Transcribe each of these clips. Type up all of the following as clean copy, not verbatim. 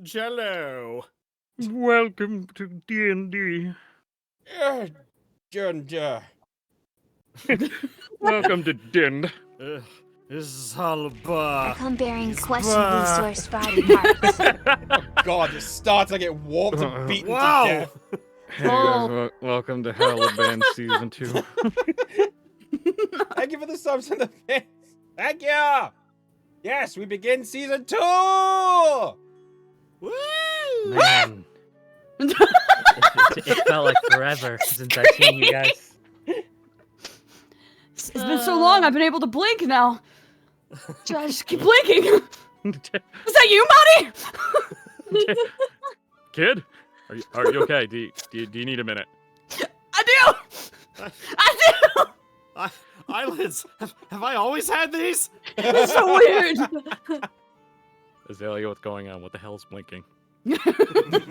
Jello. Welcome to D&D. Welcome to Dind. Zalba. I come bearing He's questionably back. sourced body parts. Oh god, it starts, I get warped and beaten Wow. to death. Hey guys, welcome to Hellband Season 2. Thank you for the subs and the bits. Thank you. Yes, we begin season 2. Woo! Man. it felt like forever since I've seen you guys. It's been so long, I've been able to blink now. Just keep blinking. Is that you, Monty? Kid, are you okay? Do you need a minute? I do. I do. Eyelids. Have I always had these? It's so weird. Aelia, what's going on? What the hell's blinking?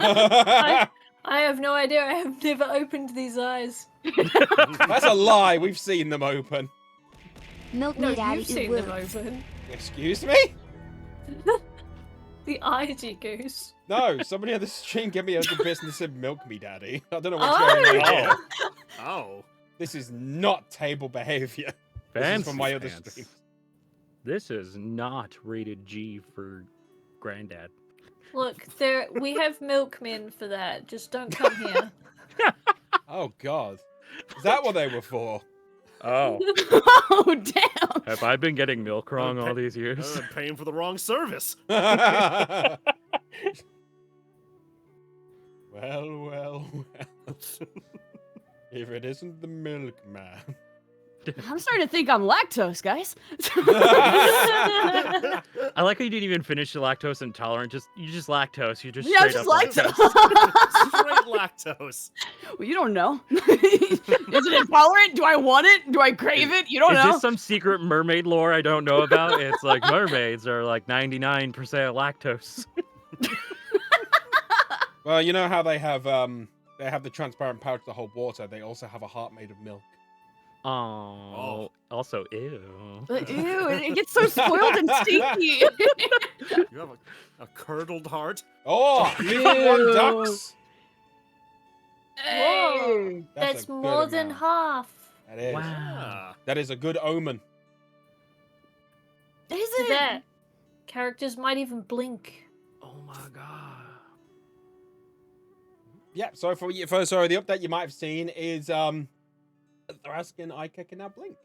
I have no idea. I have never opened these eyes. That's a lie. We've seen them open. Milk No, me, Daddy. you've seen them open. Excuse me? The eyes, you goose. No, somebody on the stream gave me a good bits and they said milk me, daddy. I don't know what's going on here. Oh. This is not table behavior. This is from my other Fancy streams. This is not rated G for Granddad. Look, we have milkmen for that. Just don't come here. Oh god. Is that what they were for? Oh, Oh, damn. have I been getting milk wrong all these years? I'm paying for the wrong service. Well. If it isn't the milkman. I'm starting to think I'm lactose, guys. I like how you didn't even finish the lactose intolerant. You just lactose. You're just Yeah, I'm straight just up lactose. Straight lactose. Well, you don't know. Is it intolerant? Do I want it? Do I crave it? You don't Is know. this some secret mermaid lore I don't know about? It's like mermaids are like 99% lactose. Well, you know how they have the transparent pouch that hold water. They also have a heart made of milk. Oh. Also, ew. Ew, it gets so spoiled and stinky. You have a curdled heart? Oh, 3-1 ducks. Whoa, That's that's a good more than amount. half. That is. Ah. That is a good omen. Is To it? that, characters might even blink. Oh my god. Yeah. So the update you might have seen is Thraskin Ika can now blink.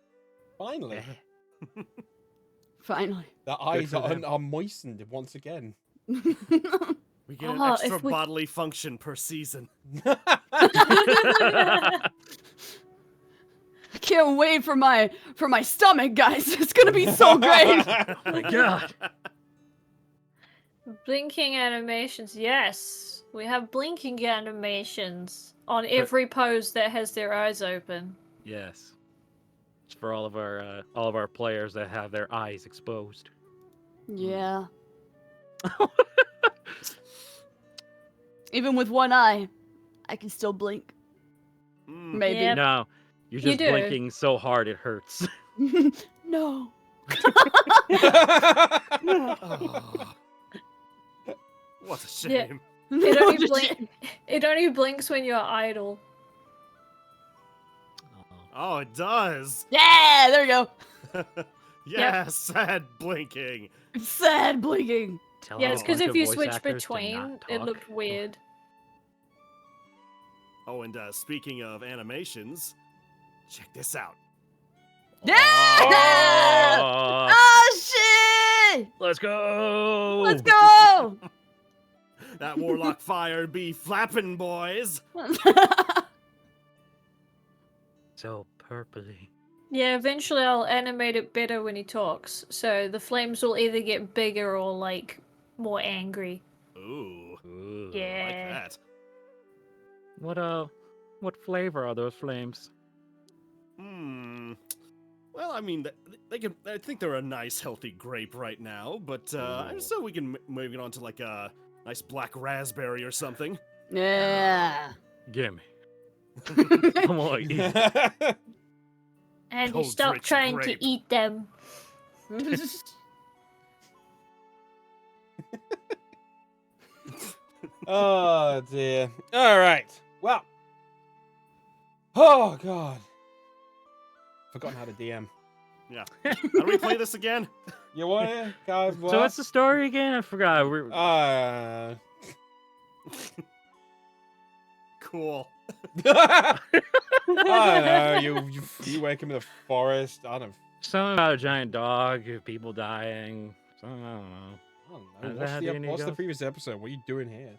Finally, Finally. the eyes for them. are moistened once again. We get an Oh, extra if we- bodily function per season. I can't wait for my stomach, guys. It's gonna be so great. Oh my god. Blinking animations, yes. We have blinking animations on every pose that has their eyes open. Yes. It's for all of our players that have their eyes exposed. Yeah. Even with one eye, I can still blink. Maybe. Yep. No, you're You just do. blinking so hard it hurts. No. Oh. What a shame. Yeah. It only blinks when you're idle. Oh, it does. Yeah, there we go. Yeah, sad blinking. Sad blinking. Tell Yeah, a it's because bunch if of you voice switch actors to between, not it talk. looked weird. Oh, and speaking of animations, check this out. Yeah! Oh, Oh shit! let's go! Let's go! That Warlock Fire be flapping, boys. So purpley. Yeah, eventually I'll animate it better when he talks. So the flames will either get bigger or, like, more angry. Ooh, Ooh. I Yeah. like that. What flavor are those flames? Well, I mean, they can. I think they're a nice, healthy grape right now, but so we can move it on to like a nice black raspberry or something. Yeah. Gimme. Come on, eat. And you Cold, stop rich trying grape. to eat them. Oh dear. All right. Well. Oh god. Forgotten how to DM. Yeah. How do we play this again? You want it, guys? So what's the story again? I forgot. Cool. I don't know. You wake him in the forest. I don't Something about a giant dog, people dying. Something, I don't know. know. Is that how D&D What's the goes? previous episode? What are you doing here?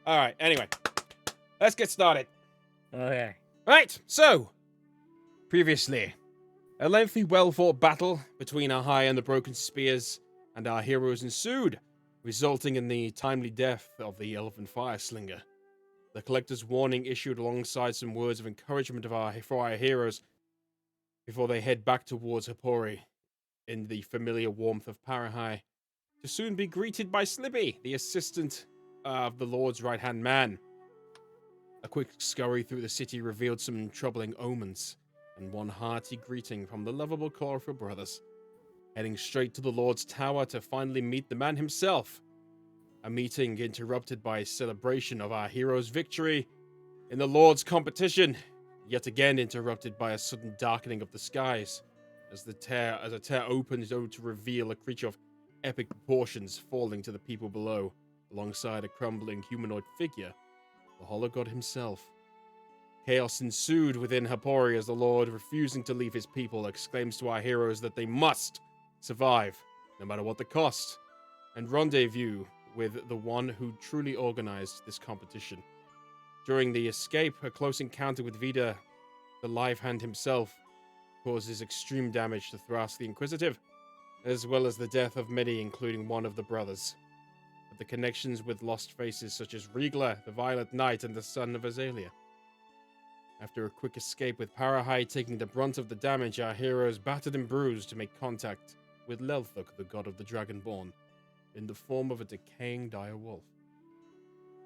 All right. Anyway, let's get started. Okay. Right. So, previously, a lengthy, well-fought battle between our high and the broken spears and our heroes ensued, resulting in the timely death of the elven fire slinger. The collector's warning issued alongside some words of encouragement for our heroes before they head back towards Hapori in the familiar warmth of Parahai, to soon be greeted by Slippy, the assistant of the Lord's right-hand man. A quick scurry through the city revealed some troubling omens, and one hearty greeting from the lovable Chlorophyll brothers, heading straight to the Lord's tower to finally meet the man himself. A meeting interrupted by a celebration of our hero's victory in the Lord's competition, yet again interrupted by a sudden darkening of the skies, as a tear opens to reveal a creature of epic proportions falling to the people below, alongside a crumbling humanoid figure, the Hologod himself. Chaos ensued within Hapori as the Lord, refusing to leave his people, exclaims to our heroes that they must survive, no matter what the cost, and rendezvous with the one who truly organized this competition. During the escape, a close encounter with Vida, the Live Hand himself, causes extreme damage to Thras the Inquisitive, as well as the death of many, including one of the brothers. But the connections with lost faces such as Riegler, the Violet Knight, and the son of Aelia. After a quick escape with Parahai taking the brunt of the damage, our heroes battered and bruised to make contact with Lelthuk, the god of the Dragonborn, in the form of a decaying dire wolf.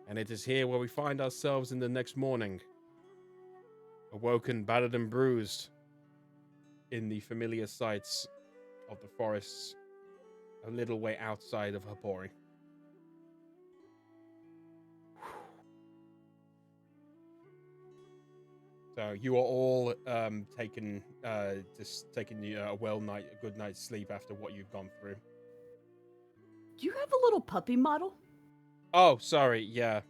And it is here where we find ourselves in the next morning, awoken, battered and bruised, in the familiar sights of the forests a little way outside of Hapori. So you are all taking a good night's sleep after what you've gone through. Do you have a little puppy model? Oh, sorry. Yeah,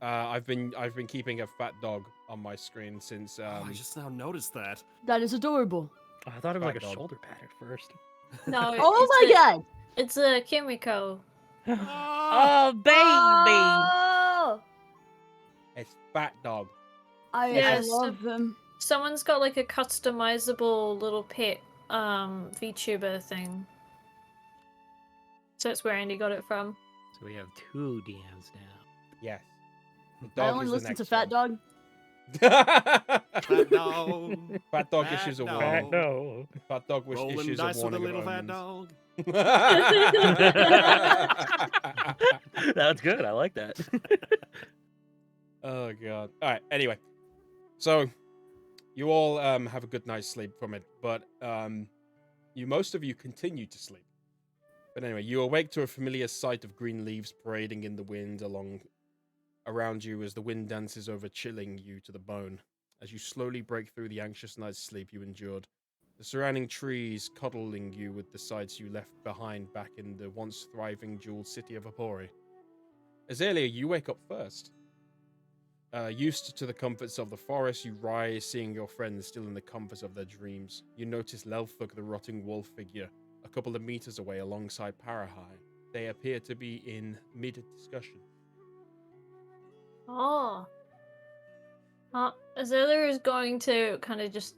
I've been keeping a fat dog on my screen since. I just now noticed that. That is adorable. Oh, I thought it was like a Dog. shoulder pad at first. No. Oh it's my god! It's a Kimiko. Oh, baby. Oh, It's fat dog. I Yes. love them. Someone's got like a customizable little pet VTuber thing. So that's where Andy got it from. So we have 2 DMs now. Yes. The I dog only is the listen to next Fat one. Dog. Fat dog. Fat dog Fat issues a dog. warning. No. Fat dog Rolling issues dice a with a warning. little of fat omens. dog. That's good. I like that. Oh god. All right. Anyway, so you all have a good night's sleep from it, but most of you continue to sleep. But anyway, you awake to a familiar sight of green leaves parading in the wind around you as the wind dances over, chilling you to the bone. As you slowly break through the anxious night's sleep you endured, the surrounding trees coddling you with the sights you left behind back in the once thriving jeweled city of Hapori. Aelia, you wake up first. Used to the comforts of the forest, you rise, seeing your friends still in the comforts of their dreams. You notice Lelthuk, the rotting wolf figure, a couple of meters away alongside Parahai. They appear to be in mid-discussion. Oh. Azealia is going to kind of just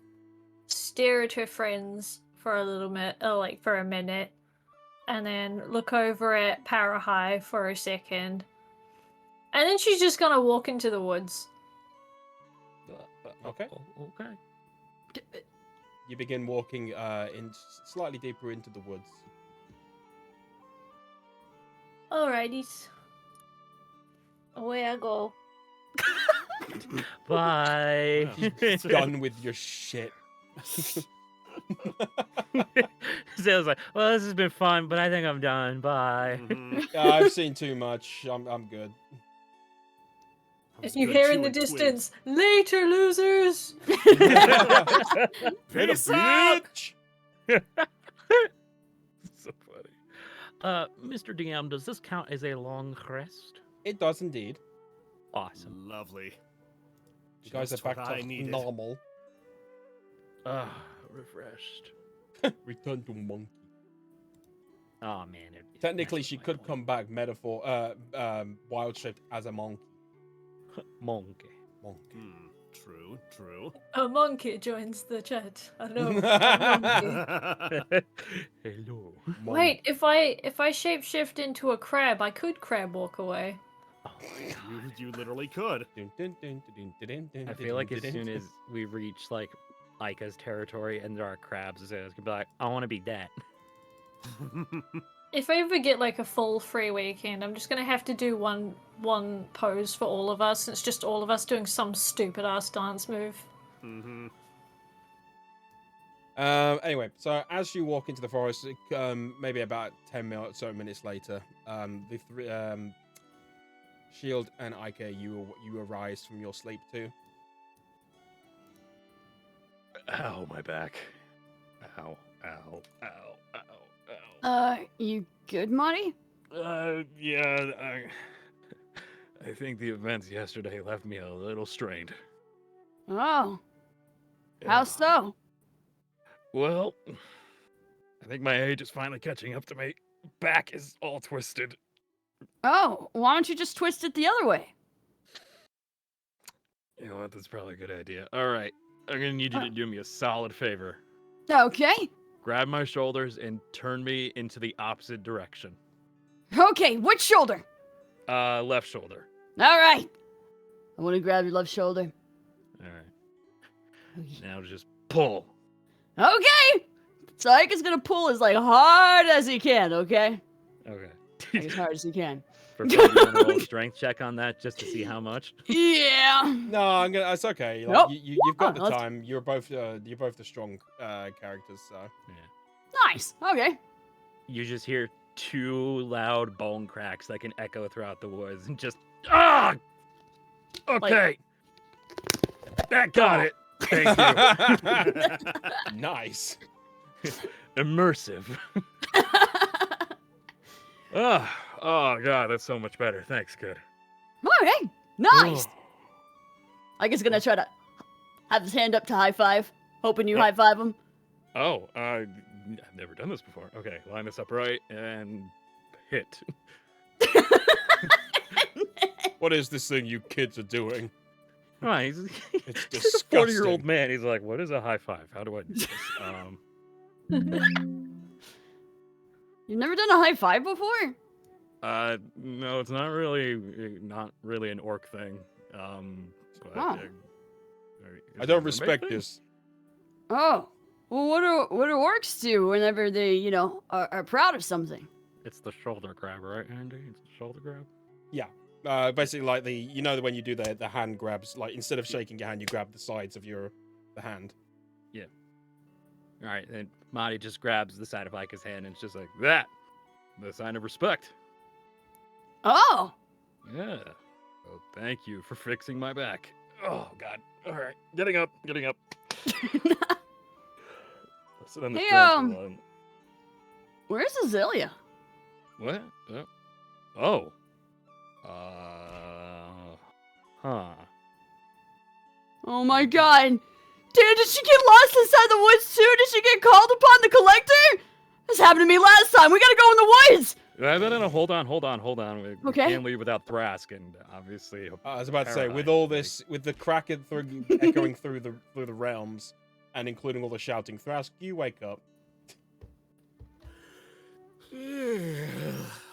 stare at her friends for a little bit, for a minute, and then look over at Parahai for a second. And then she's just gonna walk into the woods. Okay. Okay. You begin walking in slightly deeper into the woods. Alrighties. Away I go. Bye. Yeah. Done with your shit. Zale's like, well, this has been fun, but I think I'm done. Bye. Mhm. Yeah, I've seen too much. I'm good. That was And you good hear in the chewing twigs. distance, later, losers! Later, Peace out! bitch. So funny. Mr. DM, does this count as a long rest? It does indeed. Awesome. Lovely. You guys Just are back what I to needed. normal. Refreshed. Return to monkey. Oh man. Technically, she could come back wild shaped as a monkey. Monkey. Monkey. True, true. A monkey joins the chat. I know. Hello. Wait, if I shapeshift into a crab, I could crab walk away. Oh my god. you literally could. I feel like as soon as we reach like Ika's territory and there are crabs, it's gonna be like, I want to be that. If I ever get like a full free weekend, I'm just gonna have to do one pose for all of us. It's just all of us doing some stupid ass dance move. Mm-hmm. Anyway, so as you walk into the forest, maybe about 10 minutes later, the three, Shield and Ike, you arise from your sleep too. Ow, my back. Ow, ow, ow, ow, ow. You good, Marty? Yeah, I think the events yesterday left me a little strained. Oh, Yeah. how so? Well, I think my age is finally catching up to me. Back is all twisted. Oh, why don't you just twist it the other way? You know what? That's probably a good idea. All right, I'm gonna need you to do me a solid favor. Okay. Grab my shoulders and turn me into the opposite direction. Okay, which shoulder? Left shoulder. All right. I want to grab your left shoulder. All right. Now just pull. Okay. So Ike's gonna pull as like hard as he can. Okay. Okay. Like, as hard as he can. For fun, you want to roll a strength check on that just to see how much? Yeah. No, it's okay. Like, Nope. you've got the let's- time. You're both the strong characters. So Nice. Okay. You just hear two loud bone cracks that can echo throughout the woods and just okay. That got it. Thank you. nice. Immersive. Oh god, that's so much better. Thanks, good. All right. Nice. Ike's gonna try to have his hand up to high five, hoping you high five him. Oh, I've never done this before. Okay, line this up right and hit. What is this thing you kids are doing? Right, It's he's a 40-year-old disgusting. man. He's like, what is a high five? How do I do this? You've never done a high five before? No, it's not really an orc thing. But, Oh. I don't respect this. Oh. Well, what do orcs do whenever they, are proud of something? It's the shoulder grab, right, Andy? It's the shoulder grab. Basically, like when you do the hand grabs, like instead of shaking your hand, you grab the sides of the hand. All right, and Marty just grabs the side of Ika's hand and it's just like that. The sign of respect. Oh. Yeah. Oh, thank you for fixing my back. Oh God. All right, getting up. Sit on this Hey, bench while I'm- Where's Azelia? What? Oh. Huh. Oh my god. Did she get lost inside the woods too? Did she get called upon the collector? This happened to me last time. We gotta go in the woods. No, hold on. We Okay. can't leave without Thrask, and obviously. I was about to say, with Paradise, all like- this, with the crack echoing through the realms, and including all the shouting, Thrask, you wake up.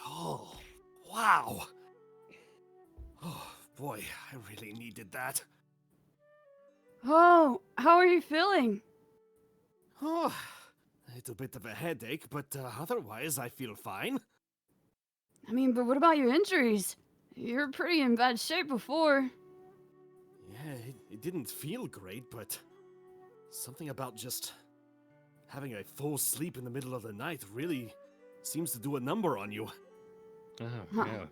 Oh, wow. Oh, boy, I really needed that. Oh, how are you feeling? Oh, a little bit of a headache, but otherwise I feel fine. I mean, but what about your injuries? You were pretty in bad shape before. Yeah, it didn't feel great, but something about just having a full sleep in the middle of the night really seems to do a number on you. Oh, Huh. yeah.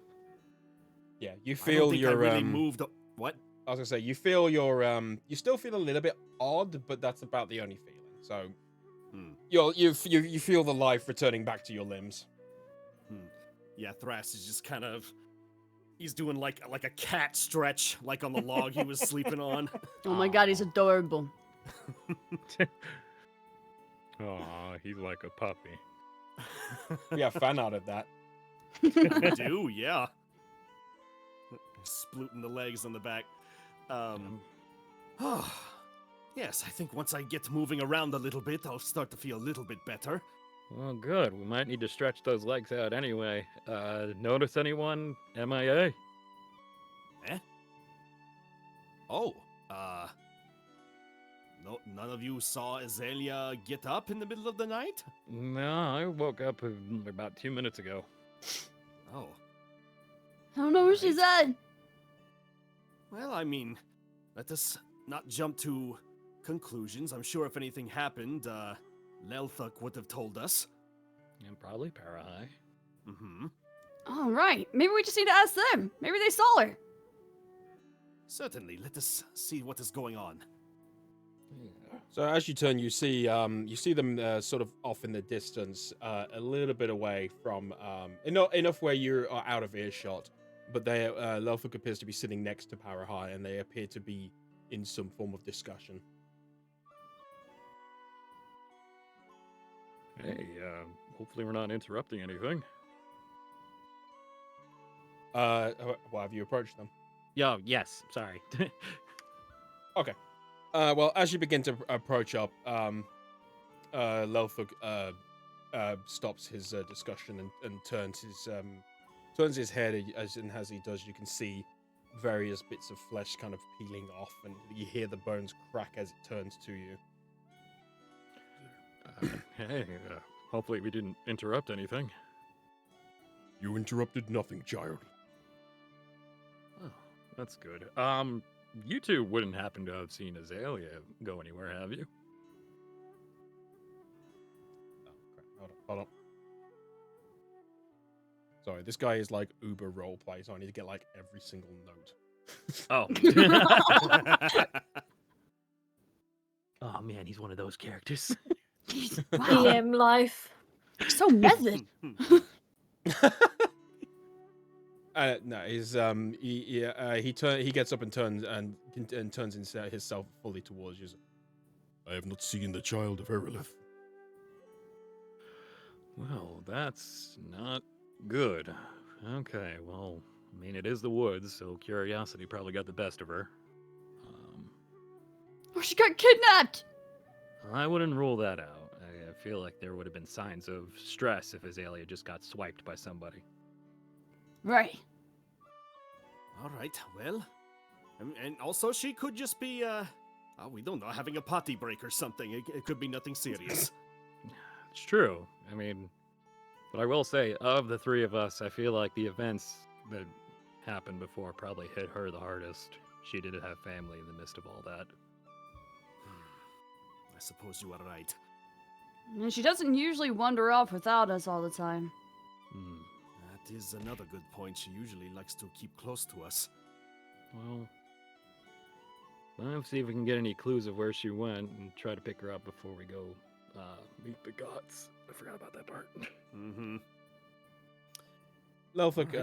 Yeah, you I don't feel think your I really moved. What? I was gonna say you feel your you still feel a little bit odd, but that's about the only feeling. So Hmm. you feel the life returning back to your limbs. Yeah, Thras is just kind of. He's doing like a cat stretch, like on the log he was sleeping on. Oh my god, he's adorable. Aw, he's like a puppy. We have fan art of that. I do, yeah. Splooting the legs on the back. Yes, I think once I get moving around a little bit, I'll start to feel a little bit better. Well, good. We might need to stretch those legs out anyway. Notice anyone MIA? Oh, no, none of you saw Aelia get up in the middle of the night? No, I woke up about 2 minutes ago. Oh, I don't know where she's at. well, I mean, let us not jump to conclusions. I'm sure if anything happened, Lelthuk would have told us. And probably Parahai. Mm-hmm. All right, maybe we just need to ask them. Maybe they saw her. Certainly, let us see what is going on. So as you turn, you see them sort of off in the distance, a little bit away from enough where you are out of earshot. But they Lelthuk appears to be sitting next to Parahai, and they appear to be in some form of discussion. Hey, hopefully we're not interrupting anything. Well, have you approached them? Yeah, yes, sorry. Okay. Well, as you begin to approach up, Lelthuk stops his discussion and turns his head. As he does, you can see various bits of flesh kind of peeling off, and you hear the bones crack as it turns to you. Hey, hopefully we didn't interrupt anything. You interrupted nothing, child. Oh, that's good. You two wouldn't happen to have seen Aelia go anywhere, have you? Oh, crap. Hold on. Sorry, this guy is like uber roleplay, so I need to get like every single note. Oh. Oh man, he's one of those characters. Wow, EM life. so method. No, he gets up and turns himself fully towards you. I have not seen the child of Erilith. Well, that's not good. Okay, well, I mean, it is the woods, so curiosity probably got the best of her. Oh, she got kidnapped. I wouldn't rule that out. I feel like there would have been signs of stress if Aelia just got swiped by somebody. Right. All right, well, and also she could just be, we don't know, having a potty break or something. It could be nothing serious. It's true. I mean, but I will say, of the three of us, I feel like the events that happened before probably hit her the hardest. She didn't have family in the midst of all that. I suppose you are right. And she doesn't usually wander off without us all the time. Hmm. That is another good point. She usually likes to keep close to us. Well, let's see if we can get any clues of where she went and try to pick her up before we go meet the gods. I forgot about that part. Mm-hmm. Lelthuk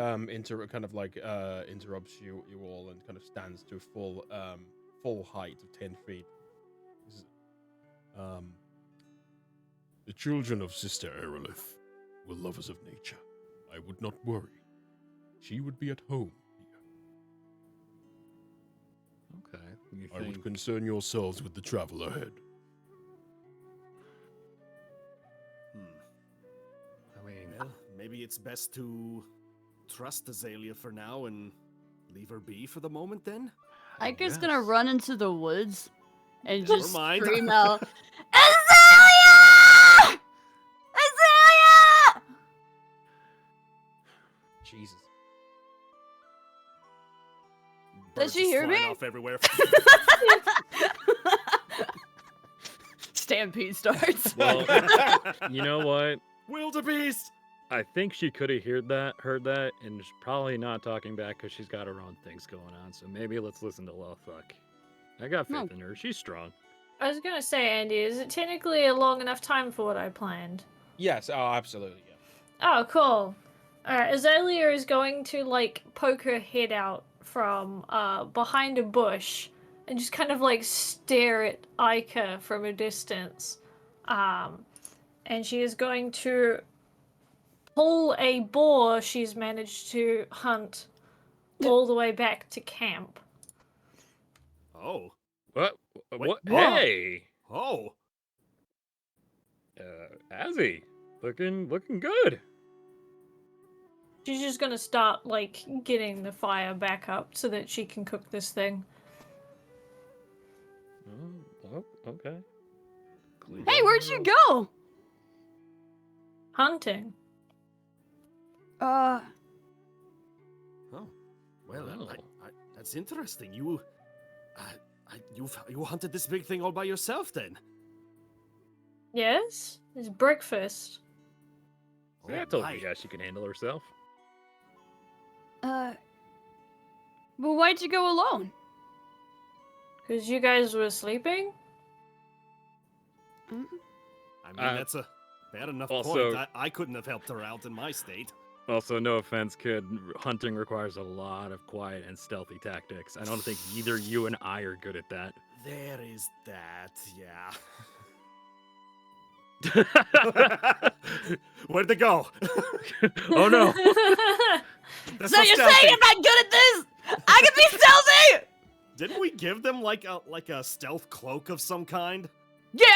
interrupts you all and kind of stands to full height of 10 feet. The children of Sister Erilith were lovers of nature. I would not worry. She would be at home here. Okay. You I think... would concern yourselves with the travel ahead. I mean, Well, maybe it's best to trust Aelia for now and leave her be for the moment then? Ika's gonna run into the woods and Never just mind. scream out, Aelia! Aelia! Jesus. Does Birds she just hear flying me? off everywhere. stampede starts. Well, you know what? Wildebeest! I think she could have heard that, and is probably not talking back because she's got her own things going on. So maybe let's listen to Lelthuk. I got faith in her. She's strong. I was gonna say, Andy, is it technically a long enough time for what I planned? Yes, oh, absolutely. Yeah. Oh, cool. Alright, Aelia is going to, like, poke her head out from behind a bush and just kind of, like, stare at Ica from a distance. And she is going to pull a boar she's managed to hunt all the way back to camp. Oh. What? Wait, What? whoa. Hey, Oh. Azzy, looking good. She's just gonna start, like, getting the fire back up so that she can cook this thing. Oh, okay. Hey, where'd you go? Hunting. Oh. Well, Wow. that's interesting. You hunted this big thing all by yourself then? Yes? It's breakfast. Yeah, I told you guys she can handle herself. Well, why'd you go alone? Because you guys were sleeping? I mean, that's a bad enough also- point. I couldn't have helped her out in my state. Also, no offense, kid. Hunting requires a lot of quiet and stealthy tactics. I don't think either you and I are good at that. There is that, yeah. Where'd they go? Oh no! They're So you're stealthy. saying I'm not good at this? I can be stealthy! Didn't we give them like a stealth cloak of some kind? Yeah!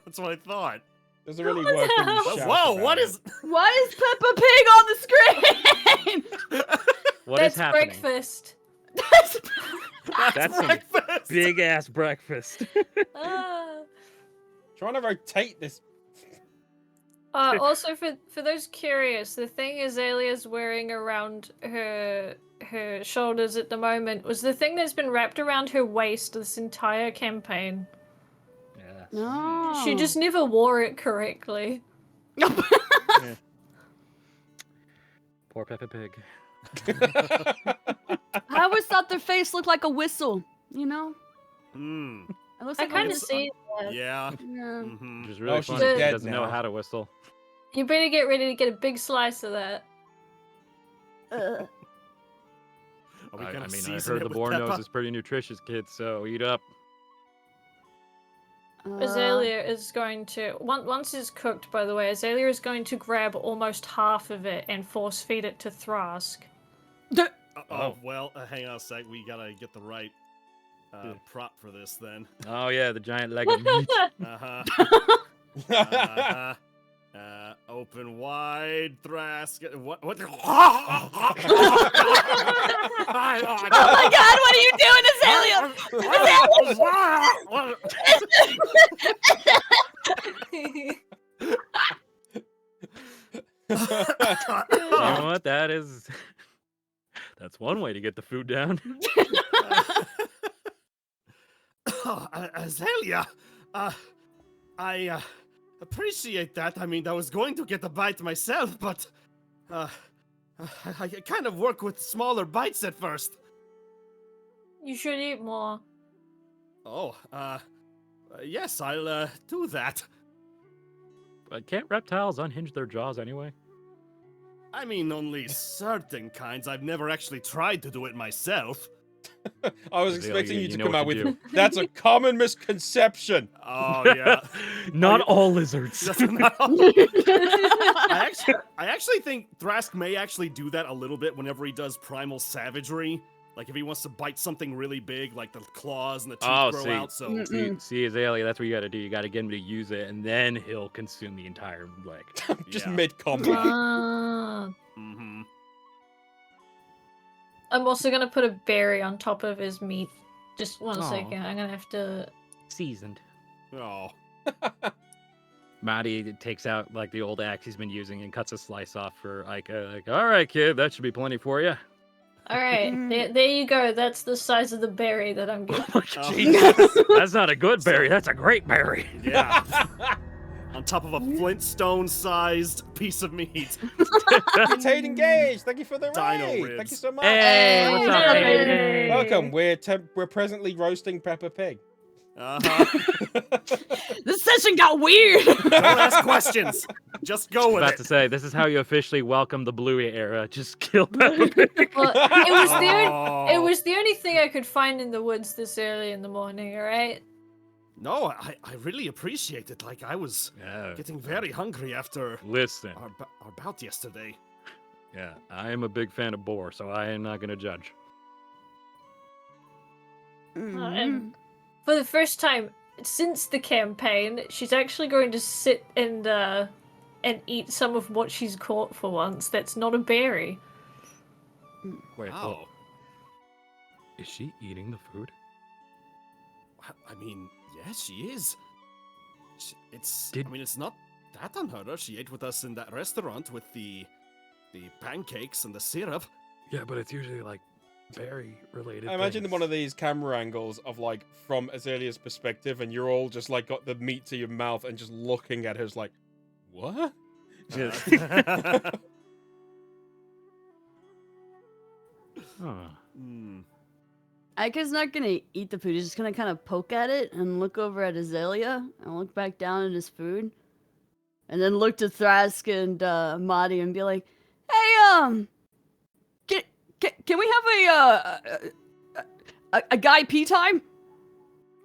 That's what I thought. Doesn't really work when you Whoa, shout whoa, about what it. is? Why is Peppa Pig on the screen? What is That's happening? breakfast. That's some breakfast. big ass breakfast. Ah. Trying to rotate this. Also, for those curious, the thing Azalea's wearing around her shoulders at the moment was the thing that's been wrapped around her waist this entire campaign. Yeah. No. She just never wore it correctly. Poor Peppa Pig. I always thought their face looked like a whistle, you know? Hmm. It looks I like a kind of whistle. see that. Yeah. Yeah. Mm-hmm. Which is really Oh, she's funny. She dead doesn't know now. how to whistle. You better get ready to get a big slice of that. Uh, Are we I gonna mean, I season heard it the with boar pepper? nose is pretty nutritious, kid. So eat up. Azalea is going to once it's cooked. By the way, Azalea is going to grab almost half of it and force feed it to Thrask. Oh, well, hang on a sec. We gotta get the right prop for this then. Oh yeah, the giant leg of meat. Uh-huh. Open wide, Thrask. What? Oh my god, what are you doing, Azalea? You know what? That's one way to get the food down. Azalea, I appreciate that. I mean, I was going to get a bite myself, but I kind of work with smaller bites at first. You should eat more. Oh, yes, I'll do that. But can't reptiles unhinge their jaws anyway? I mean, only certain kinds. I've never actually tried to do it myself. I was Azalea, expecting you to know come what out with, do. that's a common misconception. Oh yeah. Not you- all lizards. Just not- I actually think Thrask may actually do that a little bit whenever he does primal savagery. Like if he wants to bite something really big, like the claws and the teeth grow out. So See, Azalea, that's what you gotta do. You gotta get him to use it, and then he'll consume the entire leg. Just Yeah. mid-combat. Mm-hmm. I'm also gonna put a berry on top of his meat. Just one Aw. second. I'm gonna have to. Seasoned. Oh. Maddie takes out like the old axe he's been using and cuts a slice off for Ica. Like, all right, kid, that should be plenty for you. All right, there you go. That's the size of the berry that I'm giving. Jesus, that's not a good berry. That's a great berry. Yeah. On top of a Flintstone-sized piece of meat. Tate engaged. Thank you for the Dino raid. ribs. Thank you so much. Hey, what's up, Hey. baby? Welcome. We're presently roasting Peppa Pig. This session got weird. Don't ask questions. Just go with About it. to say, this is how you officially welcome the Bluey era. Just kill Peppa Pig. Well, it Oh. was the only thing I could find in the woods this early in the morning. All right. No, I really appreciate it. Like, I was Yeah. getting very hungry after Listen, our bout yesterday. yeah, I am a big fan of boar, so I am not going to judge. And for the first time since the campaign, she's actually going to sit and eat some of what she's caught for once. That's not a berry. Wait, Wow. hold. Is she eating the food? I mean, yes, she is. It's. Did- I mean, it's not that unheard of. She ate with us in that restaurant with the pancakes and the syrup. Yeah, but it's usually like berry-related. I imagine one of these camera angles of like from Azalea's perspective, and you're all just like got the meat to your mouth and just looking at her as like, what? Hmm. Aika's not gonna eat the food. He's just gonna kind of poke at it and look over at Azelia and look back down at his food, and then look to Thrask and Madi and be like, "Hey, can we have a guy pee time?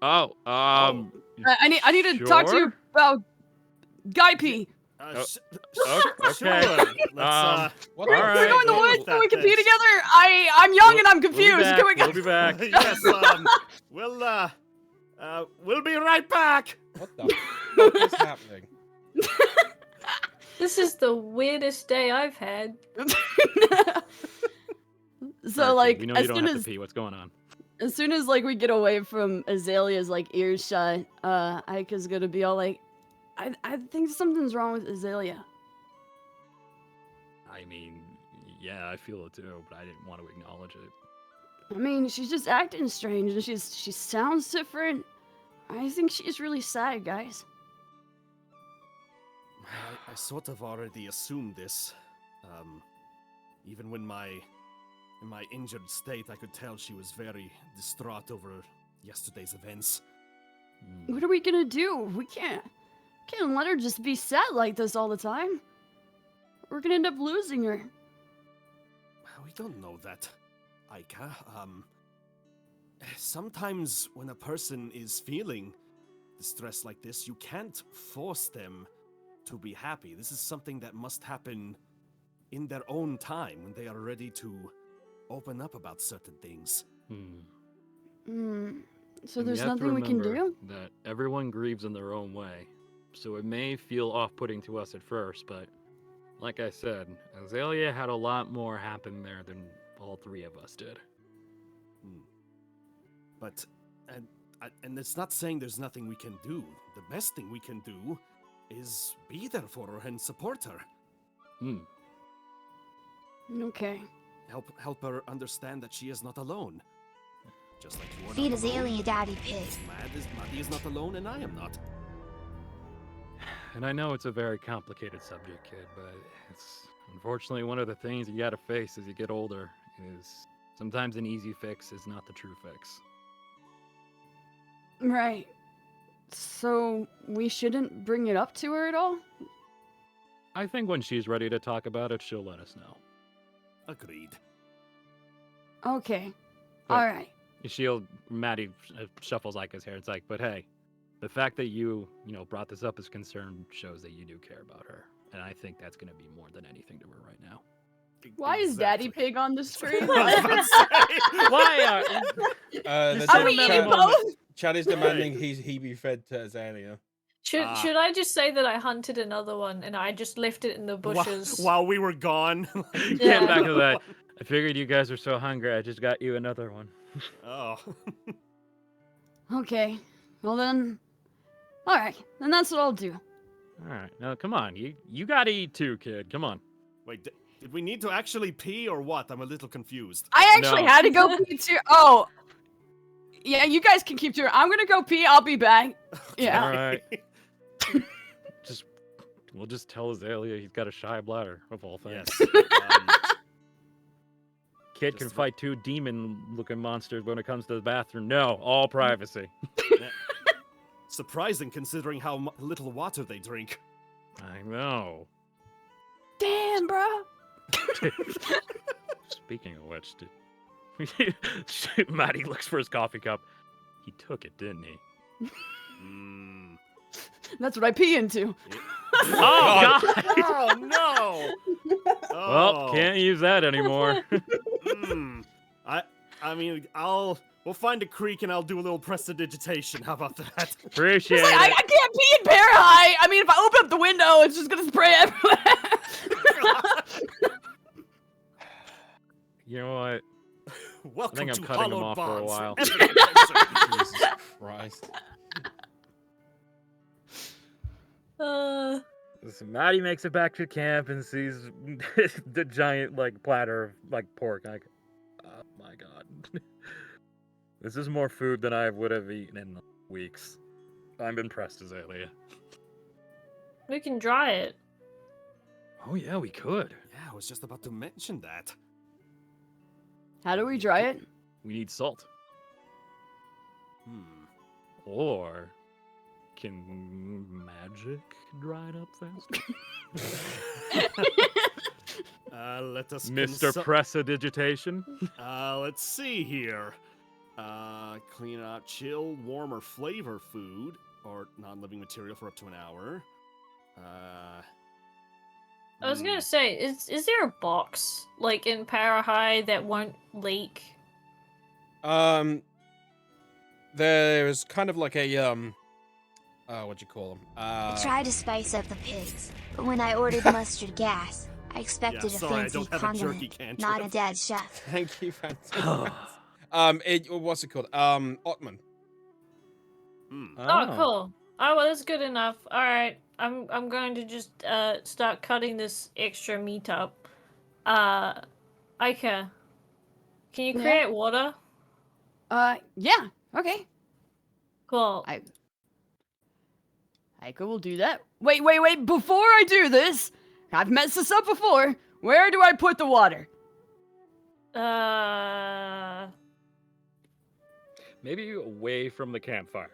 Oh, I need to talk to you sure? about guy pee. okay. Sure. Let's, What We're All going right. in the go woods with so we that can then. pee together. I'm young and I'm confused. Can we go? We'll be back. yes, we'll be right back. What the fuck is happening? This is the weirdest day I've had. So Alright, like we know as you don't soon have as to pee. What's going on? as soon as like we get away from Azalea's like earshot, Aika's gonna be all like, I think something's wrong with Azalea. I mean, yeah, I feel it too, but I didn't want to acknowledge it. I mean, she's just acting strange and she sounds different. I think she's really sad, guys. I sort of already assumed this. Even when in my injured state, I could tell she was very distraught over yesterday's events. What are we gonna do? We can't let her just be sad like this all the time. We're gonna end up losing her. We don't know that, Aika. Sometimes when a person is feeling distress like this, you can't force them to be happy. This is something that must happen in their own time when they are ready to open up about certain things. So And there's you have to nothing we can remember do? that everyone grieves in their own way. So it may feel off-putting to us at first, but like I said, Azalea had a lot more happen there than all three of us did. But, and it's not saying there's nothing we can do. The best thing we can do is be there for her and support her. Okay. Help her understand that she is not alone. Just like you are Feed not alone. Azalea, Daddy Pig. Maddie is not alone, and I am not. And I know it's a very complicated subject, kid, but it's unfortunately one of the things you gotta face as you get older is sometimes an easy fix is not the true fix. Right. So we shouldn't bring it up to her at all? I think when she's ready to talk about it, she'll let us know. Agreed. Okay. But- Alright. Maddie shuffles Aika's hair. It's like, but hey, the fact that you brought this up as concern shows that you do care about her. And I think that's going to be more than anything to her right now. Why is Daddy Pig on the screen? I was about to say. Why? The Are we chat- eating both? Chad is demanding he be fed to Azalea. Should I just say that I hunted another one and I just left it in the bushes? While we were gone. Yeah, back to that. I figured you guys were so hungry. I just got you another one. Oh. Okay. Well then. Alright. Then that's what I'll do. All right, now come on. You got to eat too, kid. Come on. Wait, Did we need to actually pee or what? I'm a little confused. I actually No. had to go pee too. Oh. Yeah, you guys can keep doing it. I'm gonna go pee. I'll be back. Yeah. All right. We'll just tell Aelia he's got a shy bladder, of all things. Yes. Kid can Just fight 2 demon-looking monsters when it comes to the bathroom. No, all privacy. Surprising considering how little water they drink. I know. Damn, bro. Speaking of which, Maddie looks for his coffee cup. He took it, didn't he? Mm. That's what I pee into. Oh, God! Oh no! Well, Oh. can't use that anymore. I mean, we'll find a creek and I'll do a little prestidigitation. How about that? Appreciate It's like, it. I can't pee in Parahigh. I mean, if I open up the window, it's just gonna spray everywhere. You know what? Welcome I'm to cutting him Hollowed off for a Bonds. while. Epic adventure. Jesus Christ. Listen, Maddie makes it back to camp and sees the giant platter of pork. Oh my god, this is more food than I would have eaten in weeks. I'm impressed, Aelia. We can dry it. Oh yeah, we could. Yeah, I was just about to mention that. How do we dry it? We need salt, Hmm. or can magic dry it up fast? Let us Mr. Prestidigitation. Let's see here. Clean out chilled, warm, or flavor food, or non-living material for up to an hour. I was gonna say, is there a box in Parahigh that won't leak? There's kind of like a what do you call them? I tried to spice up the pigs, but when I ordered mustard gas, I expected a sorry, I fancy don't have a jerky condiment, can. not a dead chef. Thank you, fancy. What's it called? Ottoman. Oh, cool. Oh, well, that's good enough. All right, I'm going to just start cutting this extra meat up. Aika, can you Yeah? create water? Yeah. Okay. Cool. Aika will do that. Wait. Before I do this, I've messed this up before. Where do I put the water? Maybe away from the campfire.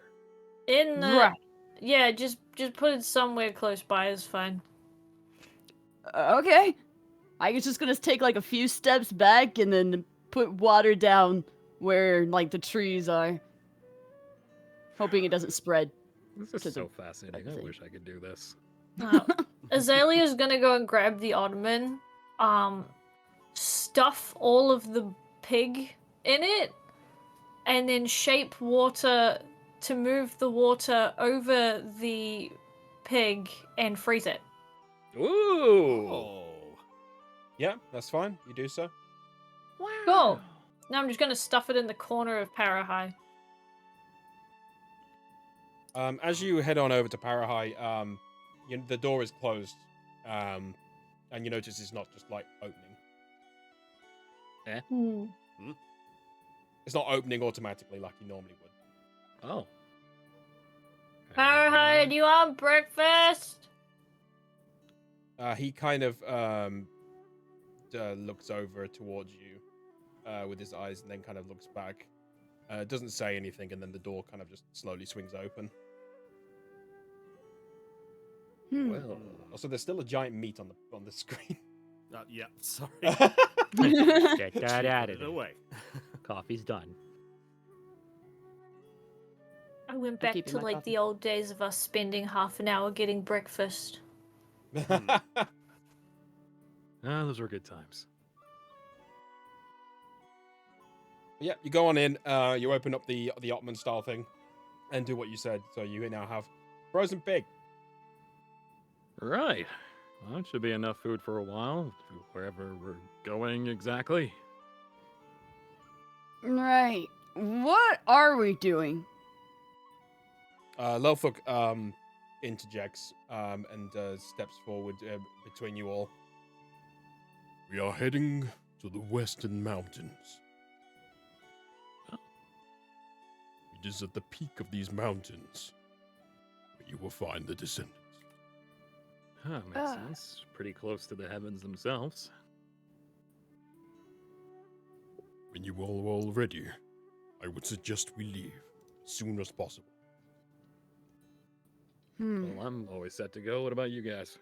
In the Right. yeah, just put it somewhere close by is fine. Okay. Aika's just gonna take a few steps back and then put water down where the trees are, hoping it doesn't spread. This to is the so fascinating. I thing. wish I could do this. Azalea's gonna go and grab the ottoman, stuff all of the pig in it, and then shape water to move the water over the pig and freeze it. Ooh. Oh. Yeah, that's fine. You do so. Cool. Now I'm just gonna stuff it in the corner of Parahigh. As you head on over to Parahigh, the door is closed, and you notice it's not just opening. It's not opening automatically like you normally would. Oh. Parahigh, do you want breakfast? He kind of looks over towards you with his eyes, and then kind of looks back. Doesn't say anything, and then the door kind of just slowly swings open. Well. Also, there's still a giant meat on the screen. Yeah, sorry. Get that out of Put it there. away. Coffee's done. I went back keeping to my the old days of us spending half an hour getting breakfast. Ah, those were good times. Yeah, you go on in. You open up the Ottoman style thing, and do what you said. So you now have frozen pig. Right. Well, that should be enough food for a while, wherever we're going exactly. Right. What are we doing? Lelfuk interjects and steps forward between you all. We are heading to the Western Mountains. Oh. It is at the peak of these mountains where you will find the descendants. Huh, makes sense. Pretty close to the heavens themselves. When you are all ready, I would suggest we leave as soon as possible. Well, I'm always set to go. What about you guys?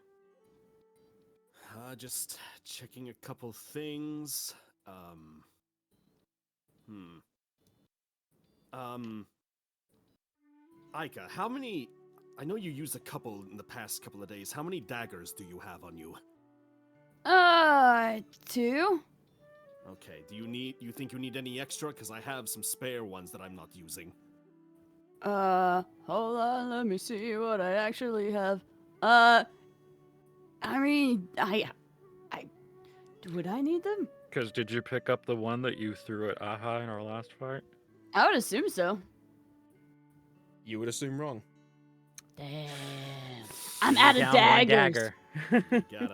Just checking a couple things. Aika, how many... I know you used a couple in the past couple of days. How many daggers do you have on you? 2. Okay, you think you need any extra? Because I have some spare ones that I'm not using. Hold on, let me see what I actually have. I mean, would I need them? Because did you pick up the one that you threw at Aha in our last fight? I would assume so. You would assume wrong. Damn. I'm out of Down one daggers. dagger. You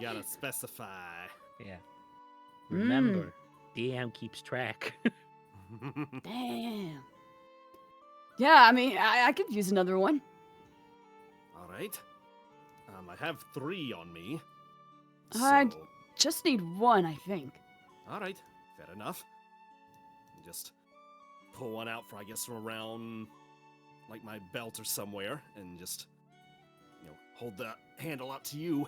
gotta specify. Yeah. Remember, DM keeps track. Damn. Yeah, I mean, I could use another one. All right. I have 3 on me. I So, just need 1, I think. all right, fair enough. Just pull one out from around like my belt or somewhere, and just hold the handle out to you.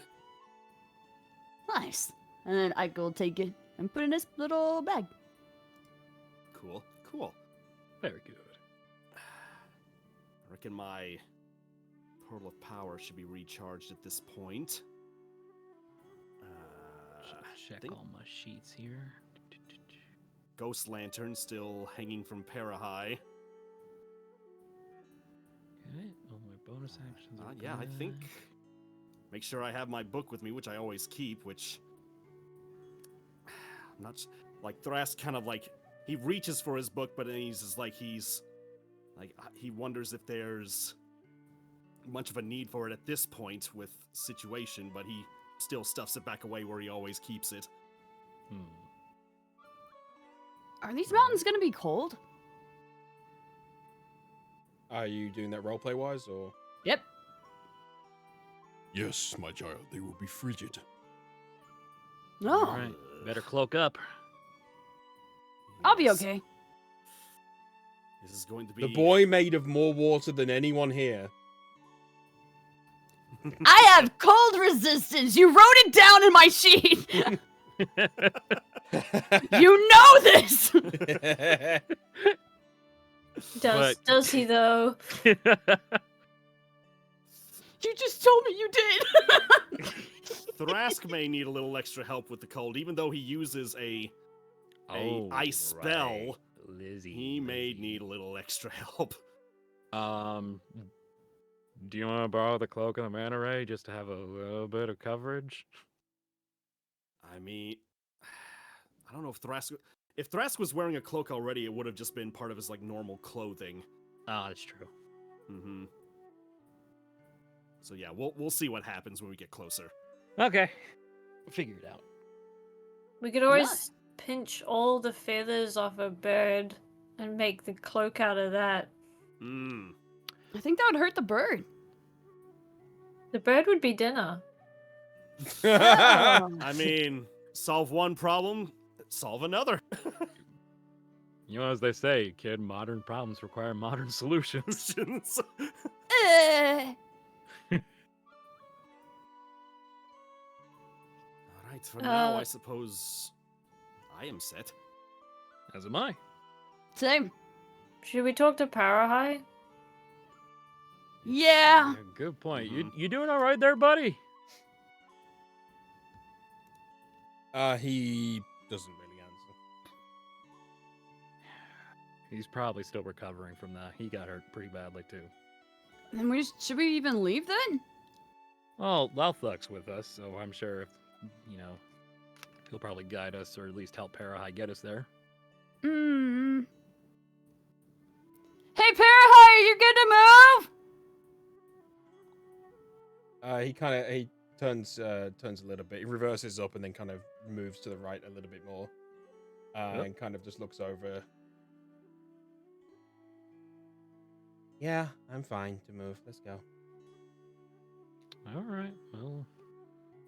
Nice. And then I will take it and put it in this little bag. Cool. Very good. I reckon my portal of power should be recharged at this point. Check all my sheets here. Ghost lantern still hanging from Parahai. Okay, all my bonus actions are Yeah, I good. think. Make sure I have my book with me, which I always keep. Which I'm not like Thrask. Kind of like he reaches for his book, but then he wonders if there's much of a need for it at this point with situation, but he still stuffs it back away where he always keeps it. Are these mountains gonna be cold? Are you doing that roleplay wise, or? Yep. Yes, my child, they will be frigid. No. All right, better cloak up. I'll be Yes. okay. This is going to be The boy made of more water than anyone here. I have cold resistance. You wrote it down in my sheet. You know this. Does he though? You just told me you did. Thrask may need a little extra help with the cold, even though he uses a ice spell. Lizzie. He may need a little extra help. Do you want to borrow the cloak and the mana ray just to have a little bit of coverage? I mean, I don't know if Thrask was wearing a cloak already, it would have just been part of his normal clothing. Ah, that's true. Mm-hmm. So yeah, we'll see what happens when we get closer. Okay, we'll figure it out. We could always pinch all the feathers off a bird and make the cloak out of that. I think that would hurt the bird. The bird would be dinner. I mean, solve one problem, solve another. You know, as they say, kid, modern problems require modern solutions. Alright, for now, I suppose I am set. As am I. Same. Should we talk to Parahai? Yeah. Good point. You doing all right there, buddy? He doesn't really answer. He's probably still recovering from that. He got hurt pretty badly too. Then should we even leave then? Well, Lalthuk's with us, so I'm sure if, he'll probably guide us or at least help Parahai get us there. Hey, Parahai, are you good to move? He turns a little bit. He reverses up and then kind of moves to the right a little bit more, and kind of just looks over. Yeah, I'm fine to move. Let's go. All right. Well,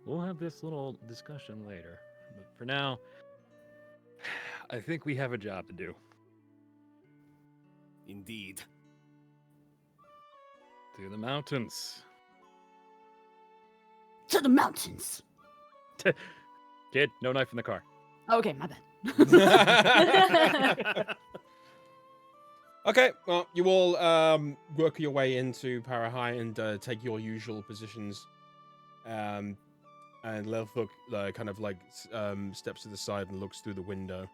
we'll have this little discussion later. But for now, I think we have a job to do. Indeed. To the mountains. To the mountains. Kid, no knife in the car. Okay, my bad. Okay, well, you all work your way into Parahai and take your usual positions. And Lelthuk kind of like steps to the side and looks through the window.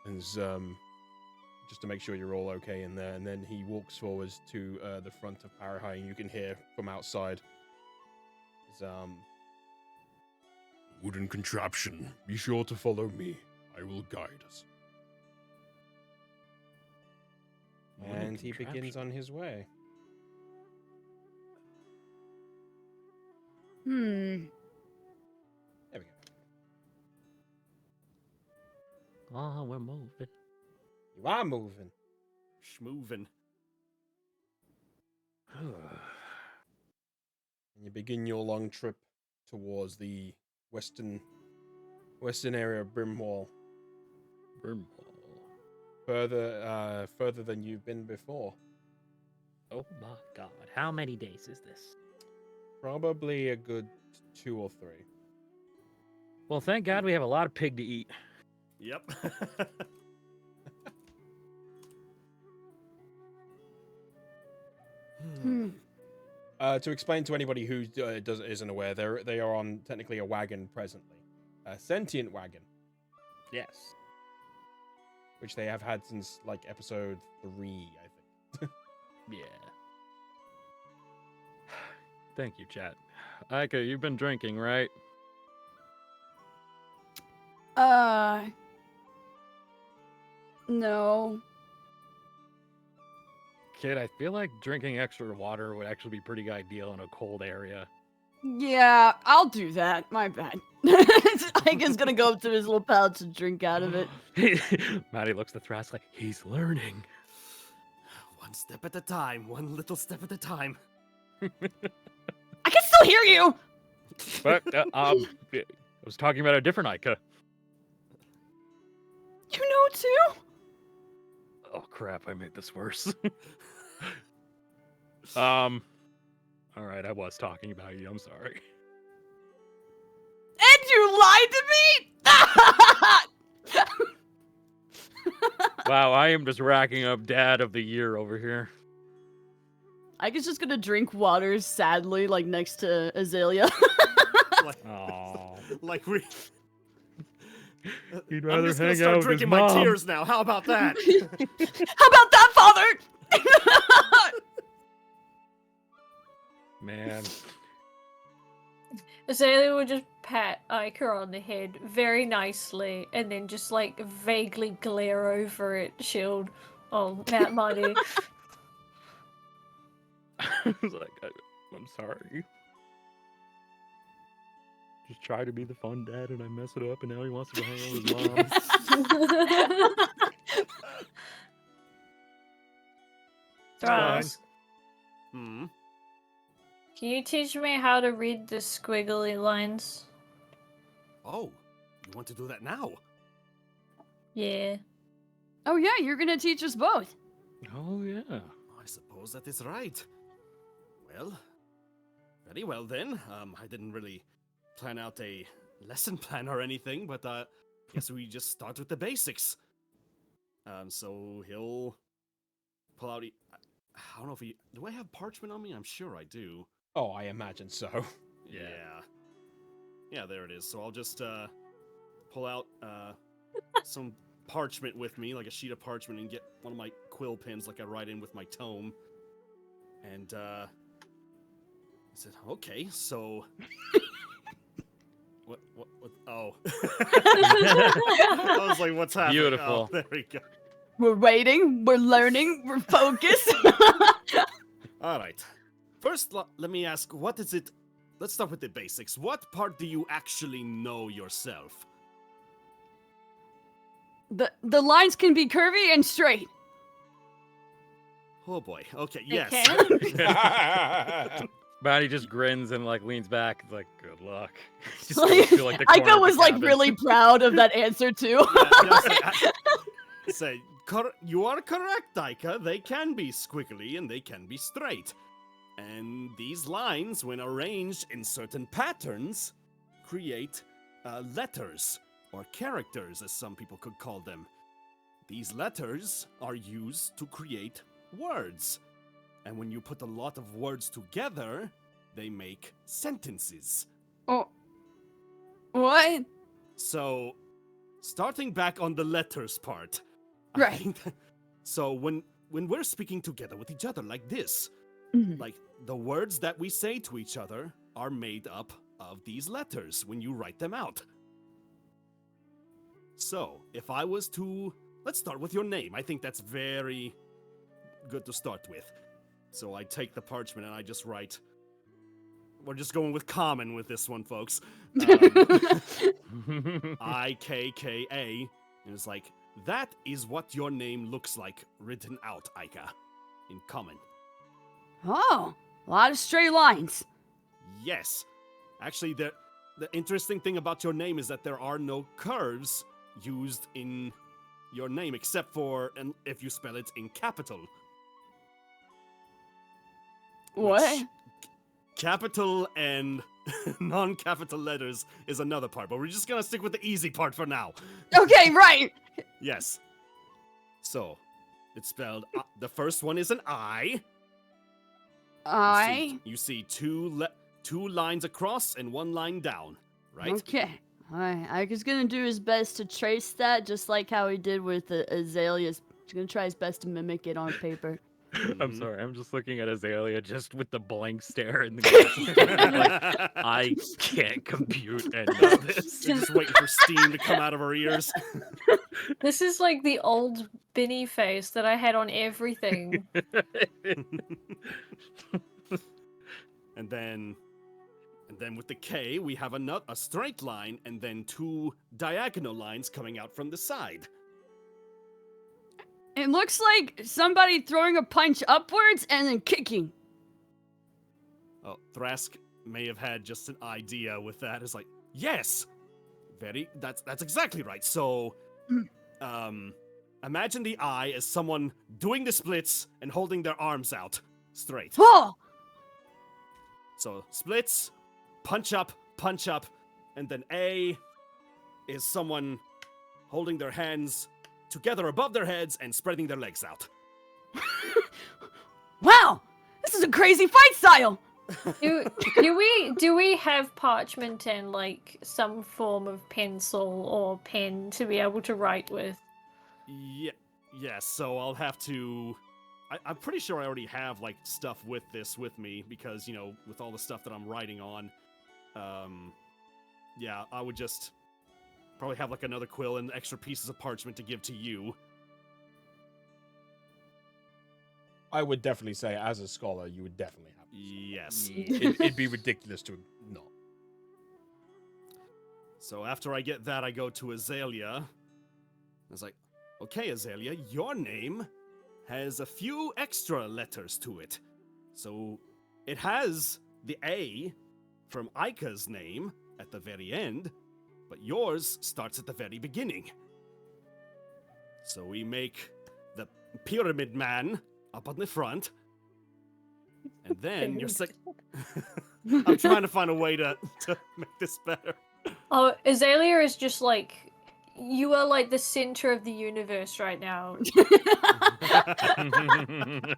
And just to make sure you're all okay in there. And then he walks forwards to the front of Parahai, and you can hear from outside his wooden contraption. Be sure to follow me. I will guide us. And he begins on his way. Hmm. There we go. Oh, we're moving. You are moving. Schmoovin'. And you begin your long trip towards the western area of Brimwall. Brimwall. Further than you've been before. Oh my god. How many days is this? Probably a good 2 or 3. Well, thank God we have a lot of pig to eat. Yep. To explain to anybody who isn't aware, they are on technically a wagon presently, a sentient wagon, Yes. which they have had since like episode 3, I think. Yeah. Thank you, chat. Ika, you've been drinking, right? No. Kid, I feel like drinking extra water would actually be pretty ideal in a cold area. Yeah, I'll do that. My bad. Ika's gonna go up to his little pouch and drink out of it. Maddie looks at Thras like, he's learning. One step at a time. One little step at a time. I can still hear you. But, I was talking about a different Ika. You know too. Oh crap, I made this worse. Alright, I was talking about you, I'm sorry. And you lied to me. Wow, I am just racking up dad of the year over here. Ika's just gonna drink water sadly, like next to Aelia. Like, Aww. like we. He'd I'm rather just gonna hang start out with his drinking my mom. tears now. How about that? How about that, father? Man. Aelia would just pat Ika on the head very nicely and then just like vaguely glare over at Shield. Oh, Matt Mighty. I was like, I'm sorry. Just try to be the fun dad and I mess it up and now he wants to go hang out with his mom. Thras, Hmm. can you teach me how to read the squiggly lines? Oh, you want to do that now? Yeah. Oh yeah, you're gonna teach us both. Oh, yeah. I suppose that is right. Well, very well then. I didn't really plan out a lesson plan or anything, but guess we just start with the basics. So he'll pull out. I don't know if he. Do I have parchment on me? I'm sure I do. Oh, I imagine so. Yeah. Yeah, there it is. So I'll just pull out some parchment with me, like a sheet of parchment, and get one of my quill pens, like I write in with my tome. And I said, okay, so what? Oh, I was like, what's happening? Beautiful. Oh, there we go. We're waiting, we're learning, we're focused. All right. First, let me ask, what is it let's start with the basics. What part do you actually know yourself? The lines can be curvy and straight. Oh boy. Okay. They Yes. can? Maddie just grins and like leans back. It's like, good luck. Just Like, goes to, like, the corner Aika of was the like cabin. really proud of that answer too. You are correct, Aika. They can be squiggly and they can be straight. And these lines, when arranged in certain patterns, create letters, or characters, as some people could call them. These letters are used to create words. And when you put a lot of words together, they make sentences. Oh. What? So, starting back on the letters part. Right. So when we're speaking together with each other like this, Mhm. like the words that we say to each other are made up of these letters when you write them out. So, if I was to, let's start with your name. I think that's very good to start with. So I take the parchment and I just write, we're just going with common with this one, folks. I-K-K-A. And it's like, that is what your name looks like written out, Aika. In common. Oh, a lot of straight lines. Yes. Actually, the interesting thing about your name is that there are no curves used in your name, except for if you spell it in capital. What? Which, capital and non-capital letters is another part, but we're just gonna stick with the easy part for now. Okay, right. Yes. So, it's spelled, the first one is an I. You see two lines across and one line down, right? Okay. Alright, Aika's gonna do his best to trace that, just like how he did with Azalea. He's gonna try his best to mimic it on paper. I'm sorry, I'm just looking at Azalea just with the blank stare in the like, I can't compute any of this. You're just waiting for steam to come out of her ears. This is like the old Binny face that I had on everything. And then with the K, we have a straight line and then two diagonal lines coming out from the side. It looks like somebody throwing a punch upwards and then kicking. Oh, Thrask may have had just an idea with that. It's like, yes, that's exactly right. So, imagine the I as someone doing the splits and holding their arms out straight. Oh! So splits, punch up, and then A is someone holding their hands together above their heads and spreading their legs out. Wow! This is a crazy fight style! Do we have parchment and like some form of pencil or pen to be able to write with? Yes, so I'll have to... I'm pretty sure I already have, like, stuff with me, because, you know, with all the stuff that I'm writing on, yeah, I would just probably have, like, another quill and extra pieces of parchment to give to you. I would definitely say, as a scholar, you would definitely have. Yes. It'd be ridiculous to not. So after I get that, I go to Azalea. I was like, okay, Azalea, your name has a few extra letters to it. So it has the A from Aika's name at the very end, but yours starts at the very beginning. So we make the Pyramid Man up on the front, and then you're I'm trying to find a way to make this better. Oh, Azalea is just like, you are like the center of the universe right now.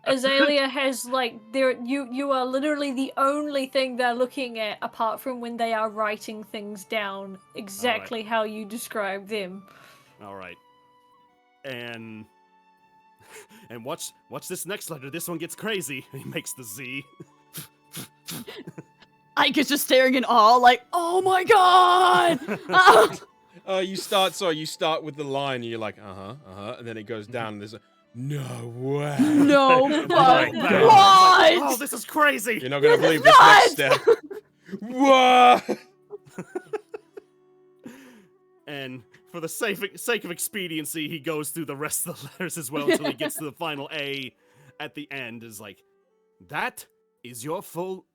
Azalea has like you are literally the only thing they're looking at apart from when they are writing things down exactly how you describe them. All right. And watch this next letter. This one gets crazy. He makes the Z. Aika's just staring in awe, like, oh my god! You start with the line, and you're like, and then it goes down, and there's a, no way. No, Like, what? oh, this is crazy. You're not gonna believe this next step. What? And for the sake of expediency, he goes through the rest of the letters as well until he gets to the final A at the end. Is like, that is your full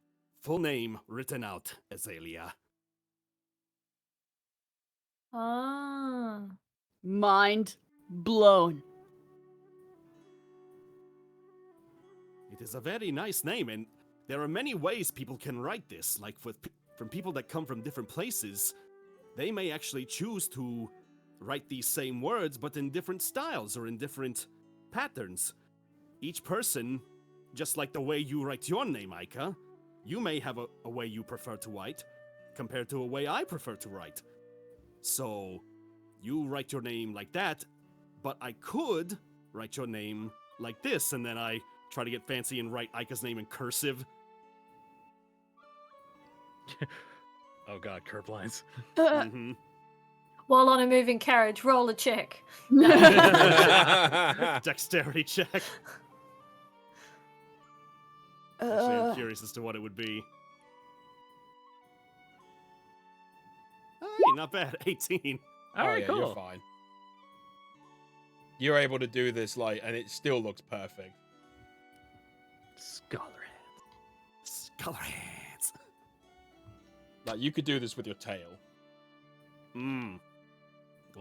name written out, Aelia. Ah. Mind blown. It is a very nice name, and there are many ways people can write this. Like from people that come from different places, they may actually choose to write these same words, but in different styles or in different patterns. Each person, just like the way you write your name, Aika, you may have a way you prefer to write compared to a way I prefer to write. So, you write your name like that, but I could write your name like this, and then I try to get fancy and write Aika's name in cursive. Oh god, curb lines. Mm-hmm. While on a moving carriage, roll a check. Dexterity check. Actually, I'm curious as to what it would be. Hey, not bad. 18. Alright, yeah, cool. you're fine. You're able to do this, like, and it still looks perfect. Scholar hands. Scholar hands. Like, you could do this with your tail. Mmm.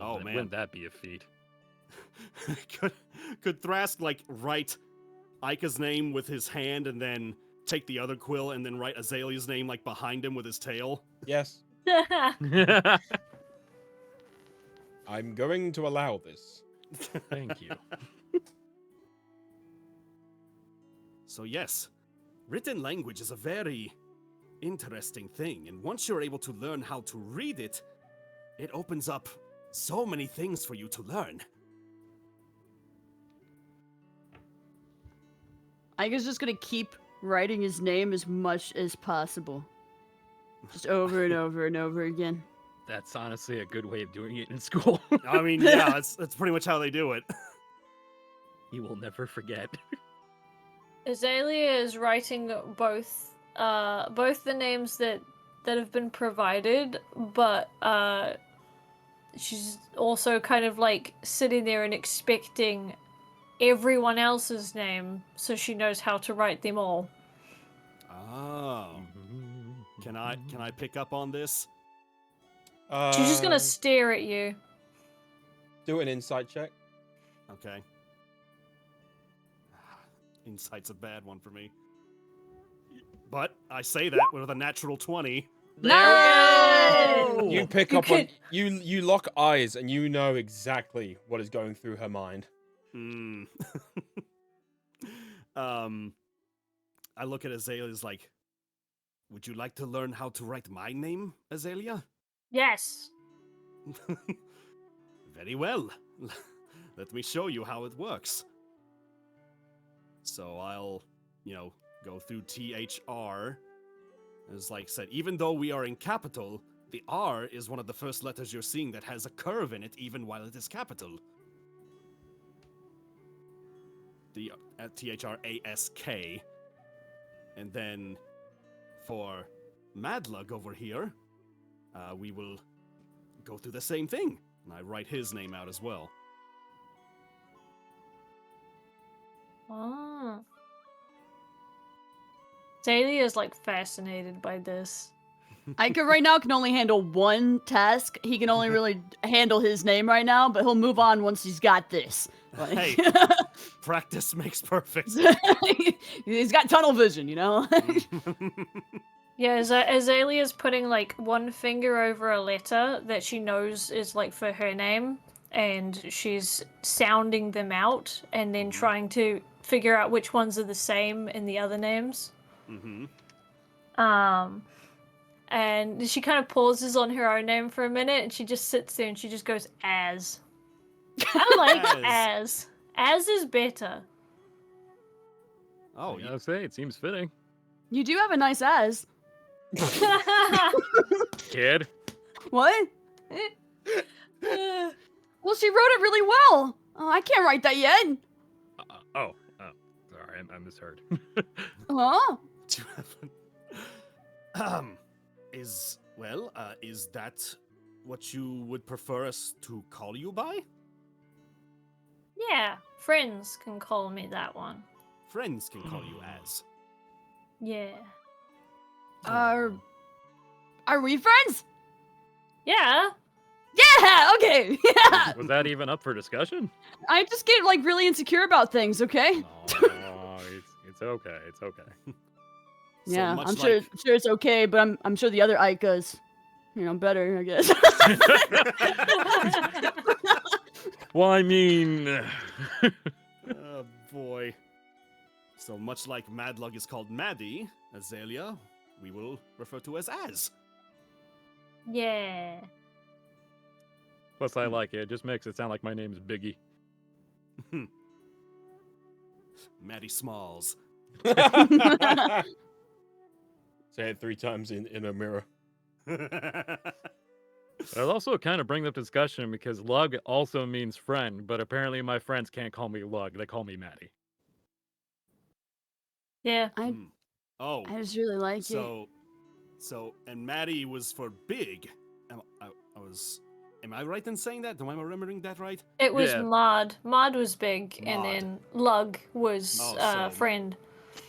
Oh, man. Wouldn't that be a feat? could Thrask, like, write Aika's name with his hand and then take the other quill and then write Azalea's name, like, behind him with his tail? Yes. I'm going to allow this. Thank you. So yes, written language is a very interesting thing, and once you're able to learn how to read it, it opens up so many things for you to learn. Aika's just gonna keep writing his name as much as possible. Just over and over and over again. That's honestly a good way of doing it in school. I mean, yeah, that's pretty much how they do it. You will never forget. Aelia is writing both the names that have been provided, but she's also kind of like sitting there and expecting everyone else's name so she knows how to write them all. Oh. Can I pick up on this? She's just gonna stare at you. Do an insight check. Okay. Insight's a bad one for me. But I say that with a natural 20. No! You pick up on you lock eyes and you know exactly what is going through her mind. Hmm. I look at Azalea's like, would you like to learn how to write my name, Aelia? Yes. Very well. Let me show you how it works. So I'll, go through THR. As like said, even though we are in capital, the R is one of the first letters you're seeing that has a curve in it, even while it is capital. The THRASK. And then for Madlug over here, we will go through the same thing. And I write his name out as well. Oh. Aelia is like fascinated by this. Aika right now can only handle one task. He can only really handle his name right now, but he'll move on once he's got this. Like... Hey, practice makes perfect. He's got tunnel vision, Yeah, Azalea's putting like one finger over a letter that she knows is like for her name, and she's sounding them out and then trying to figure out which ones are the same in the other names. Mm-hmm. And she kind of pauses on her own name for a minute, and she just sits there and she just goes, as. I like as. As is better. Oh, I gotta say, it seems fitting. You do have a nice ass. Kid. What? Well, she wrote it really well. Oh, I can't write that yet. Sorry, I misheard. Huh? Is that what you would prefer us to call you by? Yeah, friends can call me that one. Friends can call you as. Yeah. Are we friends? Yeah. Yeah. Okay. Yeah. Was that even up for discussion? I just get like really insecure about things. Okay. No, it's okay. It's okay. So Yeah, much I'm sure like- sure it's okay, but I'm sure the other Ikas, better, I guess. Well, I mean, Oh boy. So much like Madlug is called Maddie, Aelia, we will refer to as. Yeah. plus I like it. It just makes it sound like my name is Biggie. Maddie Smalls. Say it 3 times in a mirror. I'll also kind of bring up discussion because Lug also means friend, but apparently my friends can't call me Lug. They call me Maddie. Yeah. I Oh, I just really like it. so, and Maddie was for big. Am I right in saying that? Am I remembering that right? It was Yeah. Maud. Maud was big, and Maud. then Lug was Oh, so- friend.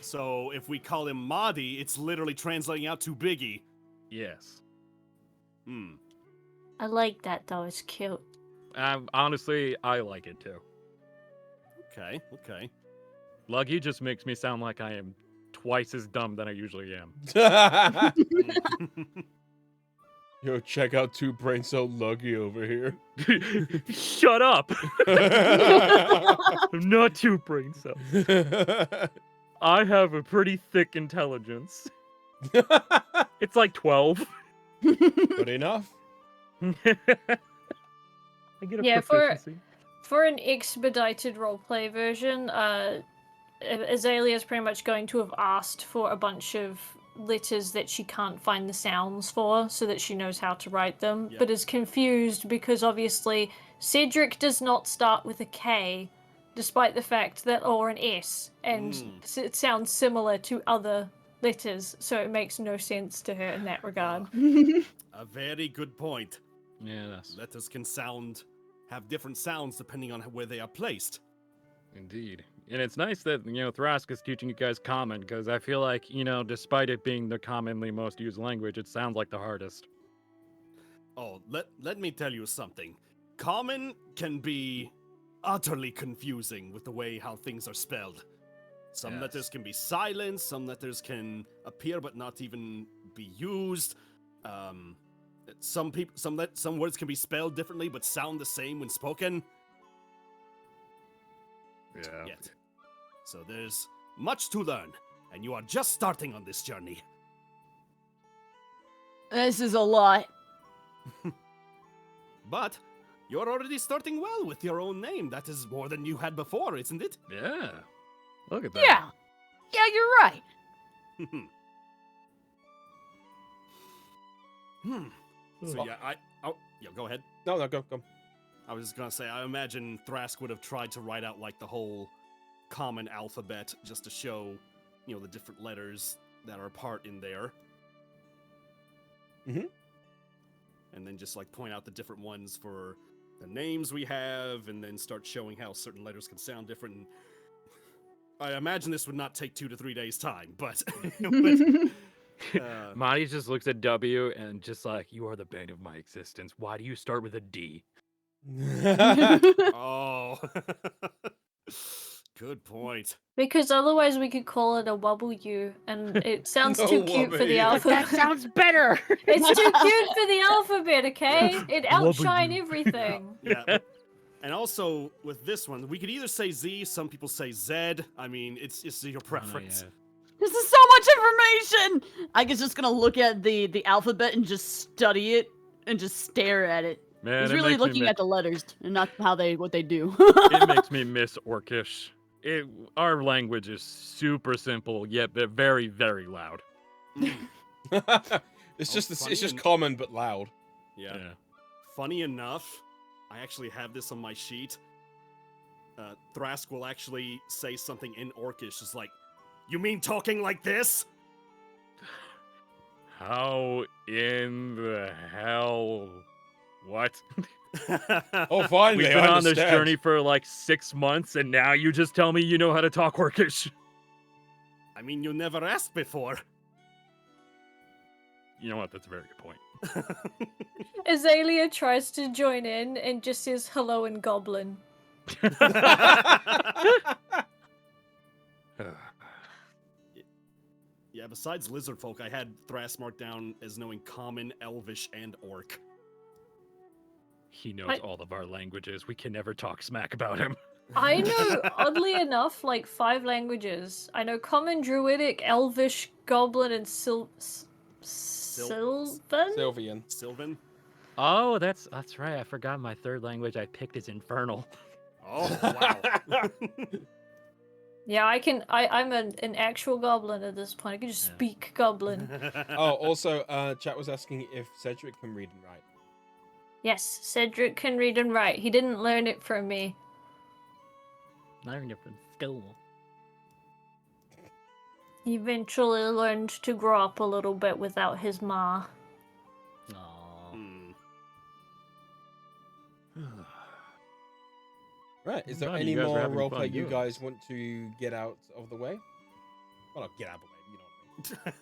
So if we call him Maddie, it's literally translating out to Biggie. Yes. Hmm. I like that though. It's cute. Honestly, I like it too. Okay. Luggy just makes me sound like I am twice as dumb than I usually am. Yo, check out 2 brain cell Luggy over here. Shut up! I'm not too brain cells. I have a pretty thick intelligence. It's like 12. Good enough. I get a Yeah, proficiency. For an expedited roleplay version, Aelia is pretty much going to have asked for a bunch of letters that she can't find the sounds for so that she knows how to write them, Yeah. but is confused because obviously Cedric does not start with a K, despite the fact that, or an S, and it sounds similar to other letters, so it makes no sense to her in that regard. A very good point. Yeah, that's Letters can have different sounds depending on where they are placed. indeed. And it's nice that, Thrask is teaching you guys Common, because I feel like, despite it being the commonly most used language, it sounds like the hardest. Oh, let me tell you something. Common can be utterly confusing with the way how things are spelled. Some Yes. letters can be silent, some letters can appear but not even be used. Some words can be spelled differently but sound the same when spoken. Yeah. Yet. So there's much to learn, and you are just starting on this journey. This is a lot. But you're already starting well with your own name. That is more than you had before, isn't it? Yeah. Look at that. Yeah. Yeah, you're right. So yeah, go ahead. No, go. I was gonna say, I imagine Thrask would have tried to write out like the whole common alphabet just to show, the different letters that are part in there. Mhm. And then just like point out the different ones for the names we have, and then start showing how certain letters can sound different. And I imagine this would not take 2 to 3 days' time, but Marty just looks at W and just like, you are the bane of my existence. Why do you start with a D? oh, good point. Because otherwise we could call it a W, and it sounds No too cute for the W. alphabet. That sounds better. It's too cute for the alphabet, okay? It outshine everything. Yeah. And also with this one, we could either say Z. Some people say Z. I mean, it's your preference. This is so much information. I guess just gonna look at the alphabet and just study it and just stare at it. Man, He's it really makes me looking at the letters and not what they do. It makes me miss Orcish. Our language is super simple, yet very, very loud. It's funny just and- common but loud. Yeah. Funny enough, I actually have this on my sheet. Thrask will actually say something in Orcish, just like, "You mean talking like this?" How in the hell? What? Oh, finally, We've been I on this understand. journey for like 6 months, and now you just tell me you know how to talk Orcish. I mean, you never asked before. You know what? That's a very good point. Aelia tries to join in and just says hello in Goblin. Yeah, besides lizard folk, I had Thras marked down as knowing Common, Elvish, and Orc. He knows all of our languages. We can never talk smack about him. I know, oddly enough, like 5 languages. I know Common, Druidic, Elvish, Goblin, and Sylvan? Sylvan? Oh, that's right. I forgot my third language I picked is Infernal. Oh, wow. Yeah, I'm an actual goblin at this point. I can just speak goblin. Oh, also, chat was asking if Cedric can read and write. Yes, Cedric can read and write. He didn't learn it from me. Learned it from school. He eventually learned to grow up a little bit without his ma. Aww. Right, is there Glad any you guys were more having fun roleplay you doing guys this. want to get out of the way? Well, not get out of the way, you know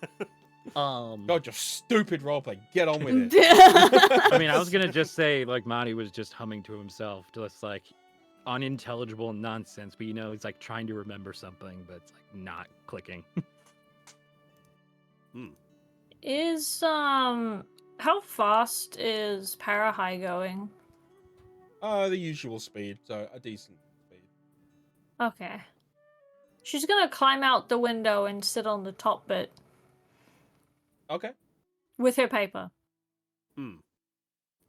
what I mean. God, your stupid roleplay. Get on with it. I mean, I was gonna just say, like, Monty was just humming to himself, just like unintelligible nonsense, but you know, he's like trying to remember something, but it's like not clicking. Is how fast is Parahai going? The usual speed, so a decent speed. Okay. She's gonna climb out the window and sit on the top bit. Okay. With her paper.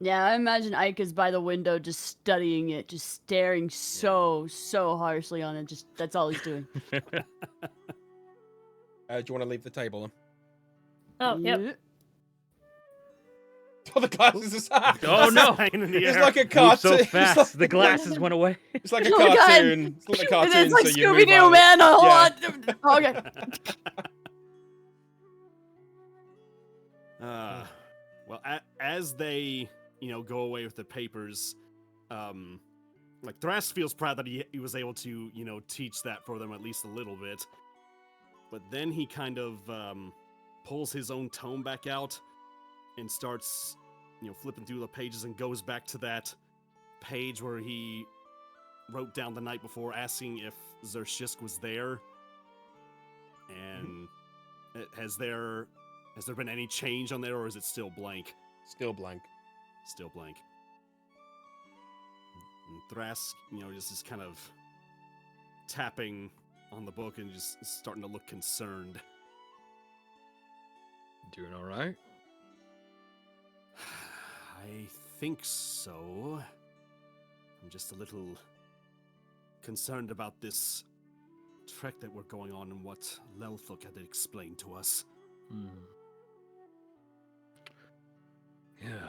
Yeah, I imagine Ike is by the window just studying it, just staring so harshly on it. Just that's all he's doing. Do you want to leave the table? Oh, yep. Oh, the glasses are Oh no! It's like a Moved cartoon. so fast, the glasses went away. It's like a Oh my God. cartoon. It's like a cartoon. It's like so you move Scooby Doo, out. man. A whole Yeah. lot. Okay. Well, as they, go away with the papers, like Thras feels proud that he was able to, teach that for them at least a little bit. But then he kind of pulls his own tome back out and starts, flipping through the pages and goes back to that page where he wrote down the night before asking if Zershisk was there. And has there been any change on there, or is it still blank? Still blank. Still blank. And Thras, just is kind of tapping on the book and just starting to look concerned. Doing all right? I think so. I'm just a little concerned about this trek that we're going on and what Lelthuk had explained to us. Yeah,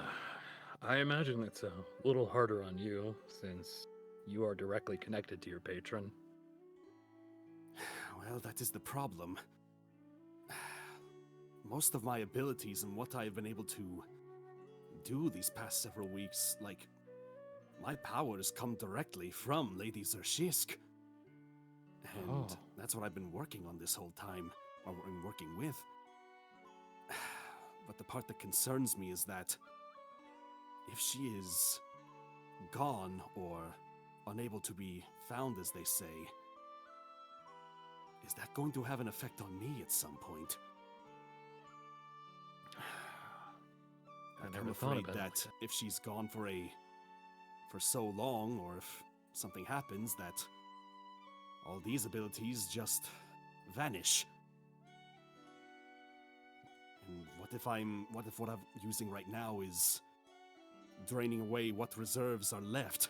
I imagine it's a little harder on you since you are directly connected to your patron. Well, that is the problem. Most of my abilities and what I have been able to do these past several weeks, like, my powers come directly from Lady Zershisk. And that's what I've been working on this whole time, or I'm working with. But the part that concerns me is that if she is gone or unable to be found, as they say, is that going to have an effect on me at some point? I'm afraid that if she's gone for so long, or if something happens, that all these abilities just vanish. And what if what I'm using right now is draining away what reserves are left?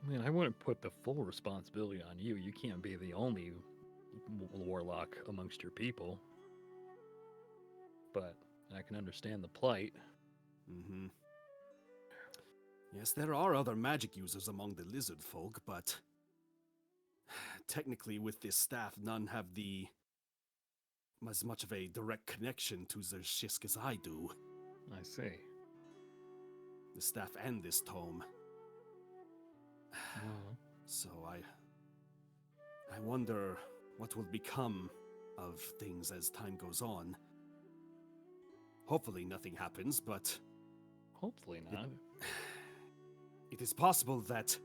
I mean, I wouldn't put the full responsibility on you. You can't be the only warlock amongst your people. But I can understand the plight. Mm-hmm. Yes, there are other magic users among the lizard folk, but technically with this staff, none have the as much of a direct connection to the Shisk as I do. I see. The staff and this tome. Well, So I wonder what will become of things as time goes on. Hopefully nothing happens, but hopefully not. it is possible that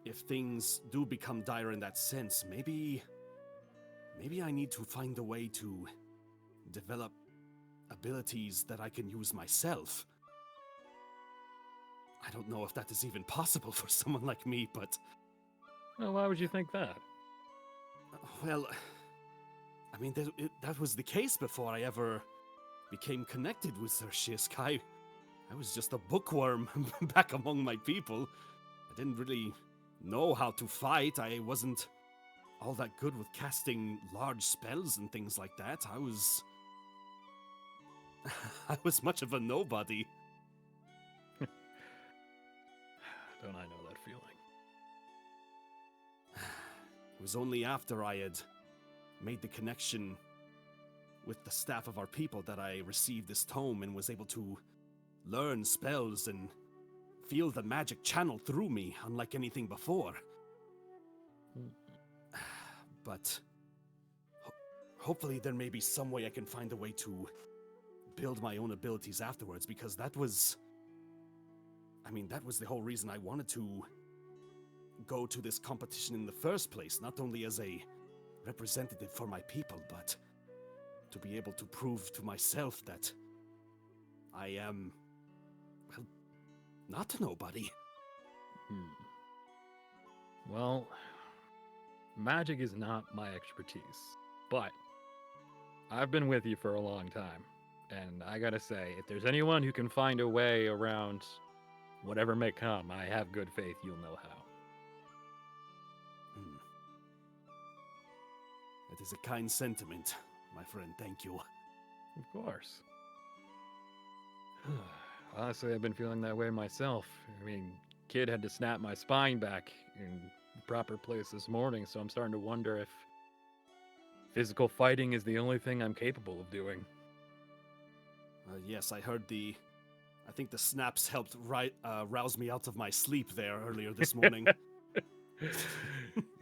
if things do become dire in that sense, maybe I need to find a way to develop abilities that I can use myself. I don't know if that is even possible for someone like me, but... Well, why would you think that? Well, I mean, that was the case before I ever became connected with Sir Shisk. I was just a bookworm back among my people. I didn't really know how to fight. I wasn't all that good with casting large spells and things like that. I was much of a nobody. Don't I know that feeling? It was only after I had made the connection with the staff of our people that I received this tome and was able to learn spells and feel the magic channel through me, unlike anything before. But hopefully there may be some way I can find a way to build my own abilities afterwards, because that was the whole reason I wanted to go to this competition in the first place, not only as a representative for my people, but to be able to prove to myself that I am, well, not a nobody. Well, magic is not my expertise, but I've been with you for a long time, and I gotta say, if there's anyone who can find a way around whatever may come, I have good faith you'll know how. That is a kind sentiment, my friend. Thank you. Of course. Honestly, I've been feeling that way myself. I mean, kid had to snap my spine back in the proper place this morning, so I'm starting to wonder if physical fighting is the only thing I'm capable of doing. Yes, I think the snaps helped rouse me out of my sleep there earlier this morning.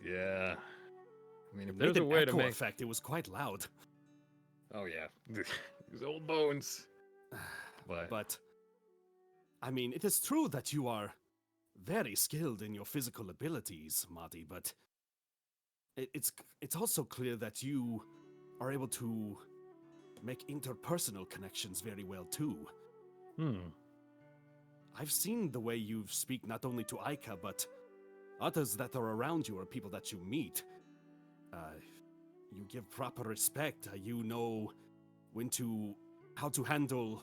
Yeah. I mean, if It there's made a an way echo to make... effect. It was quite loud. Oh, yeah. These old bones. But, I mean, it is true that you are very skilled in your physical abilities, Marty, but it's also clear that you are able to make interpersonal connections very well, too. I've seen the way you speak not only to Aika, but others that are around you or people that you meet. You give proper respect. You know how to handle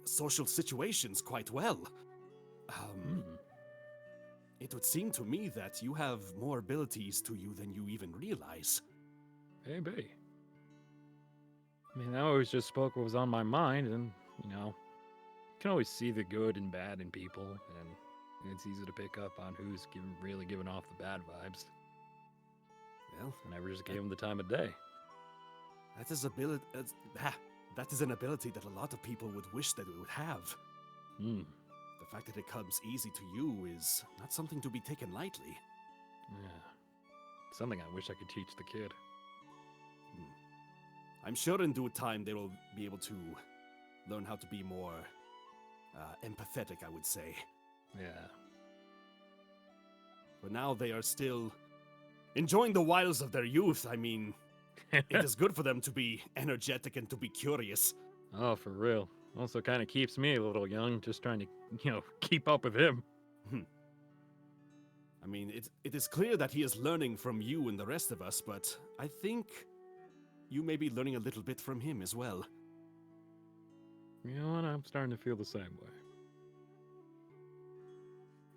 social situations quite well. It would seem to me that you have more abilities to you than you even realize. Maybe. I mean, I always just spoke what was on my mind, and, you know, you can always see the good and bad in people, and it's easy to pick up on who's really giving off the bad vibes. Well, I never just gave them the time of day. That is an ability that a lot of people would wish that it would have. The fact that it comes easy to you is not something to be taken lightly. Yeah. Something I wish I could teach the kid. I'm sure in due time they will be able to learn how to be more empathetic, I would say. Yeah. But now they are still enjoying the wiles of their youth. I mean, it is good for them to be energetic and to be curious. Oh, for real. Also kind of keeps me a little young, just trying to, keep up with him. I mean, it is clear that he is learning from you and the rest of us, but I think you may be learning a little bit from him as well. You know what? I'm starting to feel the same way.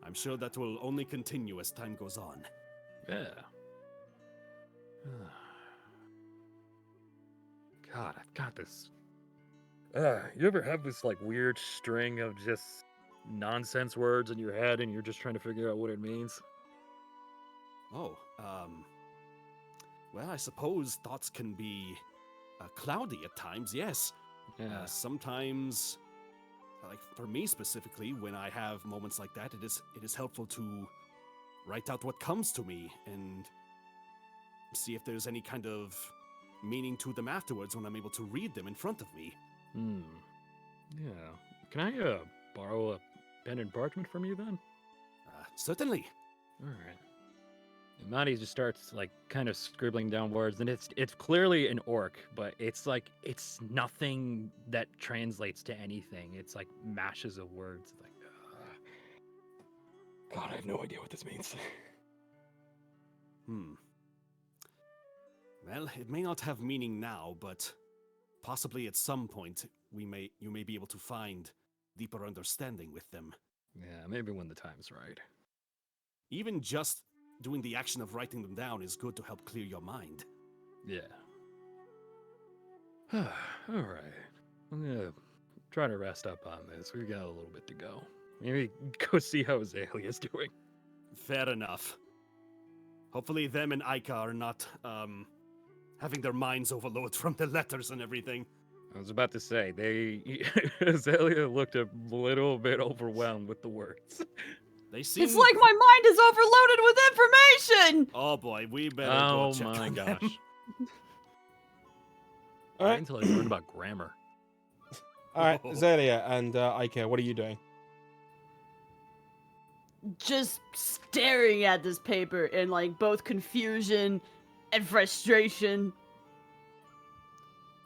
I'm sure that will only continue as time goes on. Yeah. God, I've got this. You ever have this weird string of just nonsense words in your head and you're just trying to figure out what it means? Oh, well, I suppose thoughts can be cloudy at times, yes. Yeah. Sometimes, like for me specifically, when I have moments like that, it is helpful to write out what comes to me and see if there's any kind of meaning to them afterwards when I'm able to read them in front of me. Yeah. Can I borrow a pen and parchment from you then? Certainly. All right. And Maddie just starts like kind of scribbling down words, and it's clearly an orc, but it's like it's nothing that translates to anything. It's like mashes of words. Like, God, I have no idea what this means. Well, it may not have meaning now, but possibly at some point you may be able to find deeper understanding with them. Yeah, maybe when the time's right. Even just doing the action of writing them down is good to help clear your mind. Yeah. All right. I'm gonna try to rest up on this. We got a little bit to go. Maybe go see how Azalea's doing. Fair enough. Hopefully them and Aika are not, having their minds overloaded from the letters and everything. I was about to say, Azelia looked a little bit overwhelmed with the words. They seem... It's like my mind is overloaded with information! Oh boy, we better go check on them. Gosh. All right. Until I learned about grammar. All right, Zelia and Ike, what are you doing? Just staring at this paper in like both confusion and frustration.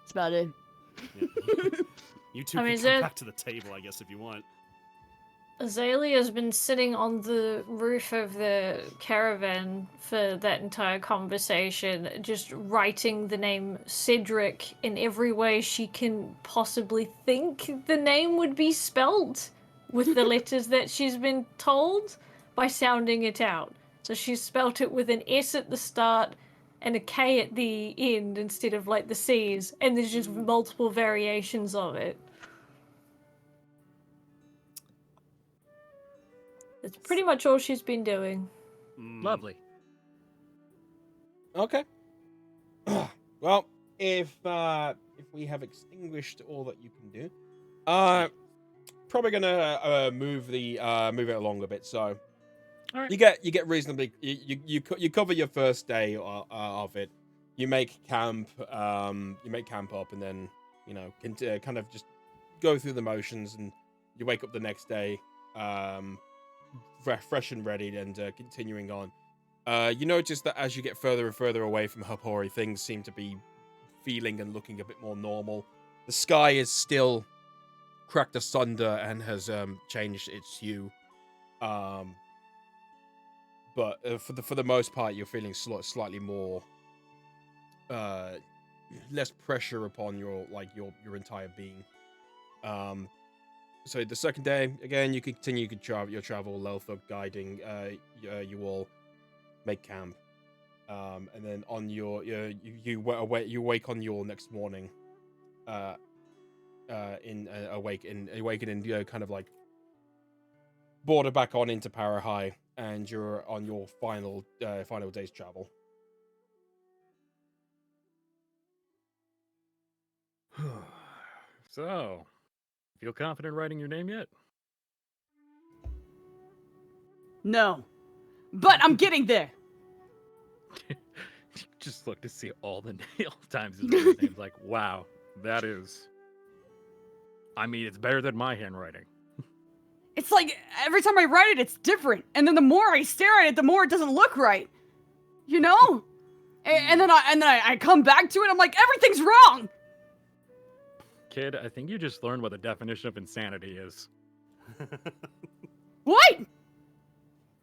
That's about it. Yeah. You two I mean, can come back to the table, I guess, if you want. Azalea's been sitting on the roof of the caravan for that entire conversation, just writing the name Cedric in every way she can possibly think the name would be spelled with the letters that she's been told by sounding it out. So she's spelt it with an S at the start and a K at the end instead of like the C's, and there's just multiple variations of it. That's pretty much all she's been doing. Lovely. Okay. Well, if we have extinguished all that you can do, probably gonna move it along a bit. So, all right. you get reasonably you cover your first day of it. You make camp up, and then kind of just go through the motions, and you wake up the next day, fresh and ready, and continuing on. You notice that as you get further and further away from Hapori, things seem to be feeling and looking a bit more normal. The sky is still cracked asunder and has changed its hue. But for the most part, you're feeling slightly more less pressure upon your entire being. So the second day, again, you continue your travel, Lelthuk guiding you all, make camp, and then on you wake on your next morning, awakening, kind of like border back on into Parahai, and you're on your final day's travel. So, feel confident writing your name yet? No. But I'm getting there! Just look to see all the nail times his name's like, wow, that is... I mean, it's better than my handwriting. It's like, every time I write it, it's different. And then the more I stare at it, the more it doesn't look right. You know? And then I come back to it, I'm like, everything's wrong! Kid, I think you just learned what the definition of insanity is. What?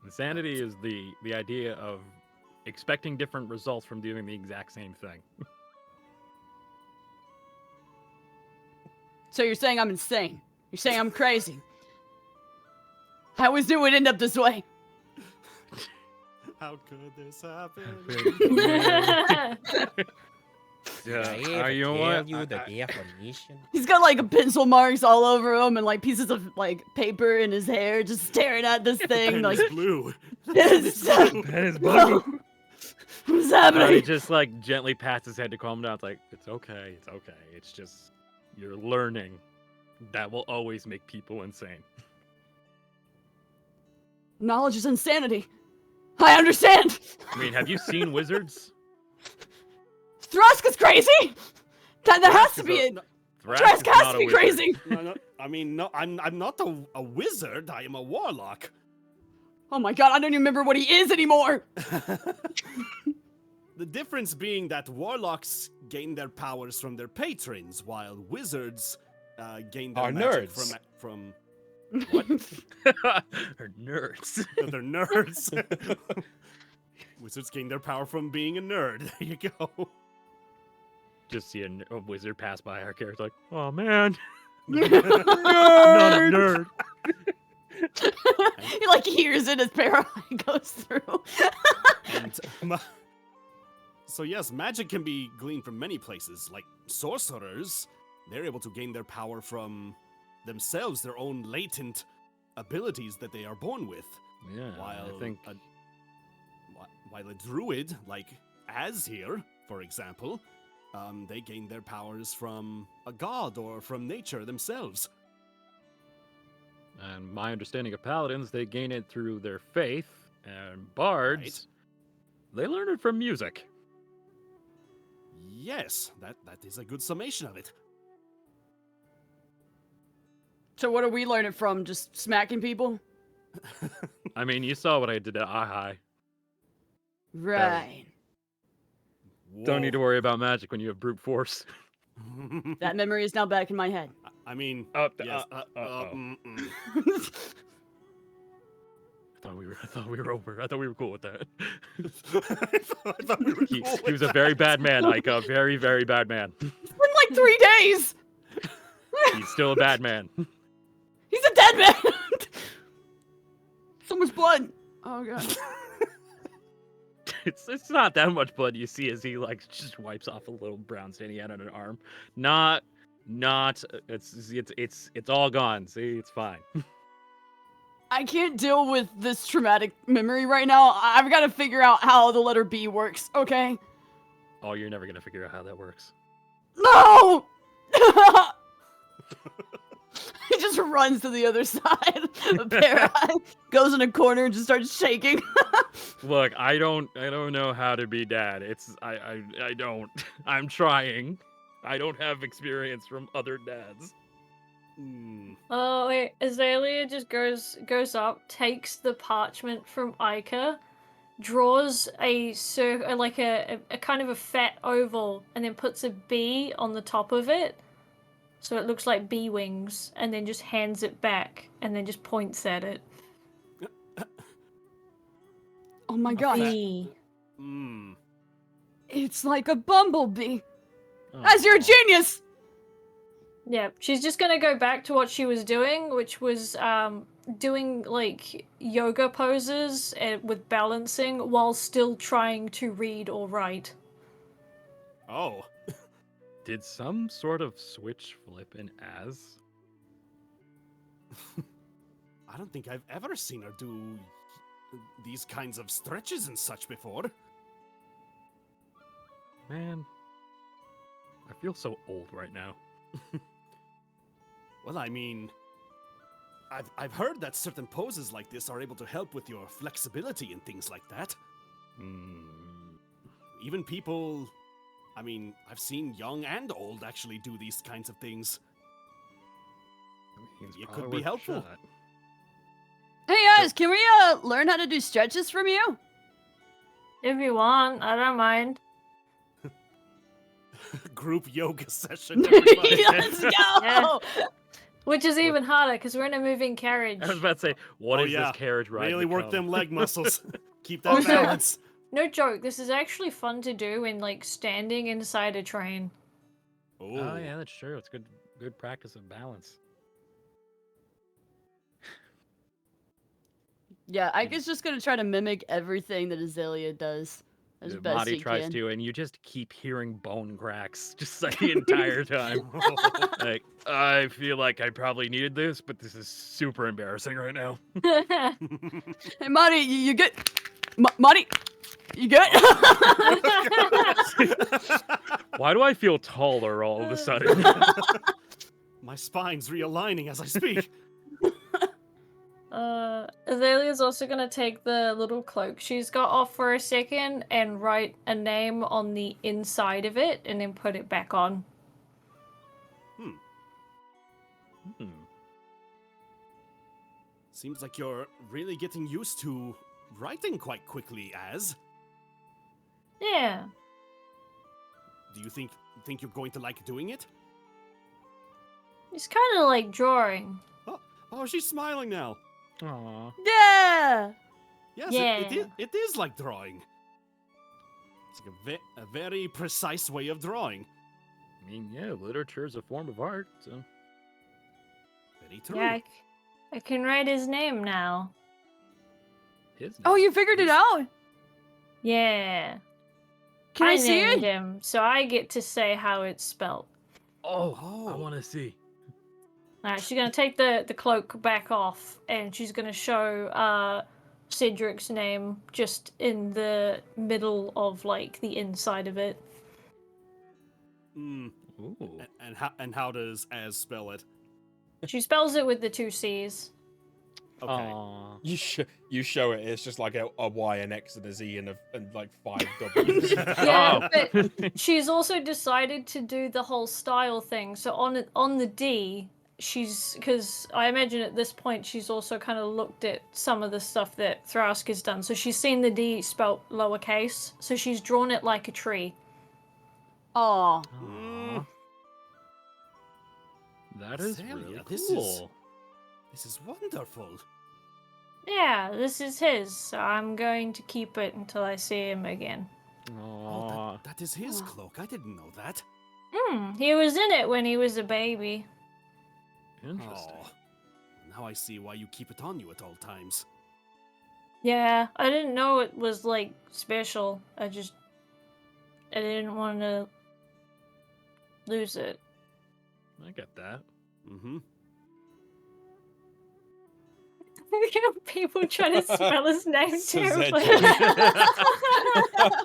Insanity is the idea of expecting different results from doing the exact same thing. So you're saying I'm insane? You're saying I'm crazy? How is it would end up this way? How could this happen? Are you what? The definition. He's got like pencil marks all over him and like pieces of like paper in his hair, just staring at this thing. Pen like is blue. Yes. Pen is blue. What's He happening? just like gently pats his head to calm him down. It's like, it's okay, it's okay. It's just you're learning. That will always make people insane. Knowledge is insanity. I understand. I mean, have you seen wizards? Thrusk is crazy. That has to be it. Thrusk is has not to a be wizard. crazy. No, I mean, no, I'm not a wizard. I am a warlock. Oh my god, I don't even remember what he is anymore. The difference being that warlocks gain their powers from their patrons, while wizards gain their Are magic nerds. from Or nerds. they're nerds. Wizards gain their power from being a nerd. There you go. Just see a wizard pass by our character, like, oh man, He not a nerd. like hears it as Parahyde goes through. And, so yes, magic can be gleaned from many places. Like sorcerers, they're able to gain their power from themselves, their own latent abilities that they are born with. Yeah, While I think while a druid, like Az here, for example, they gain their powers from a god or from nature themselves. and my understanding of paladins, they gain it through their faith, and bards, they learn it from music. Yes, that is a good summation of it. So what do we learn it from? Just smacking people? I mean, you saw what I did to Ahai. Right. Don't need to worry about magic when you have brute force. That memory is now back in my head. I mean, yes. I thought we were over. I thought we were cool with that. I thought we were He cool was with a very bad man, Ika. Very, very bad man. It's been like 3 days. He's still a bad man. He's a dead man. So much blood. Oh god. It's not that much blood you see as he like just wipes off a little brown stain he had on an arm. Not it's all gone. See, it's fine. I can't deal with this traumatic memory right now. I've got to figure out how the letter B works, okay? Oh, you're never gonna figure out how that works. No! He just runs to the other side. Parahyde goes in a corner and just starts shaking. Look, I don't know how to be dad. I don't. I'm trying. I don't have experience from other dads. Oh wait, Aelia just goes up, takes the parchment from Ica, draws a like a kind of a fat oval, and then puts a bee on the top of it, so it looks like bee wings, and then just hands it back, and then just points at it. Oh my gosh. Bee. It's like a bumblebee. As you're a genius! Yeah, she's just gonna go back to what she was doing, which was doing like yoga poses with balancing while still trying to read or write. Oh. Did some sort of switch flip in Az? I don't think I've ever seen her do these kinds of stretches and such before. Man, I feel so old right now. Well, I mean, I've heard that certain poses like this are able to help with your flexibility and things like that. Even people, I mean, I've seen young and old actually do these kinds of things. It could be helpful. Hey guys, can we learn how to do stretches from you? If you want, I don't mind. Group yoga session. Everybody. Let's go! Yeah. Which is even harder because we're in a moving carriage. I was about to say, what Oh, is yeah. this carriage ride? Really work become? them leg muscles. Keep that Also- balance. No joke, this is actually fun to do in like standing inside a train. Oh yeah, that's true. It's good practice of balance. Yeah, Ika's just gonna try to mimic everything that Aelia does as best Marty he tries can. to, and you just keep hearing bone cracks just like the entire time. Like, I feel like I probably needed this, but this is super embarrassing right now. Hey, Marty, you get... Marty, You good? Why do I feel taller all of a sudden? My spine's realigning as I speak. Azalea's also gonna take the little cloak she's got off for a second and write a name on the inside of it and then put it back on. Seems like you're really getting used to writing quite quickly, Az. Yeah. Do you think you're going to like doing it? It's kind of like drawing. Oh, she's smiling now. Aww. Yeah. Yes, Yeah. it is like drawing. It's like a very precise way of drawing. I mean, yeah, literature is a form of art, so. Very true. Yeah, I can write his name now. His Oh, name. you figured it out? Yeah. Can I see named it? him, so I get to say how it's spelled. Oh, I want to see. Alright, she's gonna take the cloak back off, and she's gonna show Cedric's name just in the middle of like the inside of it. Mm. Ooh. And how does Az spell it? She spells it with the 2 C's. Okay. Aww. You show it. It's just like a Y, an X, and a Z, and like 5 W's. Yeah, Oh. but she's also decided to do the whole style thing. So on the D, because I imagine at this point she's also kind of looked at some of the stuff that Thrask has done. So she's seen the D spelt lowercase. So she's drawn it like a tree. Oh. Aww. That is Aelia, really this cool. This is wonderful. Yeah, this is his. So I'm going to keep it until I see him again. Oh, Aww. that is his cloak. I didn't know that. He was in it when he was a baby. Interesting. Oh, now I see why you keep it on you at all times. Yeah, I didn't know it was like special. I didn't want to lose it. I get that. Mm-hmm. People trying to spell his name terribly.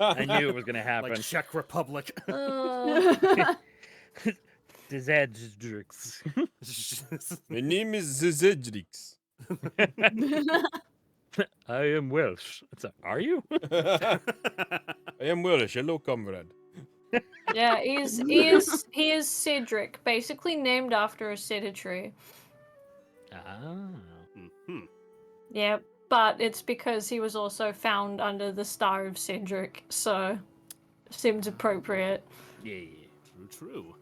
I knew it was gonna happen. Like Czech Republic. Disadrix. My name is Zedrix. I am Welsh. Are you? I am Welsh. Hello, comrade. Yeah, he is Cedric, basically named after a cedar tree. Ah. Mm-hmm. Yeah, but it's because he was also found under the Star of Cedric, so seems appropriate. Yeah. True.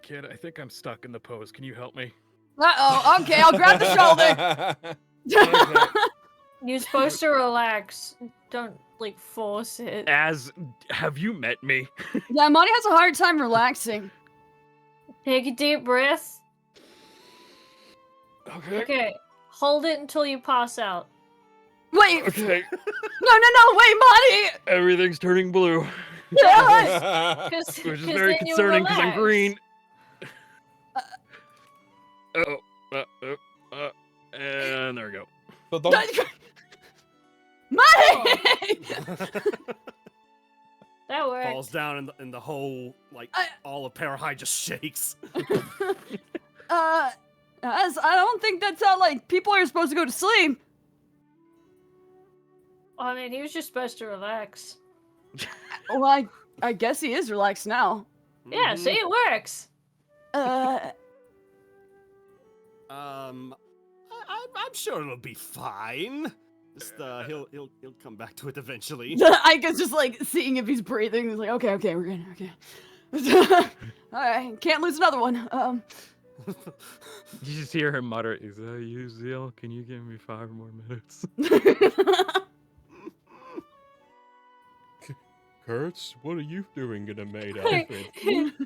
Kid, I think I'm stuck in the pose. Can you help me? Uh-oh. Okay, I'll grab the shoulder. You're supposed to relax. Don't, like, force it. Have you met me? Yeah, Monty has a hard time relaxing. Take a deep breath. Okay. Okay, hold it until you pass out. Wait. Okay. No, wait, Monty. Everything's turning blue. Yeah. Which Which is very concerning because I'm green. And there we go. So don't- Monty. That worked. Falls down and the whole, like, all of Parahai just shakes. As I don't think that's how like people are supposed to go to sleep. I mean, he was just supposed to relax. Well, I guess he is relaxed now. Yeah, see, it works. I'm sure it'll be fine. Just he'll come back to it eventually. I guess just like seeing if he's breathing. He's like, okay, we're good. Okay. All right, can't lose another one. You just hear him mutter, "Is that you, Zeal? Can you give me 5 more minutes?" Kurtz, what are you doing in a maid outfit?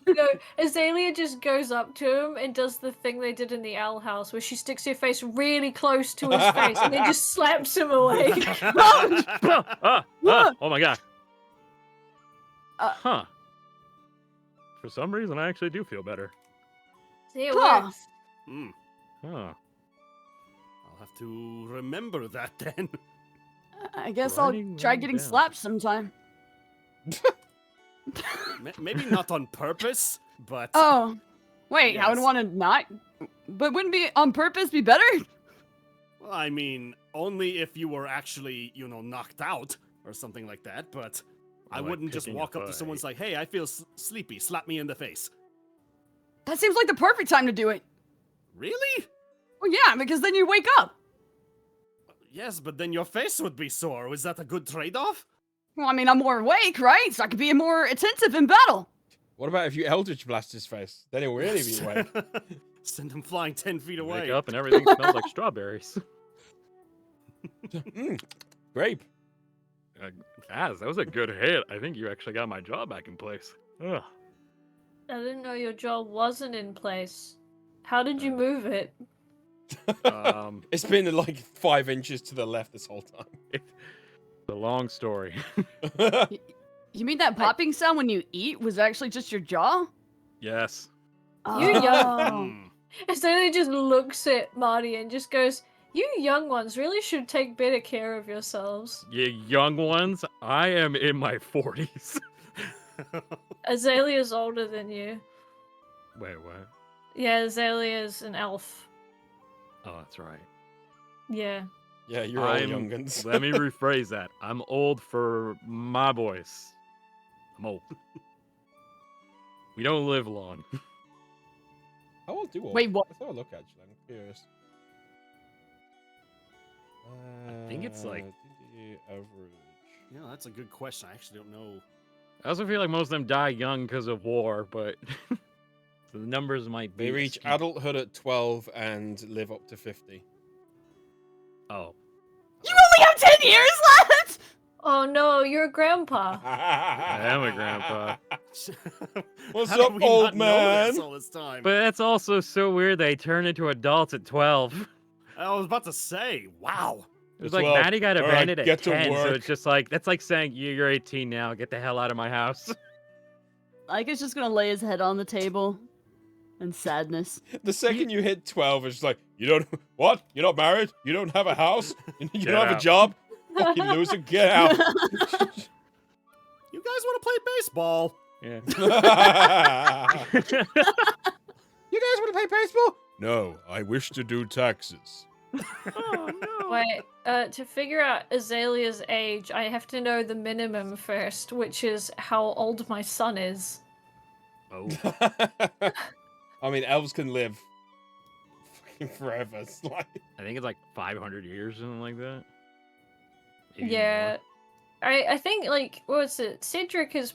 No, Aelia just goes up to him and does the thing they did in the owl house, where she sticks her face really close to his face and then just slaps him awake. Oh my god. Huh. For some reason, I actually do feel better. See, it Huh. works. Mm. Huh. have to remember that then. I guess Writing I'll try them getting down. slapped sometime. Maybe not on purpose, but Oh, wait, I would Yes. want to not. But wouldn't be on purpose be better? well, I mean, only if you were actually, knocked out or something like that. But I Or, like, wouldn't just picking a walk up to someone's fight. like, "Hey, I feel sleepy. Slap me in the face." That seems like the perfect time to do it. Really? Well, yeah, because then you wake up. Yes, but then your face would be sore. Is that a good trade-off? Well, I mean, I'm more awake, right? So I could be more attentive in battle. What about if you Eldritch Blast his face? Then he'll really be awake. Send him flying 10 feet You away. wake up and everything smells like strawberries. Grape. Kaz, that was a good hit. I think you actually got my jaw back in place. Ugh. I didn't know your jaw wasn't in place. How did you move it? It's been like 5 inches to the left this whole time. It's a long story. You mean that popping sound when you eat was actually just your jaw? Yes. You young. Oh. Hmm. Azealia just looks at Marty and just goes, "You young ones really should take better care of yourselves." You young ones, I am in my 40s. Azalea's older than you. Wait, what? Yeah, Azalea's an elf. Oh, that's right. Yeah. Yeah, you're all I'm- youngins. Let me rephrase that. I'm old for my boys. I'm old. We don't live long. How old do all? Wait, what? Let's have a look, actually. I'm curious. I think it's like- Average. Yeah, that's a good question. I actually don't know. I also feel like most of them die young because of war, but so the numbers might be. They reach skewed. adulthood at 12 and live up to 50. Oh, You only have 10 years left? Oh no, you're a grandpa. I am a grandpa. What's How did up, we old not know this man? all this time? But that's also so weird. They turn into adults at 12. I was about to say, wow. It was like 12. Maddie got All right, abandoned at get to 10, so work. it's just like that's like saying you're 18 now. Get the hell out of my house. Ike is just gonna lay his head on the table in sadness. The second you hit 12, it's like, you don't, what? You're not married? You don't have a house? You Get don't have a out. job? Fucking loser, get out. You guys want to play baseball? Yeah. You guys want to play baseball? No, I wish to do taxes. Oh no. Wait, to figure out Azalea's age, I have to know the minimum first, which is how old my son is. Oh. I mean, elves can live fucking forever. It's like, I think it's like 500 years, something like that. Maybe Yeah. more. I think, like, what's it? Cedric is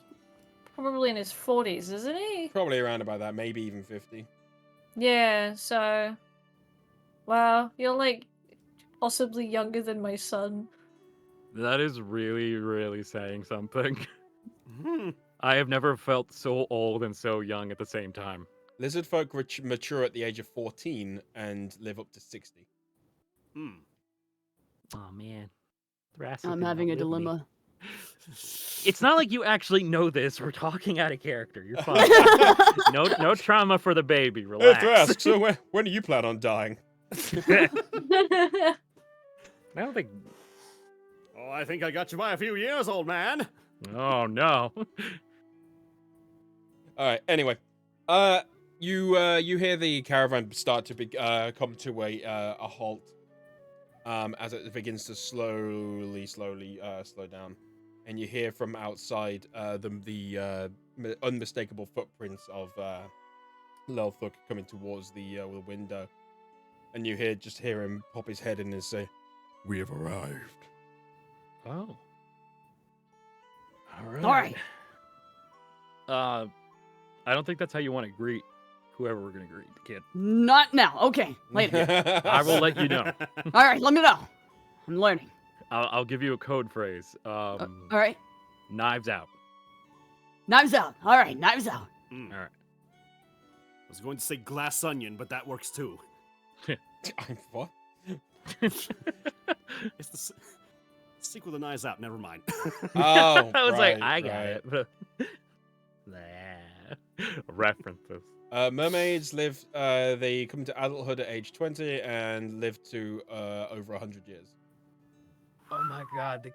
probably in his 40s, isn't he? probably around about that, maybe even 50. Yeah, so. Wow, you're like possibly younger than my son. That is really, really saying something. Hmm. I have never felt so old and so young at the same time. Lizard folk mature at the age of 14 and live up to 60. Hmm. Oh man. Thrass I'm having a dilemma. It's not like you actually know this. We're talking out of character. You're fine. No trauma for the baby. Hey, Relax. Thrask, so when do you plan on dying? I don't think. Oh, I think I got you by a few years, old man. Oh no. All right. Anyway, you hear the caravan start to come to a halt, as it begins to slowly slow down, and you hear from outside the unmistakable footprints of Lelthuk coming towards the window, and you hear him pop his head in and say, "We have arrived." Oh. All right. All right. I don't think that's how you want to greet whoever we're gonna greet, kid. Not now. Okay, later. I will let you know. All right, let me know. I'm learning. I'll give you a code phrase. All right, Knives out. knives out. All right, knives out. Hmm. All right. I was going to say glass onion, but that works too. What? It's the sequel to Knives Out. Never mind. Oh, I was like, right, I got right. it. But... Nah. References. Mermaids live. They come to adulthood at age 20 and live to over 100 years. Oh my god, the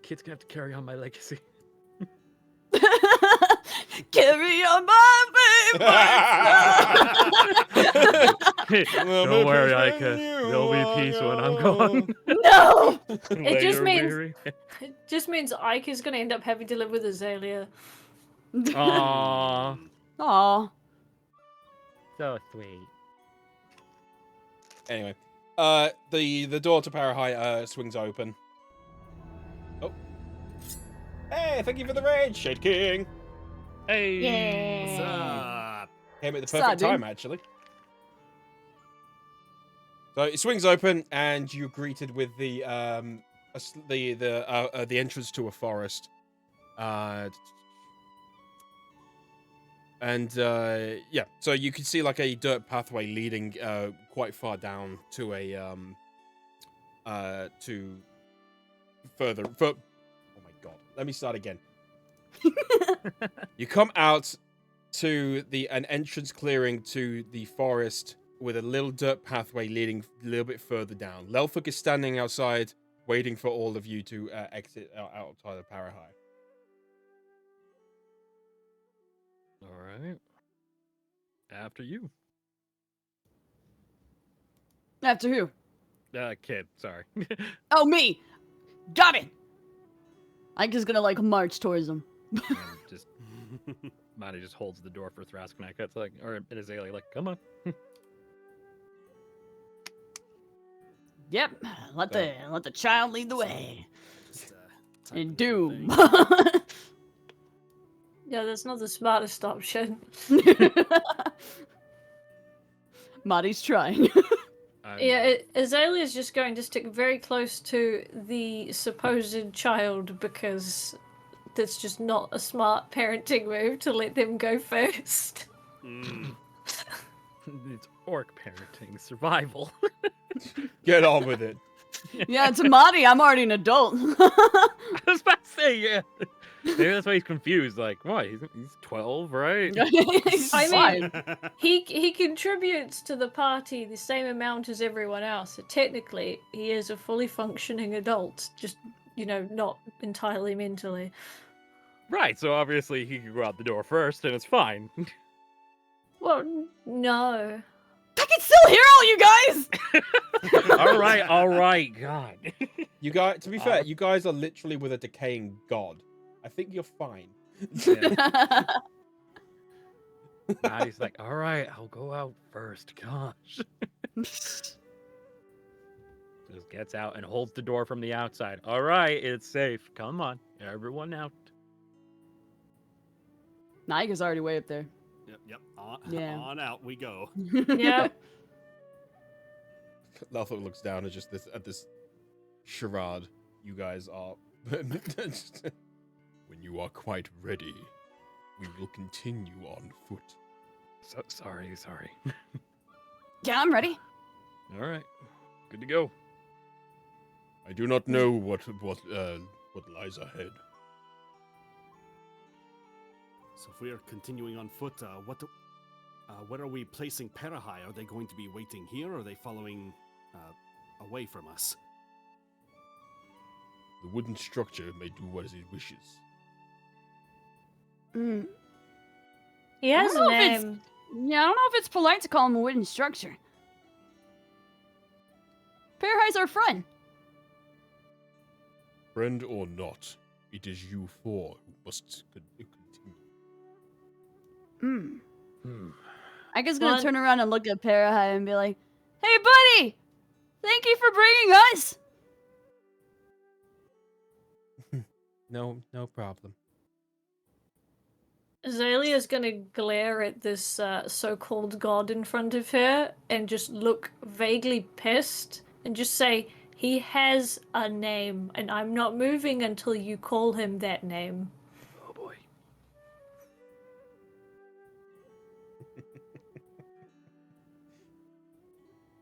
kid's gonna have to carry on my legacy. Carry on my Don't worry, Ica. There'll be peace when I'm gone. No! It just Later, means weary. it just means Ike is gonna end up having to live with Azealia. Aww, Aw. so sweet. Anyway, the door to Parahai swings open. Oh. Hey, thank you for the raid, Shade King. Hey. What's up? Came at the Sup, perfect dude? time, actually. So it swings open, and you're greeted with the entrance to a forest. Yeah, so you can see like a dirt pathway leading quite far down to a to further. Oh my god! Let me start again. You come out to an entrance clearing to the forest with a little dirt pathway leading a little bit further down. Lelfuk is standing outside, waiting for all of you to exit outside of Parahai. All right. After you. After who? Kid, sorry. Oh, me! Got it! Ike's gonna, like, march towards him. And just Monty just holds the door for Thrask and Ica. It's like, or it is Aelia, like, come on. Yep, let the child lead the way. Just, And doom. Yeah, that's not the smartest option. Marty's trying. Yeah, Azealia is just going to stick very close to the supposed child because that's just not a smart parenting move to let them go first. It's orc parenting, survival. Get on with it. Yeah, to Marty, I'm already an adult. I was about to say, yeah. Maybe that's why he's confused. Like, what? He's 12, right? I mean, Fine. he contributes to the party the same amount as everyone else. So technically, he is a fully functioning adult, just, not entirely mentally. Right, so obviously he could go out the door first, and it's fine. Well, no. I can still hear all you guys! all right, God. You guys, to be fair, you guys are literally with a decaying god. I think you're fine. Yeah. Maddie's like, all right, I'll go out first. Gosh. Just gets out and holds the door from the outside. All right, it's safe. Come on, everyone out. Nika's already way up there. Yep. Yeah. On out we go. Yeah. Lelfuk looks down at this charade you guys are. When you are quite ready, we will continue on foot. So sorry. Yeah, I'm ready. All right, good to go. I do not know what lies ahead. So if we are continuing on foot, what are we placing Parahai? Are they going to be waiting here, or are they following away from us? The wooden structure may do what it wishes. He has a don't know if it's- name. Yeah, I don't know if it's polite to call him a wooden structure. Parahai's our friend. Friend or not, it is you four who must continue. Ika's gonna Well, turn around and look at Parahai and be like, "Hey, buddy! Thank you for bringing us!" No problem. Azalea's gonna glare at this so-called god in front of her and just look vaguely pissed and just say, he has a name, and I'm not moving until you call him that name. Oh boy.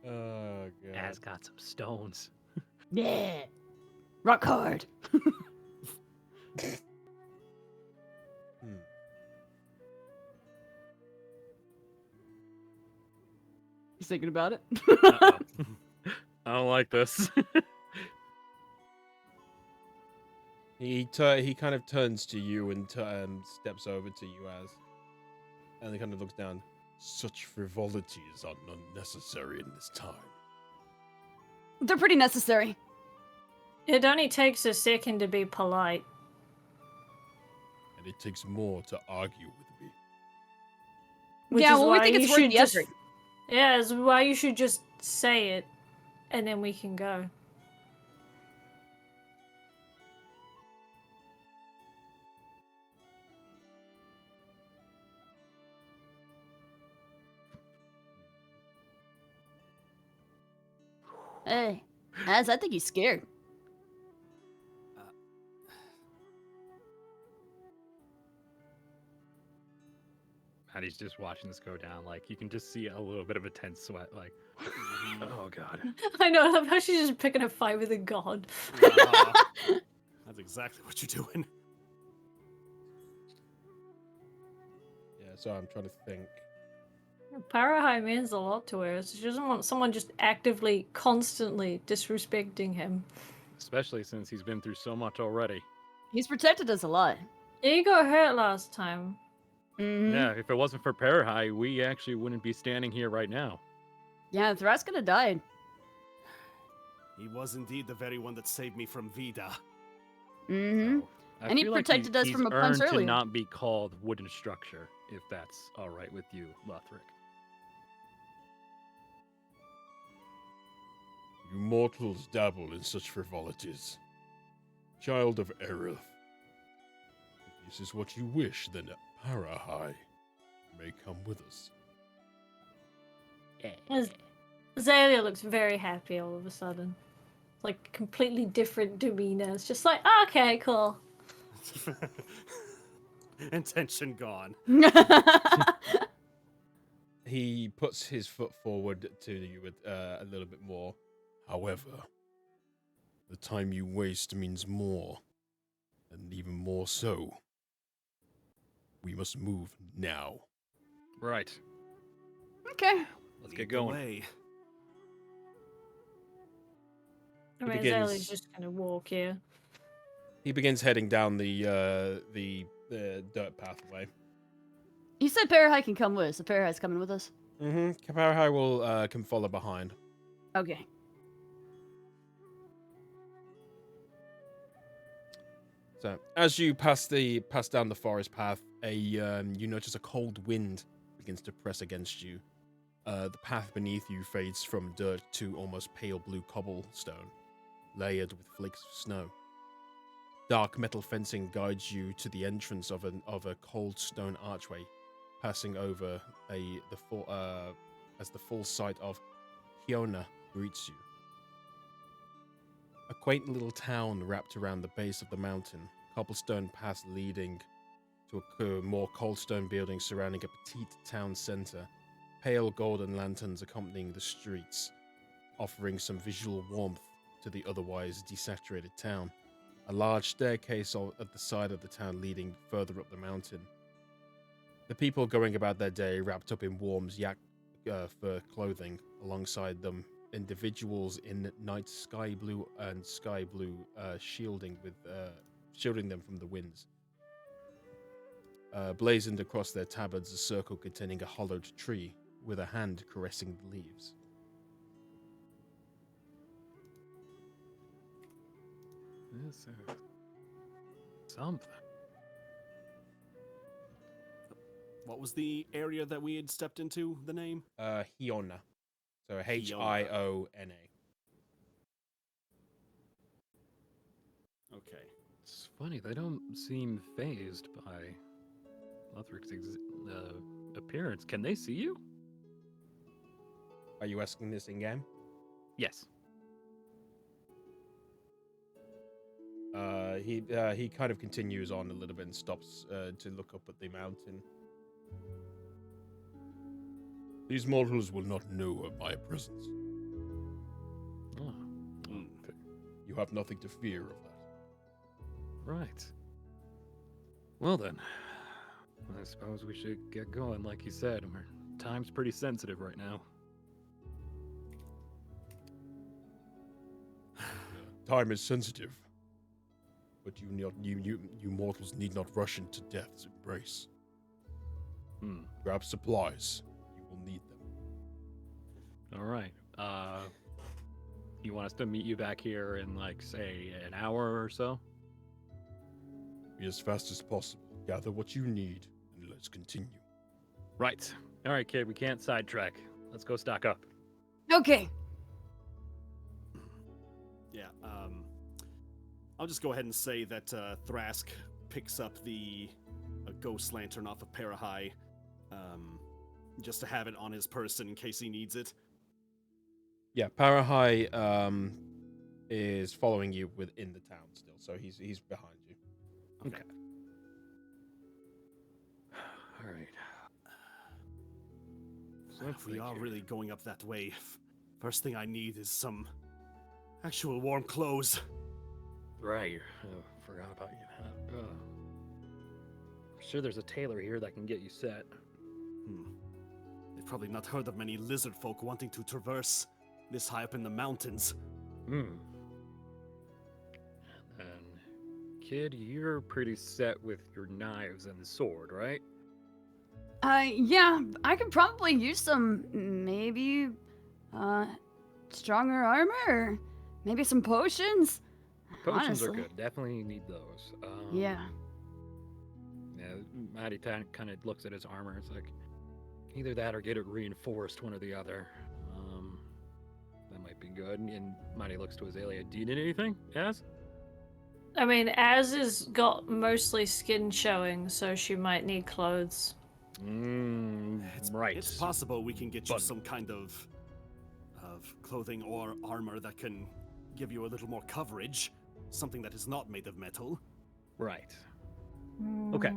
Oh god. Has got some stones. Yeah. Rock hard. He's thinking about it. Uh-oh. I don't like this. He kind of turns to you and steps over to you and he kind of looks down. Such frivolities are unnecessary in this time. They're pretty necessary. It only takes a second to be polite. And it takes more to argue with me. Which Yeah, is well, we why think it's you worth should the just, effort. yeah, it's why you should just say it, and then we can go. Hey, Az, I think he's scared. Maddie's just watching this go down. Like, you can just see a little bit of a tense sweat. Like, oh god. I know, I love how she's just picking a fight with a god. That's exactly what you're doing. Yeah, so I'm trying to think. Parahai means a lot to her. She doesn't want someone just actively, constantly disrespecting him. Especially since he's been through so much already. He's protected us a lot. He got hurt last time. Mm-hmm. Yeah, if it wasn't for Parahai, we actually wouldn't be standing here right now. Yeah, Thrask could have died. He was indeed the very one that saved me from Vida. Mm-hmm. So, I And he feel like protected us he's from a punch earned to earlier. not be called wooden structure, if that's all right with you, Lothric. You mortals dabble in such frivolities. Child of Aerith. If this is what you wish, then Parahai may come with us. Aelia looks very happy all of a sudden. Like, completely different demeanor. It's just like, okay, cool. Intention gone. He puts his foot forward to you with a little bit more. However, the time you waste means more, and even more so. We must move now. Right. Okay. Let's Lead get the going. way. I He mean, begins- Aelia's just gonna walk here. He begins heading down the dirt pathway. You said Parahai can come with us. So Parahai's coming with us. Mm-hmm. Parahai will come follow behind. Okay. So as you pass down the forest path, you notice a cold wind begins to press against you. The path beneath you fades from dirt to almost pale blue cobblestone, layered with flakes of snow. Dark metal fencing guides you to the entrance of a cold stone archway, passing over as the full sight of Hion greets you. A quaint little town wrapped around the base of the mountain, cobblestone paths leading to more cold stone buildings surrounding a petite town centre, pale golden lanterns accompanying the streets, offering some visual warmth to the otherwise desaturated town. A large staircase at the side of the town leading further up the mountain. The people going about their day wrapped up in warm yak fur clothing, alongside them individuals in night sky blue shielding them from the winds. Blazoned across their tabards a circle containing a hollowed tree with a hand caressing the leaves. This is something. What was the area that we had stepped into? The name? Hiona. So Hiona. Okay. It's funny, they don't seem phased by Lothric's appearance. Can they see you? Are you asking this in game? Yes. He kind of continues on a little bit and stops to look up at the mountain. These mortals will not know of my presence. Oh, You have nothing to fear of that. right. Well then, I suppose we should get going, like you said. Time's pretty sensitive right now. time is sensitive. But you mortals need not rush into death's embrace. Grab supplies. You will need them. All right. You want us to meet you back here in, like, say, an hour or so? Be as fast as possible. Gather what you need, and let's continue. Right. All right, kid. We can't sidetrack. Let's go stock up. Okay. Yeah, I'll just go ahead and say that Thrask picks up the ghost lantern off of Parahai, just to have it on his person in case he needs it. Yeah, Parahai is following you within the town still, so he's behind you. Okay. All right. So If we are really going up that way, first thing I need is some actual warm clothes. Right. Oh, forgot about you. I'm sure there's a tailor here that can get you set. They've probably not heard of many lizard folk wanting to traverse this high up in the mountains. And kid, you're pretty set with your knives and sword, right? Yeah, I could probably use some, maybe, stronger armor, or maybe some potions. Potions are Honestly. good. Definitely need those. Yeah. Yeah, Matty kind of looks at his armor. It's like, either that or get it reinforced, one or the other. That might be good. And Matty looks to Aelia. Do you need anything, Az? I mean, Az has got mostly skin showing, so she might need clothes. Right. It's possible we can get you But- some kind of clothing or armor that can give you a little more coverage. Something that is not made of metal. Right. Okay.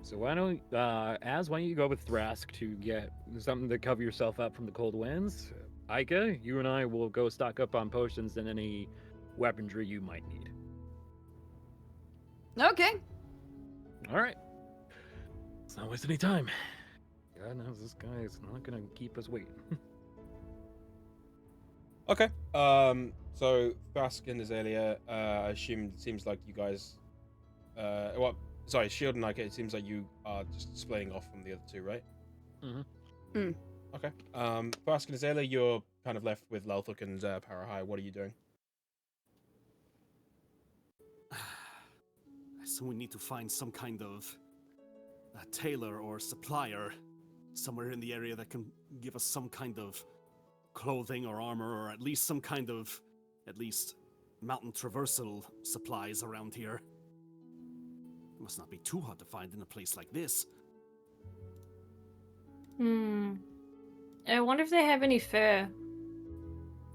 So why don't you go with Thrask to get something to cover yourself up from the cold winds? Aika, you and I will go stock up on potions and any weaponry you might need. Okay. All right. Let's not waste any time. God knows this guy is not gonna keep us waiting. Okay. So Thrask and Aelia, I assume it seems like you guys, Shield and Nika, it seems like you are just splitting off from the other two, right? Okay. Thrask and Aelia, you're kind of left with Lelthuk and Parahai. What are you doing? So we need to find some kind of tailor or supplier somewhere in the area that can give us some kind of clothing or armor, or at least some kind of, mountain traversal supplies around here. It must not be too hard to find in a place like this. I wonder if they have any fur.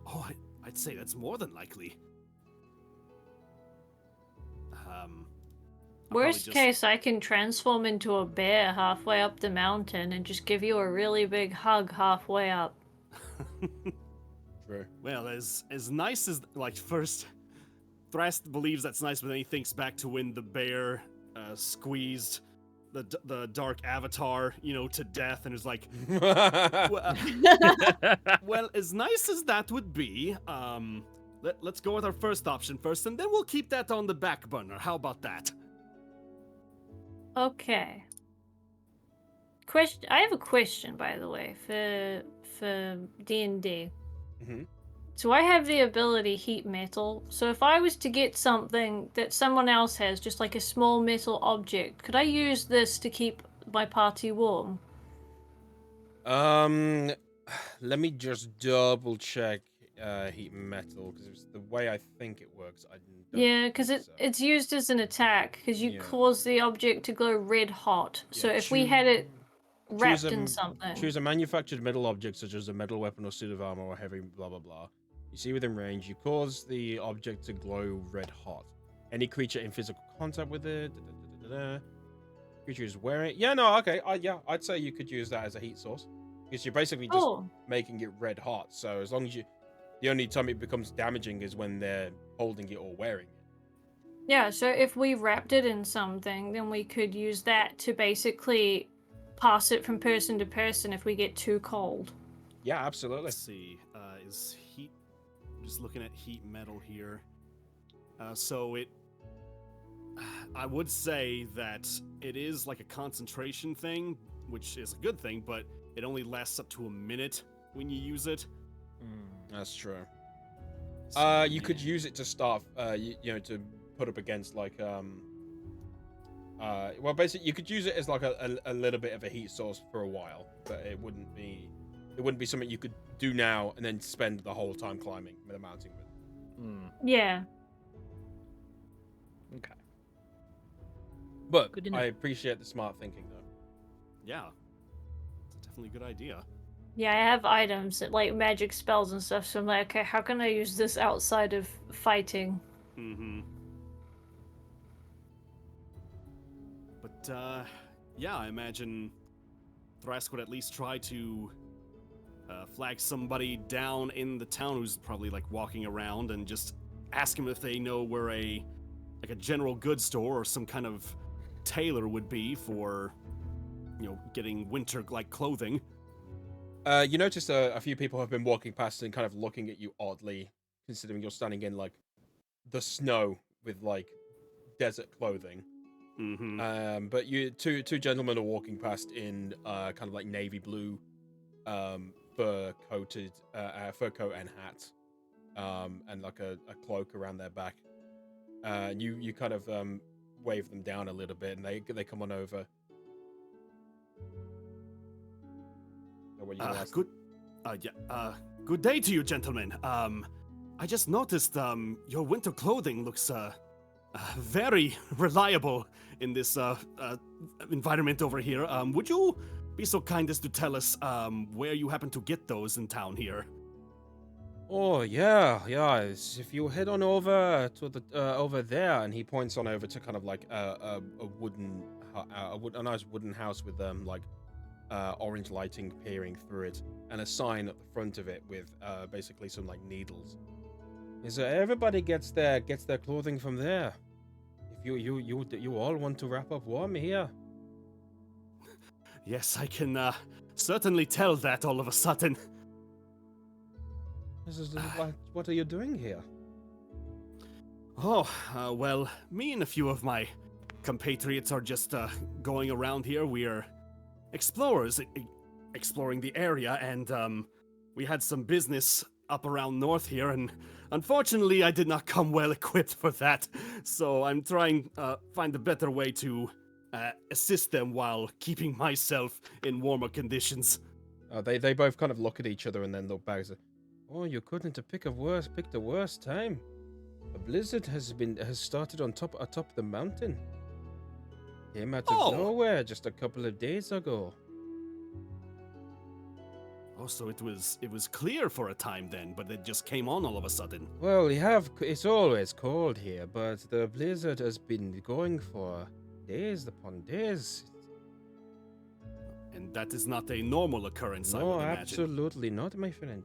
Oh, I'd say that's more than likely. Worst case, I can transform into a bear halfway up the mountain and just give you a really big hug halfway up. True. Well, as nice as, first, Thrask believes that's nice, but then he thinks back to when the bear squeezed the dark avatar, to death, and is like, well, as nice as that would be, let's go with our first option first, and then we'll keep that on the back burner. How about that? Okay. I have a question, by the way, for D&D. So I have the ability heat metal. So if I was to get something that someone else has, just like a small metal object, could I use this to keep my party warm? Let me just double check heat metal, because the way I think it works, I don't Yeah, because think so. it's used as an attack, because you Yeah. cause the object to glow red hot. So Yeah, if we had it wrapped choose a- in something. Choose a manufactured metal object, such as a metal weapon or suit of armor or heavy blah blah blah. You see within range, you cause the object to glow red hot. Any creature in physical contact with it. Creature is wearing. Yeah, no, okay. I'd say you could use that as a heat source, because you're basically just making it red hot. So as long as the only time it becomes damaging is when they're holding it or wearing it. Yeah, so if we wrapped it in something, then we could use that to basically pass it from person to person if we get too cold. Yeah, absolutely. Let's see. Is heat Just looking at heat metal here. So I would say that it is like a concentration thing, which is a good thing, but it only lasts up to a minute when you use it. That's true. So, You could use it to start, to put up against like, well, basically, you could use it as like a little bit of a heat source for a while, but it wouldn't be something you could do now and then spend the whole time climbing the mountain with. Yeah. Okay. But Good to know. I appreciate the smart thinking, though. Yeah. It's definitely a good idea. Yeah, I have items like magic spells and stuff, so I'm like, okay, how can I use this outside of fighting? Mm-hmm. But, yeah, I imagine Thrask would at least try to flag somebody down in the town who's probably, like, walking around and just ask them if they know where a general goods store or some kind of tailor would be for, getting winter-like clothing. You notice a few people have been walking past and kind of looking at you oddly, considering you're standing in, like, the snow with, like, desert clothing. Mm-hmm. But two gentlemen are walking past in kind of like navy blue fur coat and hat, and like a cloak around their back. You kind of wave them down a little bit, and they come on over. What you gonna ask? Good day to you, gentlemen. I just noticed your winter clothing looks very reliable in this environment over here. Would you be so kind as to tell us where you happen to get those in town here? Oh yeah. If you head on over to the over there, and he points on over to kind of like a nice wooden house with like orange lighting peering through it, and a sign at the front of it with basically some like needles. Is everybody gets their clothing from there? If you all want to wrap up warm here. Yes, I can certainly tell that all of a sudden. What are you doing here? Oh, well, me and a few of my compatriots are just going around here. We're explorers, exploring the area, and we had some business up around north here, and unfortunately I did not come well equipped for that, so I'm trying find a better way to assist them while keeping myself in warmer conditions. They both kind of look at each other and then look back and say, "Oh, you couldn't have picked a worse time. A blizzard has started atop the mountain. Came out of nowhere just a couple of days ago." Oh, so it was clear for a time then, but it just came on all of a sudden. Well, it's always cold here, but the blizzard has been going for days upon days. And that is not a normal occurrence, I No, would imagine. absolutely not, my friend.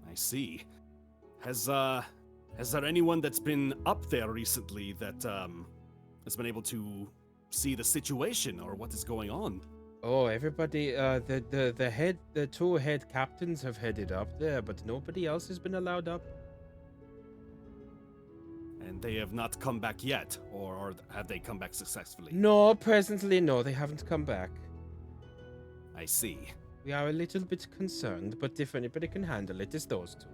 I see. Has there anyone that's been up there recently that has been able to see the situation or what is going on? Oh, everybody, the two head captains have headed up there, but nobody else has been allowed up. And they have not come back yet, or have they come back successfully? No, presently, no, they haven't come back. I see. We are a little bit concerned, but if anybody can handle it, it's those two.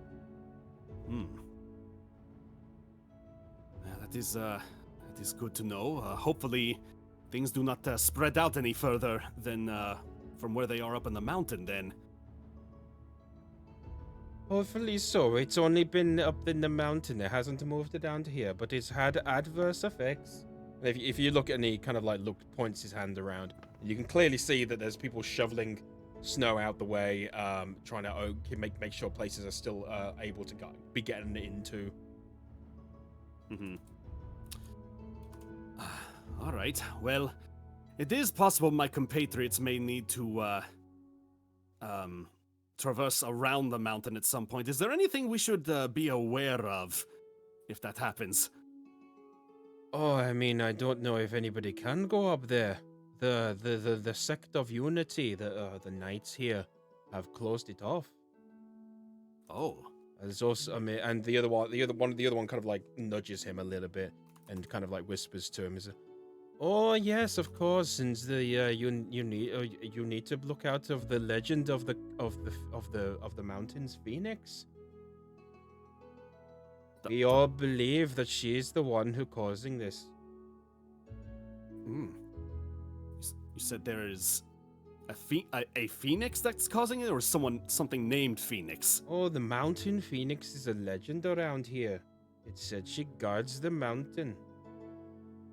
That is good to know. Hopefully, things do not spread out any further than from where they are up in the mountain. Then. Hopefully so. It's only been up in the mountain. It hasn't moved down to here, but it's had adverse effects. And if you look at, and he kind of like points his hand around, you can clearly see that there's people shoveling snow out the way, trying to make sure places are still able to be getting into. All right. Well, it is possible my compatriots may need to traverse around the mountain at some point. Is there anything we should be aware of if that happens? Oh, I mean, I don't know if anybody can go up there. The sect of unity, the knights here, have closed it off. Oh. There's also, I mean, and the other one kind of like nudges him a little bit and kind of like whispers to him, "Oh yes, of course. And the you need to look out of the legend of the mountains Phoenix. We all believe that she's the one who causing this." Hmm. You said there is a phoenix that's causing it, or something named Phoenix? Oh, the mountain Phoenix is a legend around here. It said she guards the mountain.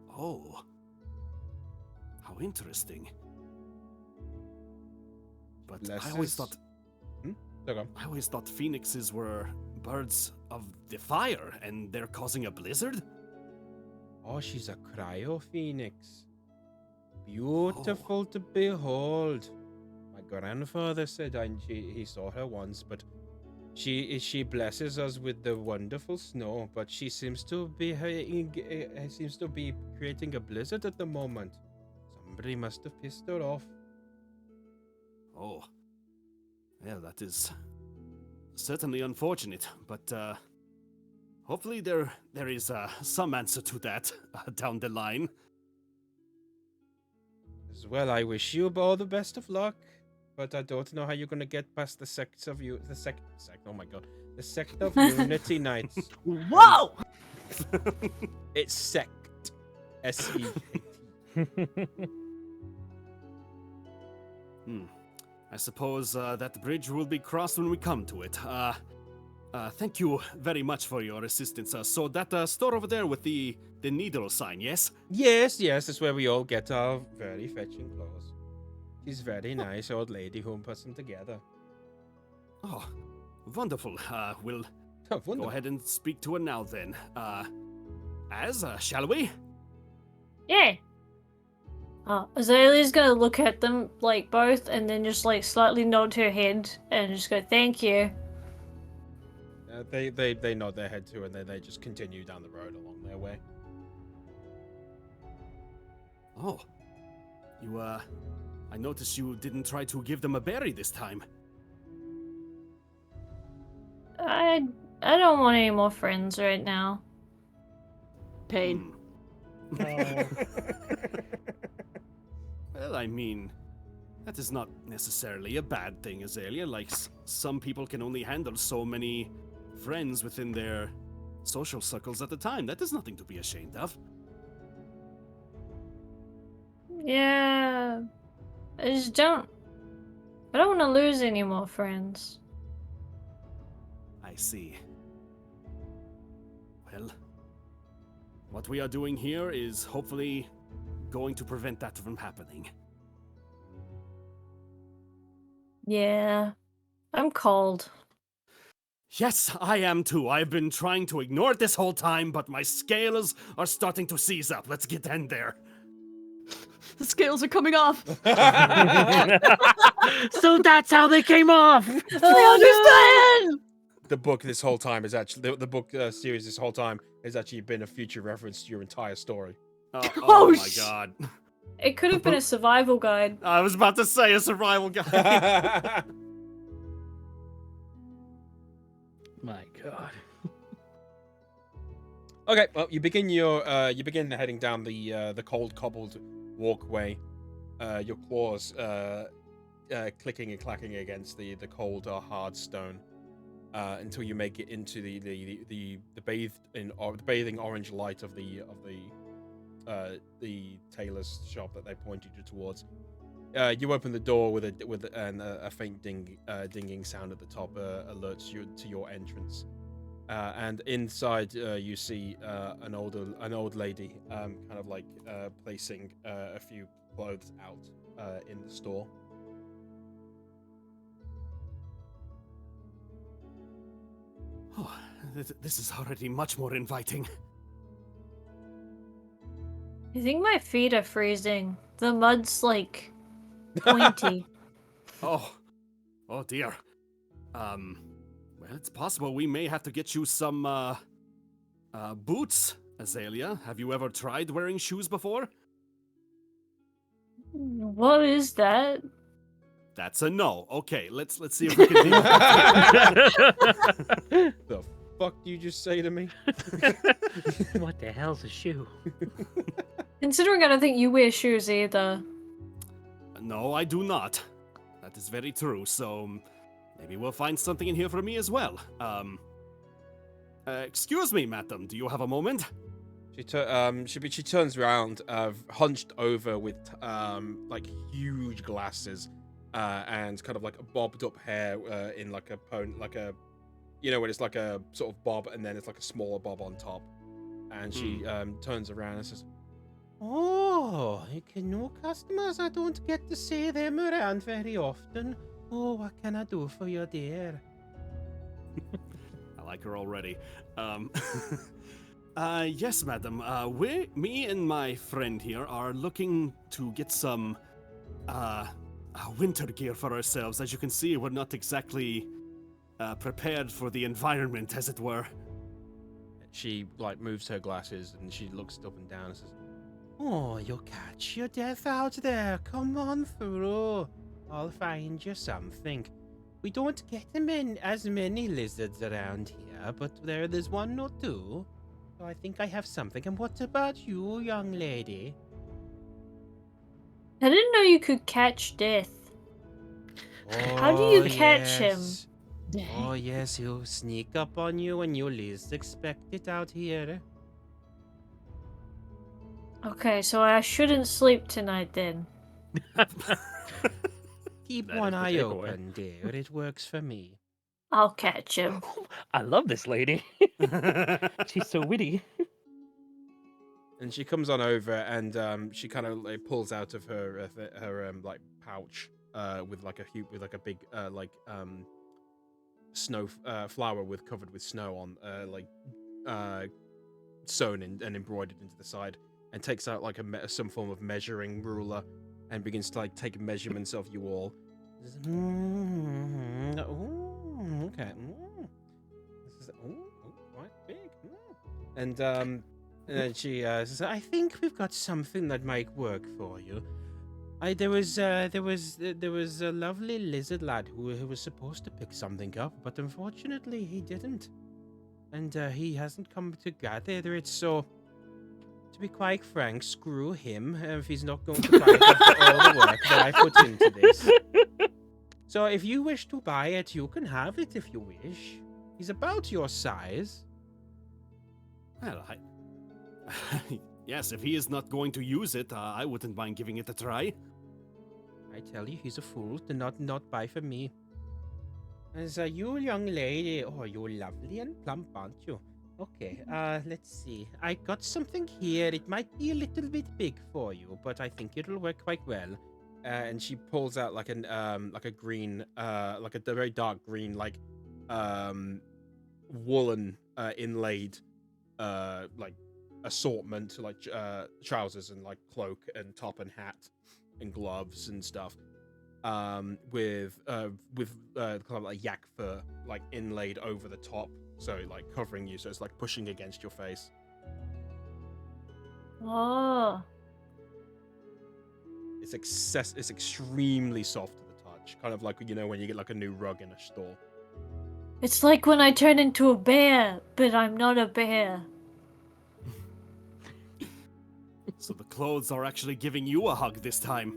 Oh. How interesting. But I always thought I always thought phoenixes were birds of the fire, and they're causing a blizzard? Oh, she's a cryo phoenix. Beautiful to behold. My grandfather said he saw her once, but she blesses us with the wonderful snow. But she seems to be creating a blizzard at the moment. Somebody must have pissed her off. Oh. Well, that is certainly unfortunate, but hopefully there is some answer to that down the line. As well, I wish you all the best of luck, but I don't know how you're gonna get past the sect of Unity Knights. Whoa! It's sect. S-E-K-T. I suppose that bridge will be crossed when we come to it. Thank you very much for your assistance. So that store over there with the needle sign, yes? Yes, that's where we all get our very fetching clothes. She's a very nice old lady who puts them together. Oh, wonderful. We'll wonderful. Go ahead and speak to her now then. Shall we? Yeah. Azalea's gonna look at them, like, both, and then just, like, slightly nod her head and just go, thank you. They nod their head too, and then they just continue down the road along their way. Oh. I noticed you didn't try to give them a berry this time. I don't want any more friends right now. Pain. Well, I mean, that is not necessarily a bad thing, Aelia. Like, some people can only handle so many friends within their social circles at a time. That is nothing to be ashamed of. Yeah. I don't want to lose any more friends. I see. Well, what we are doing here is hopefully going to prevent that from happening. Yeah. I'm cold. Yes, I am too. I've been trying to ignore it this whole time, but my scales are starting to seize up. Let's get in there. The scales are coming off. So that's how they came off. I understand. The book this whole time is actually the book series this whole time has actually been a future reference to your entire story. Oh my god. It could have been a survival guide. I was about to say a survival guide. My god. Okay, well, you begin heading down the cold cobbled walkway. Your claws clicking and clacking against the cold hard stone until you make it into the bathing orange light of the tailor's shop that they pointed you towards. You open the door with a faint dinging sound at the top alerts you to your entrance. And inside, you see an old lady, kind of like placing a few clothes out in the store. Oh, this is already much more inviting. I think my feet are freezing. The mud's like pointy. Oh dear. Well, it's possible we may have to get you some boots, Aelia. Have you ever tried wearing shoes before? What is that? That's a no. Okay, let's see if we can deal with that. The fuck you just say to me? What the hell's a shoe? Considering I don't think you wear shoes either. No, I do not. That is very true. So maybe we'll find something in here for me as well. Excuse me, madam. Do you have a moment? She turns around, hunched over with like huge glasses, and kind of like a bobbed up hair in like a when it's like a sort of bob and then it's like a smaller bob on top. And she turns around and says, "Oh, new customers. I don't get to see them around very often. Oh, what can I do for you, dear?" I like her already. Yes, madam. Me and my friend here are looking to get some winter gear for ourselves. As you can see, we're not exactly prepared for the environment, as it were. She like moves her glasses and she looks up and down and says, "Oh, you'll catch your death out there. Come on through. I'll find you something. We don't get as many lizards around here, but there's one or two. So I think I have something. And what about you, young lady?" I didn't know you could catch death. How do you catch him? Oh, yes, he'll sneak up on you when you least expect it out here. Okay, so I shouldn't sleep tonight then. Keep That one is the eye takeaway. open, dear. It works for me. I'll catch him. I love this lady. She's so witty. And she comes on over and she kind of like, pulls out of her like pouch with like a big snow flower covered with snow on sewn in and embroidered into the side, and takes out like some form of measuring ruler and begins to like take measurements of you all. Okay. This is quite big. And then she says, "I think we've got something that might work for you. There was a lovely lizard lad who was supposed to pick something up, but unfortunately he didn't, and he hasn't come to gather it. So, to be quite frank, screw him if he's not going to buy it after all the work that I put into this. So, if you wish to buy it, you can have it if you wish. He's about your size." Well, yes, if he is not going to use it, I wouldn't mind giving it a try. I tell you, he's a fool to not buy from me. As you young lady, oh, you're lovely and plump, aren't you? Okay, let's see. I got something here. It might be a little bit big for you, but I think it'll work quite well. And she pulls out like a green, like a very dark green, like woolen inlaid, like assortment, like trousers and like cloak and top and hat and gloves and stuff, with kind of like yak fur like inlaid over the top, so like covering you, so it's like pushing against your face. Oh. It's extremely soft to the touch, kind of like when you get like a new rug in a store. It's like when I turn into a bear, but I'm not a bear. So the clothes are actually giving you a hug this time.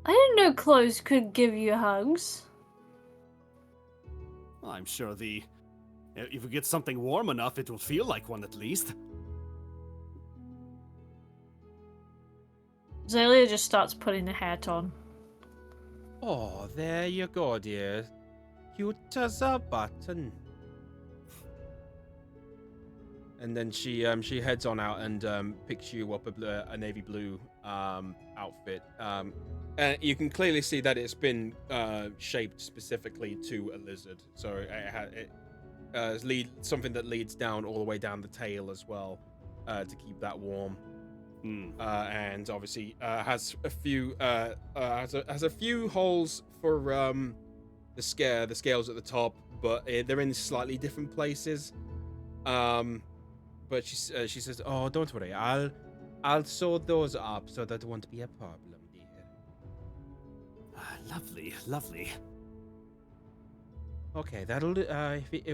I didn't know clothes could give you hugs. Well, I'm sure if you get something warm enough, it will feel like one at least. Aelia just starts putting the hat on. Oh, there you go, dear. Cute as a button. And then she heads on out and picks you up a navy blue outfit. And you can clearly see that it's been shaped specifically to a lizard. So it something that leads down all the way down the tail as well, to keep that warm. And obviously has a few holes for the scales at the top, but they're in slightly different places. But she says, "Oh, don't worry. I'll sew those up so that won't be a problem, dear." Lovely, lovely. Okay, that'll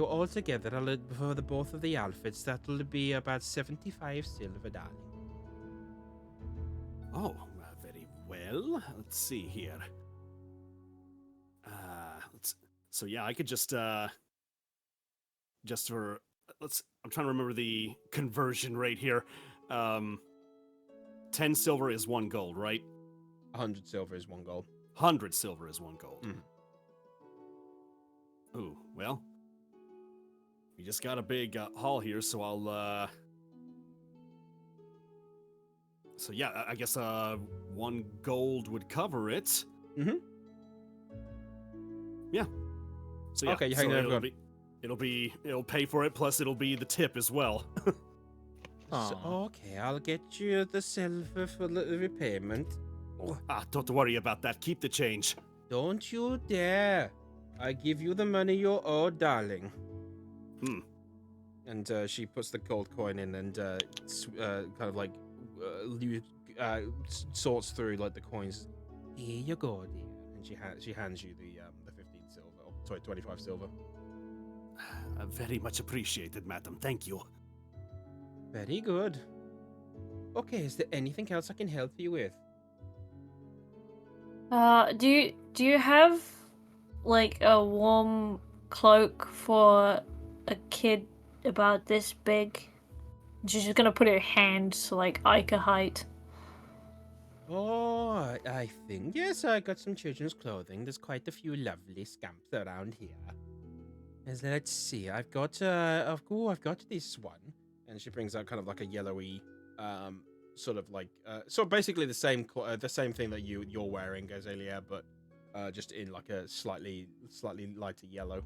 all together, for the both of the outfits, that'll be about 75 silver, darling. Oh, very well. Let's see here. So yeah, I could just for I'm trying to remember the conversion rate here. 10 silver is 1 gold, right? 100 silver is 1 gold. 100 silver is 1 gold. Mm. Ooh, well, we just got a big haul here, so I'll so yeah, I guess 1 gold would cover it. Mm-hmm. Yeah. So yeah, okay, you hang on, everyone. It'll pay for it, plus it'll be the tip as well. So, okay, I'll get you the silver for the repayment. Oh, Don't worry about that. Keep the change. don't you dare! I give you the money you're owed, darling. And she puts the gold coin in and kind of like sorts through like the coins. Here you go, dear. And she hands you the 15 silver. Oh, sorry, 25 silver. Very much appreciated, madam. Thank you. Very good. Okay, is there anything else I can help you with? Do you have like a warm cloak for a kid about this big? She's just gonna put her hand to like Ica height. Oh, I think yes, I got some children's clothing. There's quite a few lovely scamps around here. Let's see. I've got this one, and she brings out kind of like a yellowy, sort of like so basically the same thing that you're wearing, Aelia, but just in like a slightly lighter yellow.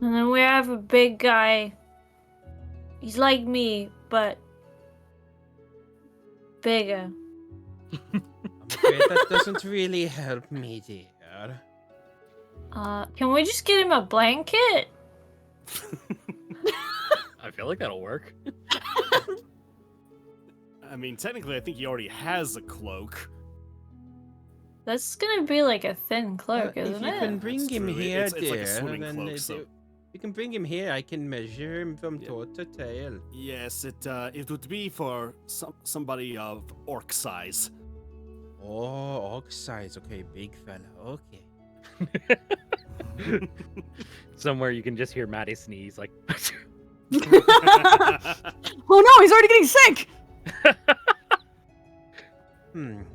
And then we have a big guy. He's like me, but bigger. I'm afraid that doesn't really help me, dear. Can we just get him a blanket? I feel like that'll work. I mean, technically, I think he already has a cloak. That's gonna be like a thin cloak, isn't If you it? can bring That's him true. here, It's like a dear, swimming then cloak, so- you can bring him here. I can measure him from toe to tail. Yes, it would be for somebody of orc size. Oh, orc size. Okay, big fella. Okay. Somewhere you can just hear Maddie sneeze, like. Oh no, he's already getting sick!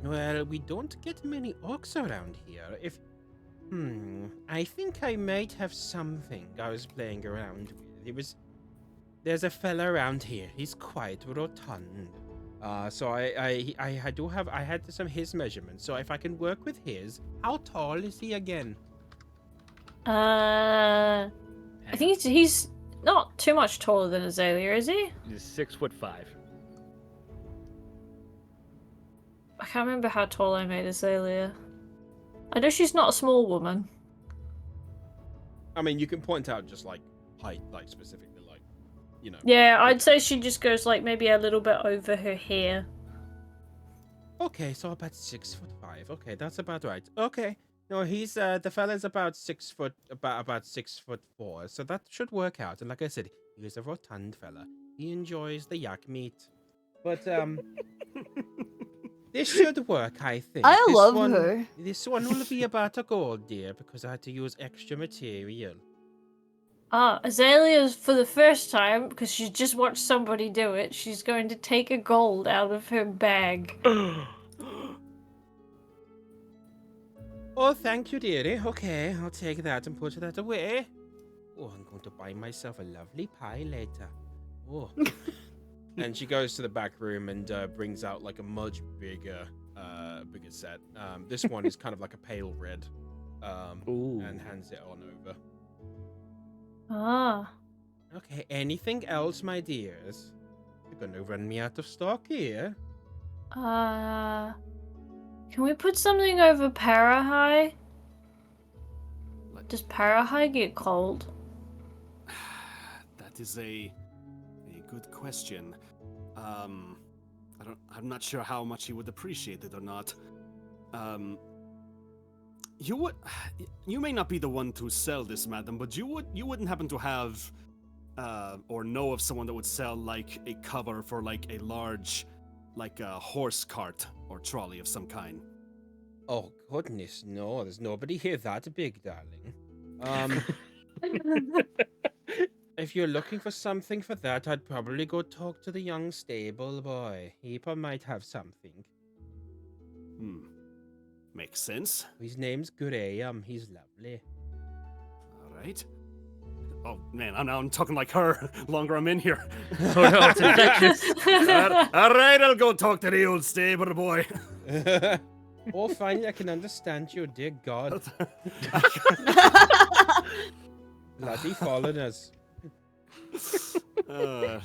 Well, we don't get many orcs around here. I think I might have something I was playing around with. There's a fella around here. He's quite rotund. So I had some his measurements. So if I can work with his, how tall is he again? I think he's not too much taller than Aelia, is he? He's 6'5". I can't remember how tall I made Aelia. I know she's not a small woman. I mean, you can point out just like height, like specifically, like, you know. Yeah, I'd say she just goes like maybe a little bit over her hair. Okay, so about 6'5". Okay, that's about right. Okay, no, he's the fella's about 6 foot, about 6'4", so that should work out. And like I said, he's a rotund fella. He enjoys the yak meat, but this should work, I think. I This love one- her. This one will be about a gold, dear, because I had to use extra material. Aelia, for the first time, because she's just watched somebody do it, she's going to take a gold out of her bag. Oh, thank you, dearie. Okay, I'll take that and put that away. Oh, I'm going to buy myself a lovely pie later. Oh. And she goes to the back room and brings out like a much bigger set. This one is kind of like a pale red. And hands it on over. Okay, anything else, my dears? You're going to run me out of stock here. Can we put something over Parahai? Does Parahai get cold? That is a good question. I'm not sure how much he would appreciate it or not. You may not be the one to sell this, madam, but you wouldn't happen to have, or know of someone that would sell like a cover for like a large, like a horse cart or trolley of some kind. Oh goodness, no, there's nobody here that big, darling. If you're looking for something for that, I'd probably go talk to the young stable boy. He might have something. Makes sense. His name's Graham. He's lovely. All right. Oh man, I'm talking like her. Longer I'm in here. Oh no, it's infectious. All right, I'll go talk to the old stable boy. Oh, finally, I can understand you, dear God. Bloody foreigners. My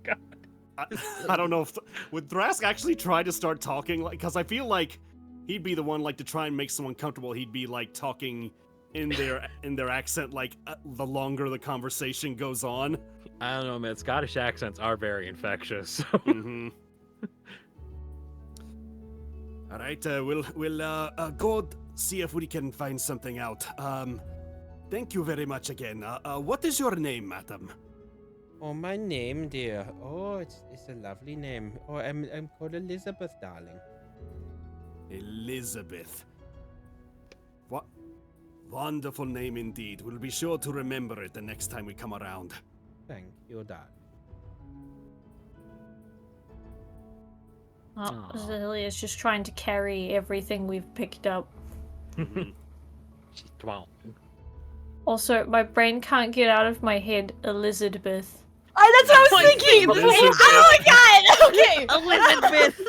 God. I don't know if would Thrask actually try to start talking, like, because I feel like he'd be the one like to try and make someone comfortable. He'd be like talking in their accent, like the longer the conversation goes on. I don't know, man. Scottish accents are very infectious. Mm-hmm. All right, we'll go see if we can find something out. Thank you very much again. What is your name, madam? Oh, my name, dear. Oh, it's a lovely name. Oh, I'm called Elizabeth, darling. Elizabeth. What? Wonderful name indeed. We'll be sure to remember it the next time we come around. Thank you, darling. Aelia is just trying to carry everything we've picked up. Wow. Also, my brain can't get out of my head Elizabeth. That's what I was thinking! Oh my god! Okay! Elizabeth!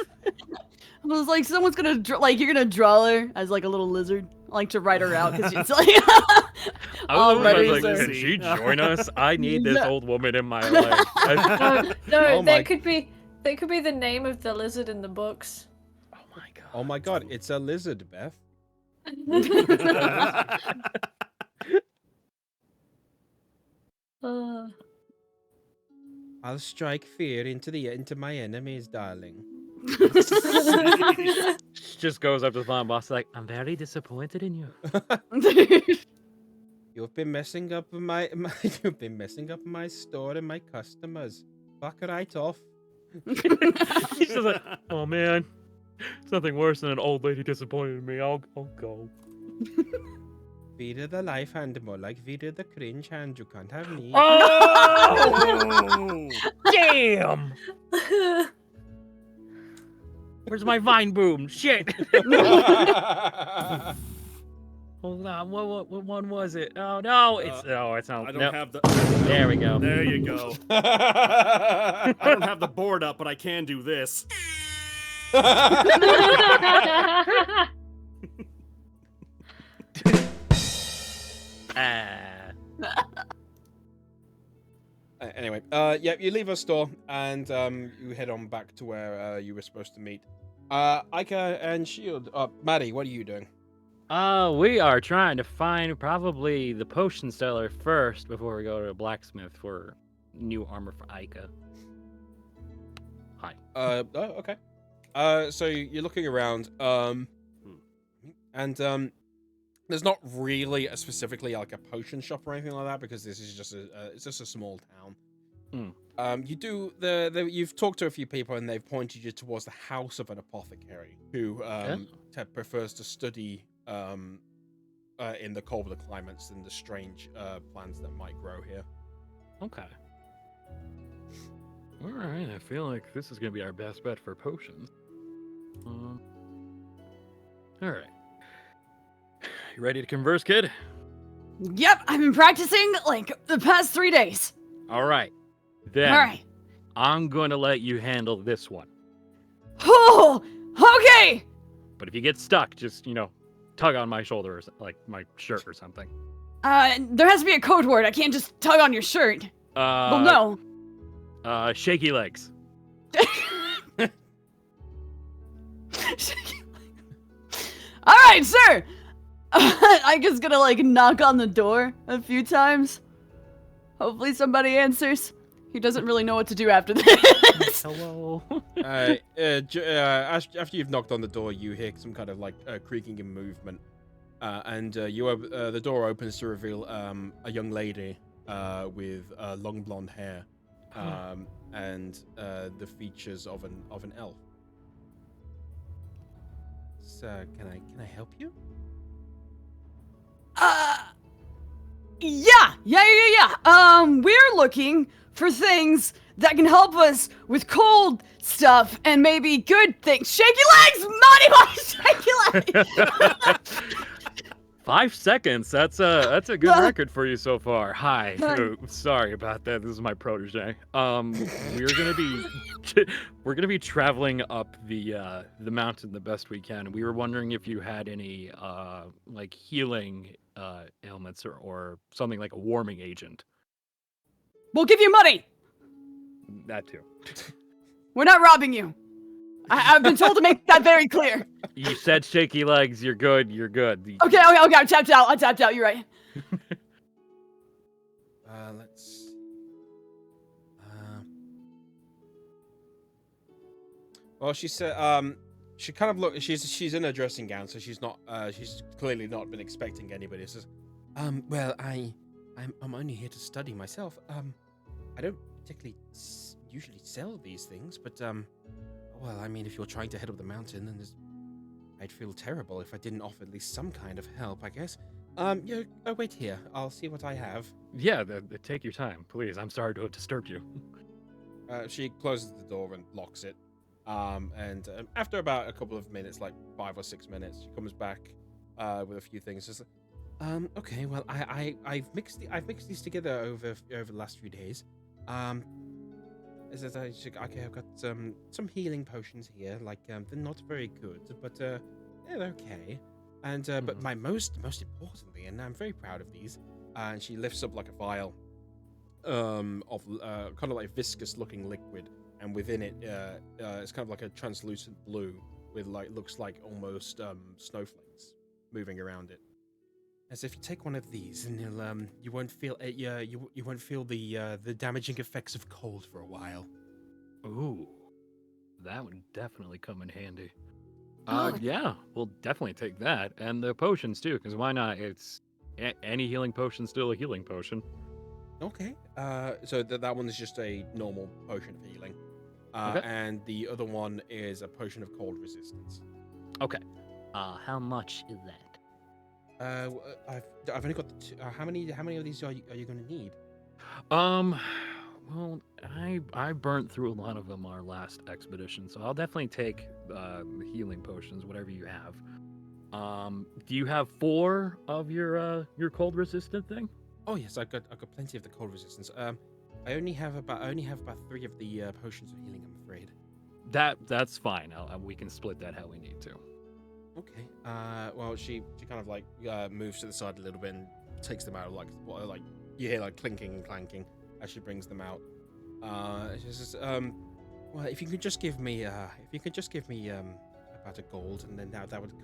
I was like, someone's gonna, you're gonna draw her as like a little lizard. Like to write her out, because it's like... I was ready, like, sir. can she join us? I need this old woman in my life. No, that could be the name of the lizard in the books. Oh my God. Oh my God, it's a lizard, Beth. I'll strike fear into my enemies, darling. She just goes up to the final boss like, I'm very disappointed in you. You've been messing up my store and my customers. Fuck right off. She's just like, oh man, it's nothing worse than an old lady disappointed in me. I'll go. Vida the life hand, more like Vida the cringe hand. You can't have me. Oh! Damn! Where's my vine boom? Shit! Hold on, what one was it? Oh no, it's not. I don't have the. There we go. There you go. I don't have the board up, but I can do this. Anyway, yeah, you leave our store and you head on back to where you were supposed to meet. Ica and Shield. Maddie, what are you doing? We are trying to find probably the potion seller first before we go to a blacksmith for new armor for Ica. Hi. Okay. So you're looking around, and there's not really specifically like a potion shop or anything like that because this is just it's just a small town. You've talked to a few people and they've pointed you towards the house of an apothecary who prefers to study in the colder climates and the strange plants that might grow here. Okay. All right. I feel like this is gonna be our best bet for potions. All right. You ready to converse, kid? Yep, I've been practicing like the past 3 days. All right. Then All right. I'm going to let you handle this one. Oh, okay. But if you get stuck, just, tug on my shoulder or like my shirt or something. There has to be a code word. I can't just tug on your shirt. Well, no. Shaky legs. All right, sir. I'm just gonna knock on the door a few times. Hopefully somebody answers. He doesn't really know what to do after this. Hello. After you've knocked on the door, you hear some kind of like creaking and movement, and the door opens to reveal a young lady with long blonde hair, and the features of an elf. So, can I help you? Yeah. We're looking for things that can help us with cold stuff and maybe good things. Shaky legs, Monty Boy, shaky legs. 5 seconds. That's a good record for you so far. Hi. Sorry about that. This is my protege. We're gonna be traveling up the mountain the best we can. We were wondering if you had any like healing ailments or something like a warming agent. We'll give you money. That too. We're not robbing you. I've been told to make that very clear. You said shaky legs. You're good. You're good. Okay. I tapped out. You're right. Let's. Well, she said. She kind of look. She's in a dressing gown, so she's not. She's clearly not been expecting anybody. She says, well, I'm only here to study myself. I don't particularly usually sell these things, but well, I mean, if you're trying to head up the mountain, then I'd feel terrible if I didn't offer at least some kind of help, I guess. Yeah, wait here. I'll see what I have. Yeah, take your time, please. I'm sorry to have disturbed you. She closes the door and locks it. And after about a couple of minutes, like 5 or 6 minutes, she comes back with a few things. Just okay, well, I've mixed these together over the last few days. Okay, I've got some healing potions here. Like they're not very good, but they're okay. And but my most importantly, and I'm very proud of these. And she lifts up like a vial of kind of like viscous looking liquid, and within it it's kind of like a translucent blue with like looks like almost snowflakes moving around it. As if you take one of these, and you won't feel you won't feel the damaging effects of cold for a while. Ooh, that would definitely come in handy. Oh. Yeah, we'll definitely take that, and the potions too, because why not? It's any healing potion still a healing potion. Okay. So that one is just a normal potion of healing, Okay. and the other one is a potion of cold resistance. Okay. How much is that? I've only got the two. How many of these are you going to need? Well, I burnt through a lot of them our last expedition, so I'll definitely take the healing potions, whatever you have. Do you have 4 of your cold resistant thing? Oh yes, I've got plenty of the cold resistance. I only have about 3 of the potions of healing, I'm afraid. That's fine. We can split that how we need to. Okay. Well, she kind of like moves to the side a little bit and takes them out. Like you hear like clinking and clanking as she brings them out. She says, well, if you could just give me about a gold, and then that would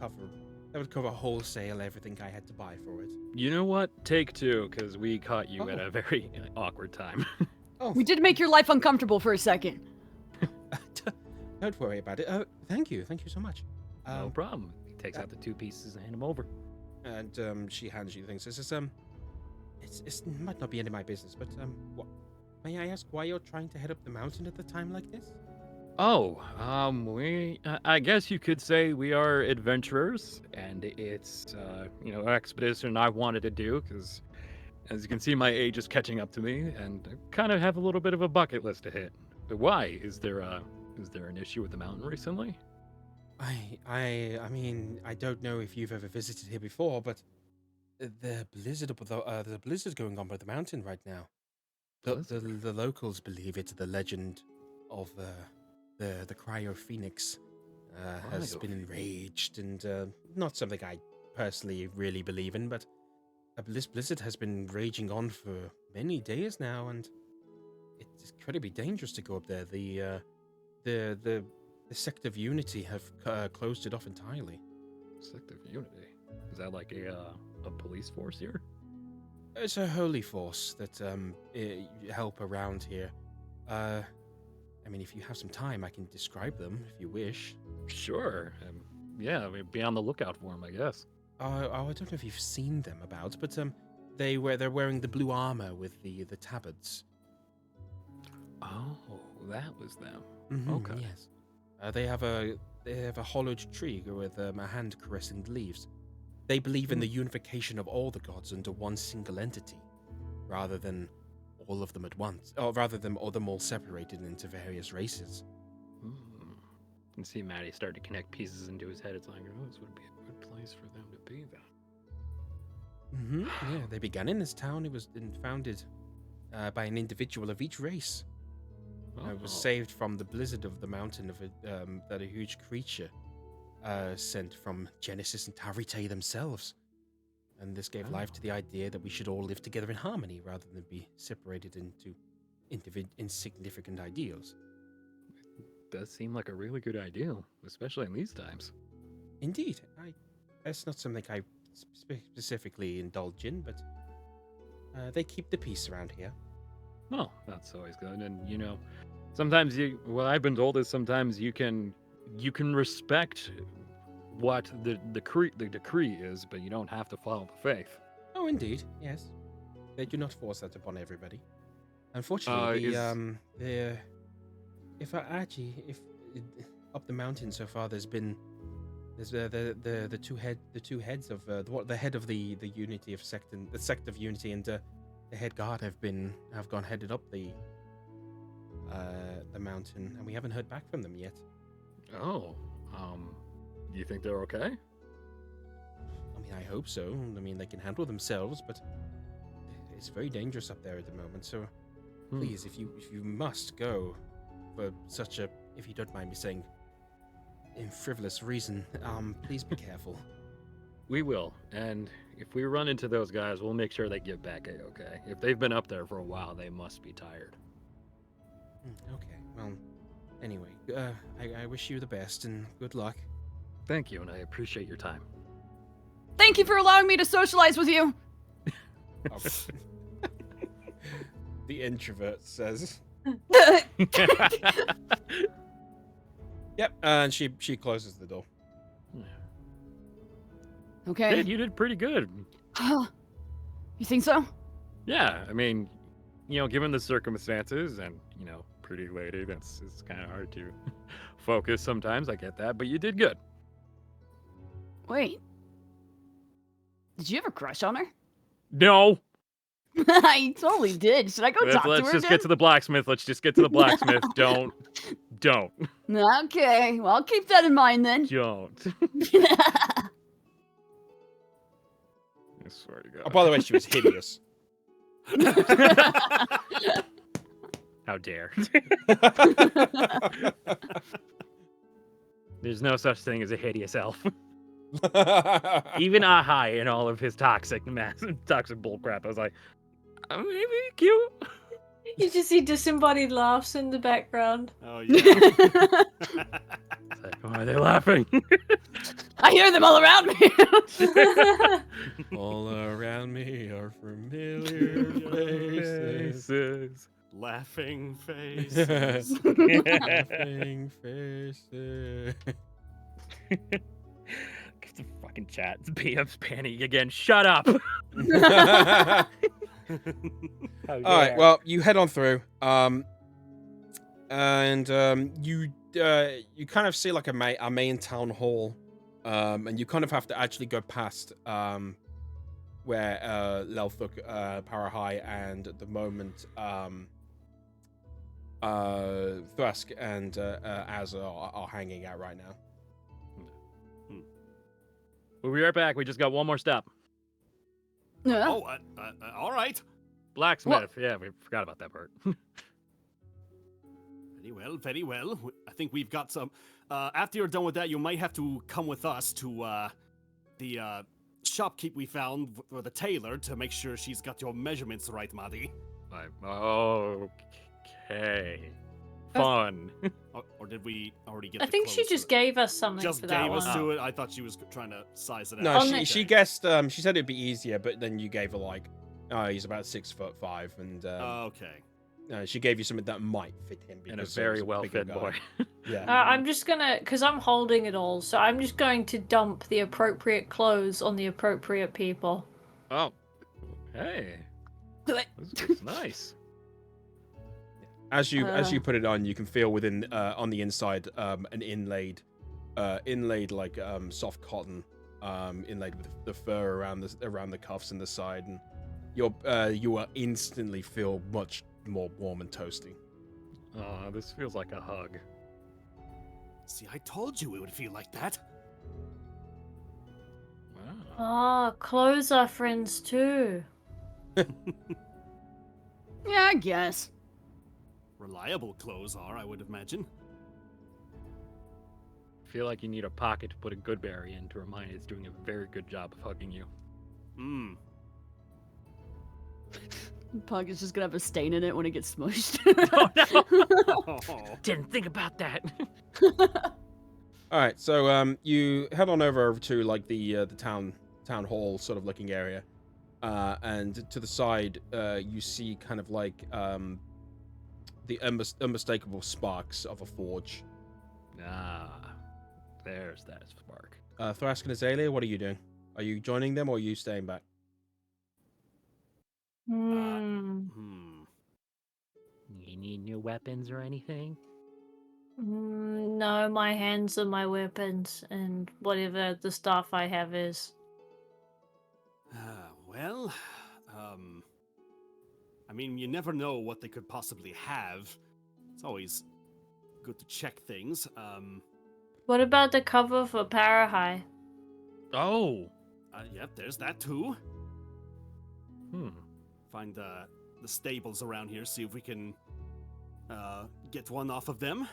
cover wholesale everything I had to buy for it. You know what? Take 2, because we caught you at a very awkward time. Oh, We did make your life uncomfortable for a second. don't worry about it. Thank you so much. No problem. He takes out the 2 pieces and hand them over. And she hands you things. Says, it might not be any of my business, but what? May I ask why you're trying to head up the mountain at a time like this? Oh, I guess you could say we are adventurers, and it's, an expedition I wanted to do, because, as you can see, my age is catching up to me, and I kind of have a little bit of a bucket list to hit. But why? Is there an issue with the mountain recently? I mean, I don't know if you've ever visited here before, but the blizzard there's a blizzard going on by the mountain right now. The locals believe it's the legend of the Cryo Phoenix has been enraged, and not something I personally really believe in, but this blizzard has been raging on for many days now, and it's incredibly dangerous to go up there. The Sect of Unity have closed it off entirely. Sect of Unity? Is that like a police force here? It's a holy force that help around here. I mean, if you have some time, I can describe them if you wish. Sure. Yeah, we'd be on the lookout for him, I guess. I don't know if you've seen them about, but they're wearing the blue armor with the tabards. Oh, that was them. Mm-hmm, Okay. Yes. They have a hollowed tree with a hand caressing the leaves. They believe in the unification of all the gods under one single entity, rather than all of them at once, or rather than all them all separated into various races. You can see Maddie start to connect pieces into his head. It's like, oh, this would be a good place for them to be then. Mm-hmm. Yeah, they began in this town. It was founded by an individual of each race. It was saved from the blizzard of the mountain that a huge creature sent from Genesis and Tarite themselves. And this gave life to the idea that we should all live together in harmony rather than be separated into insignificant ideals. Does seem like a really good idea, especially in these times. Indeed. That's not something I specifically indulge in, but they keep the peace around here. Well, that's always good. And, you know, sometimes what I've been told is sometimes you can respect what the decree is, but you don't have to follow the faith. Oh, indeed. Yes. They do not force that upon everybody. Unfortunately, if up the mountain so far, there's the two heads of the head of the unity of sect and the sect of unity and the head guard have gone headed up the mountain, and we haven't heard back from them yet. Oh, you think they're okay? I mean, I hope so. I mean, they can handle themselves, but it's very dangerous up there at the moment. So, please, if you must go for such a, if you don't mind me saying, frivolous reason, please be careful. We will, and if we run into those guys, we'll make sure they get back okay. If they've been up there for a while, they must be tired. Okay, well, anyway, I wish you the best and good luck. Thank you, and I appreciate your time. Thank you for allowing me to socialize with you. The introvert says. Yep, and she closes the door. Okay. You did pretty good. You think so? Yeah, I mean, you know, given the circumstances and, you know, pretty lady, it's kind of hard to focus sometimes. I get that, but you did good. Wait. Did you have a crush on her? No. I totally did. Should I go talk to her? Let's just get to the blacksmith. Let's just get to the blacksmith. Don't. Okay, well, I'll keep that in mind then. Don't. I swear to God. Oh, by the way, she was hideous. How dare. There's no such thing as a hideous elf. Even Ahai and all of his toxic bullcrap. I was like, maybe cute. You just see disembodied laughs in the background. Oh, yeah. Like, why are they laughing? I hear them all around me. All around me are familiar faces. Laughing faces. Laughing faces. Get the fucking chat. BF's panicking again. Shut up. All right. Well, you head on through, and you kind of see like a main town hall, and you kind of have to actually go past where Lelthuk, Parahai, and at the moment Thrask and Azza are hanging out right now. We'll be right back. We just got one more step. Yeah. Oh, all right. Blacksmith. Yeah, we forgot about that part. Very well, very well. I think we've got some. After you're done with that, you might have to come with us to the shopkeep we found for the tailor to make sure she's got your measurements right, Maddie. Okay. Fun. Or did we already get? I think she just gave us something just for that gave one. us to it. I thought she was trying to size it out. No, Oh, she guessed. She said it'd be easier, but then you gave her like, oh, he's about 6'5", and Okay. she gave you something that might fit him. And a because very he's well bigger fed guy. boy. Yeah. I'm just gonna, because I'm holding it all, so I'm just going to dump the appropriate clothes on the appropriate people. Oh, hey, Do it. this is nice. As you put it on, you can feel within on the inside an inlaid like soft cotton, inlaid with the fur around the cuffs and the side, and you will instantly feel much more warm and toasty. Oh, this feels like a hug. See, I told you it would feel like that. Wow. Oh, clothes are friends too. Yeah, I guess. Reliable clothes are, I would imagine. I feel like you need a pocket to put a good berry in to remind it's doing a very good job of hugging you. Hmm. Pocket's just gonna have a stain in it when it gets smushed. Oh no! Didn't think about that. All right, so you head on over to like the town hall sort of looking area, and to the side you see kind of like the unmistakable sparks of a forge. Ah, there's that spark. Thrask and Aelia, what are you doing? Are you joining them or are you staying back? Hmm. You need new weapons or anything? No, my hands are my weapons, and whatever the stuff I have is. Well, I mean, you never know what they could possibly have. It's always good to check things. What about the cover for Parahigh? Oh. Yep, there's that too. Hmm. Find the stables around here, see if we can get one off of them.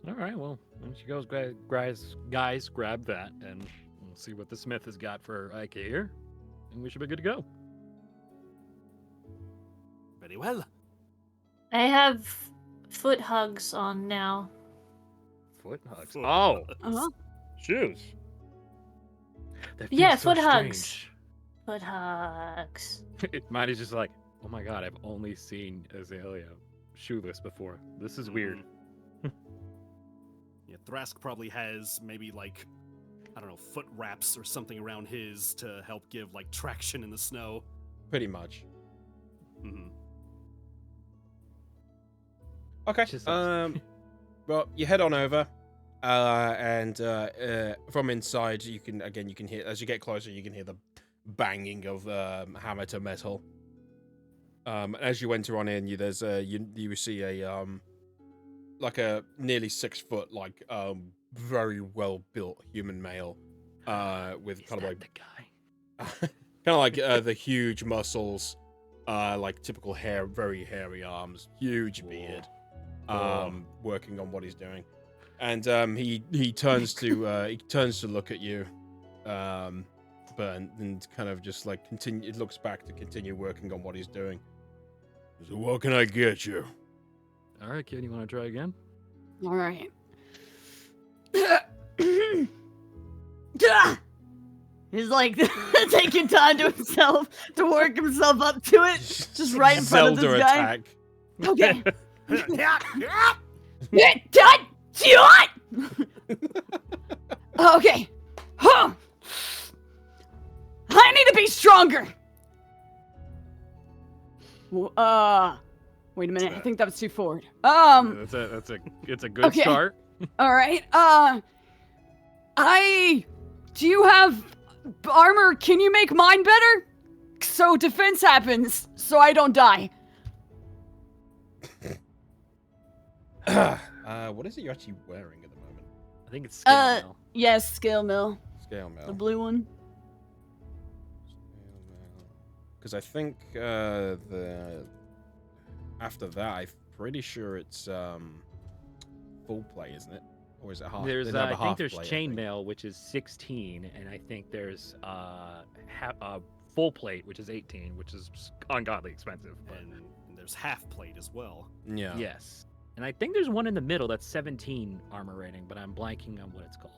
All right. Well, when she goes, guys, grab that, and we'll see what the smith has got for Ike here, and we should be good to go. Very well. I have foot hugs on now. Foot hugs. Oh, Uh-huh. shoes. That feels Yeah, so foot hugs. strange. Foot hugs. Mighty's just like, oh my god, I've only seen Aelia shoeless before. This is weird. Yeah, Thrask probably has maybe like, I don't know, foot wraps or something around his to help give like traction in the snow. Pretty much. Mm-hmm. Okay. Just Well, you head on over, and from inside you can hear, as you get closer, you can hear the banging of hammer to metal. As you enter on in, you see a like a nearly 6 foot, like very well built human male, with kind of like the guy. kind of like the huge muscles, like typical hair, very hairy arms, huge beard, working on what he's doing, and he turns to look at you, but and kind of just like continue. It looks back to continue working on what he's doing. So what can I get you? All right, kid, you want to try again? All right. He's like taking time to himself to work himself up to it, just right in front of this Zelda guy. attack. Okay. Okay. Huh. I need to be stronger. Wait a minute. I think that was too forward. It's a good Okay. start. All right. Do you have armor? Can you make mine better? So defense happens, so I don't die. What is it you're actually wearing at the moment? I think it's scale now. Yes, scale mill, Scale mail. the blue one. Because I think after that, I'm pretty sure it's full play, isn't it? Or is it half? There's they have a I think half there's play, chainmail, which is 16, and I think there's full plate, which is 18, which is ungodly expensive. But And there's half plate as well. Yeah. yes, and I think there's one in the middle that's 17 armor rating, but I'm blanking on what it's called.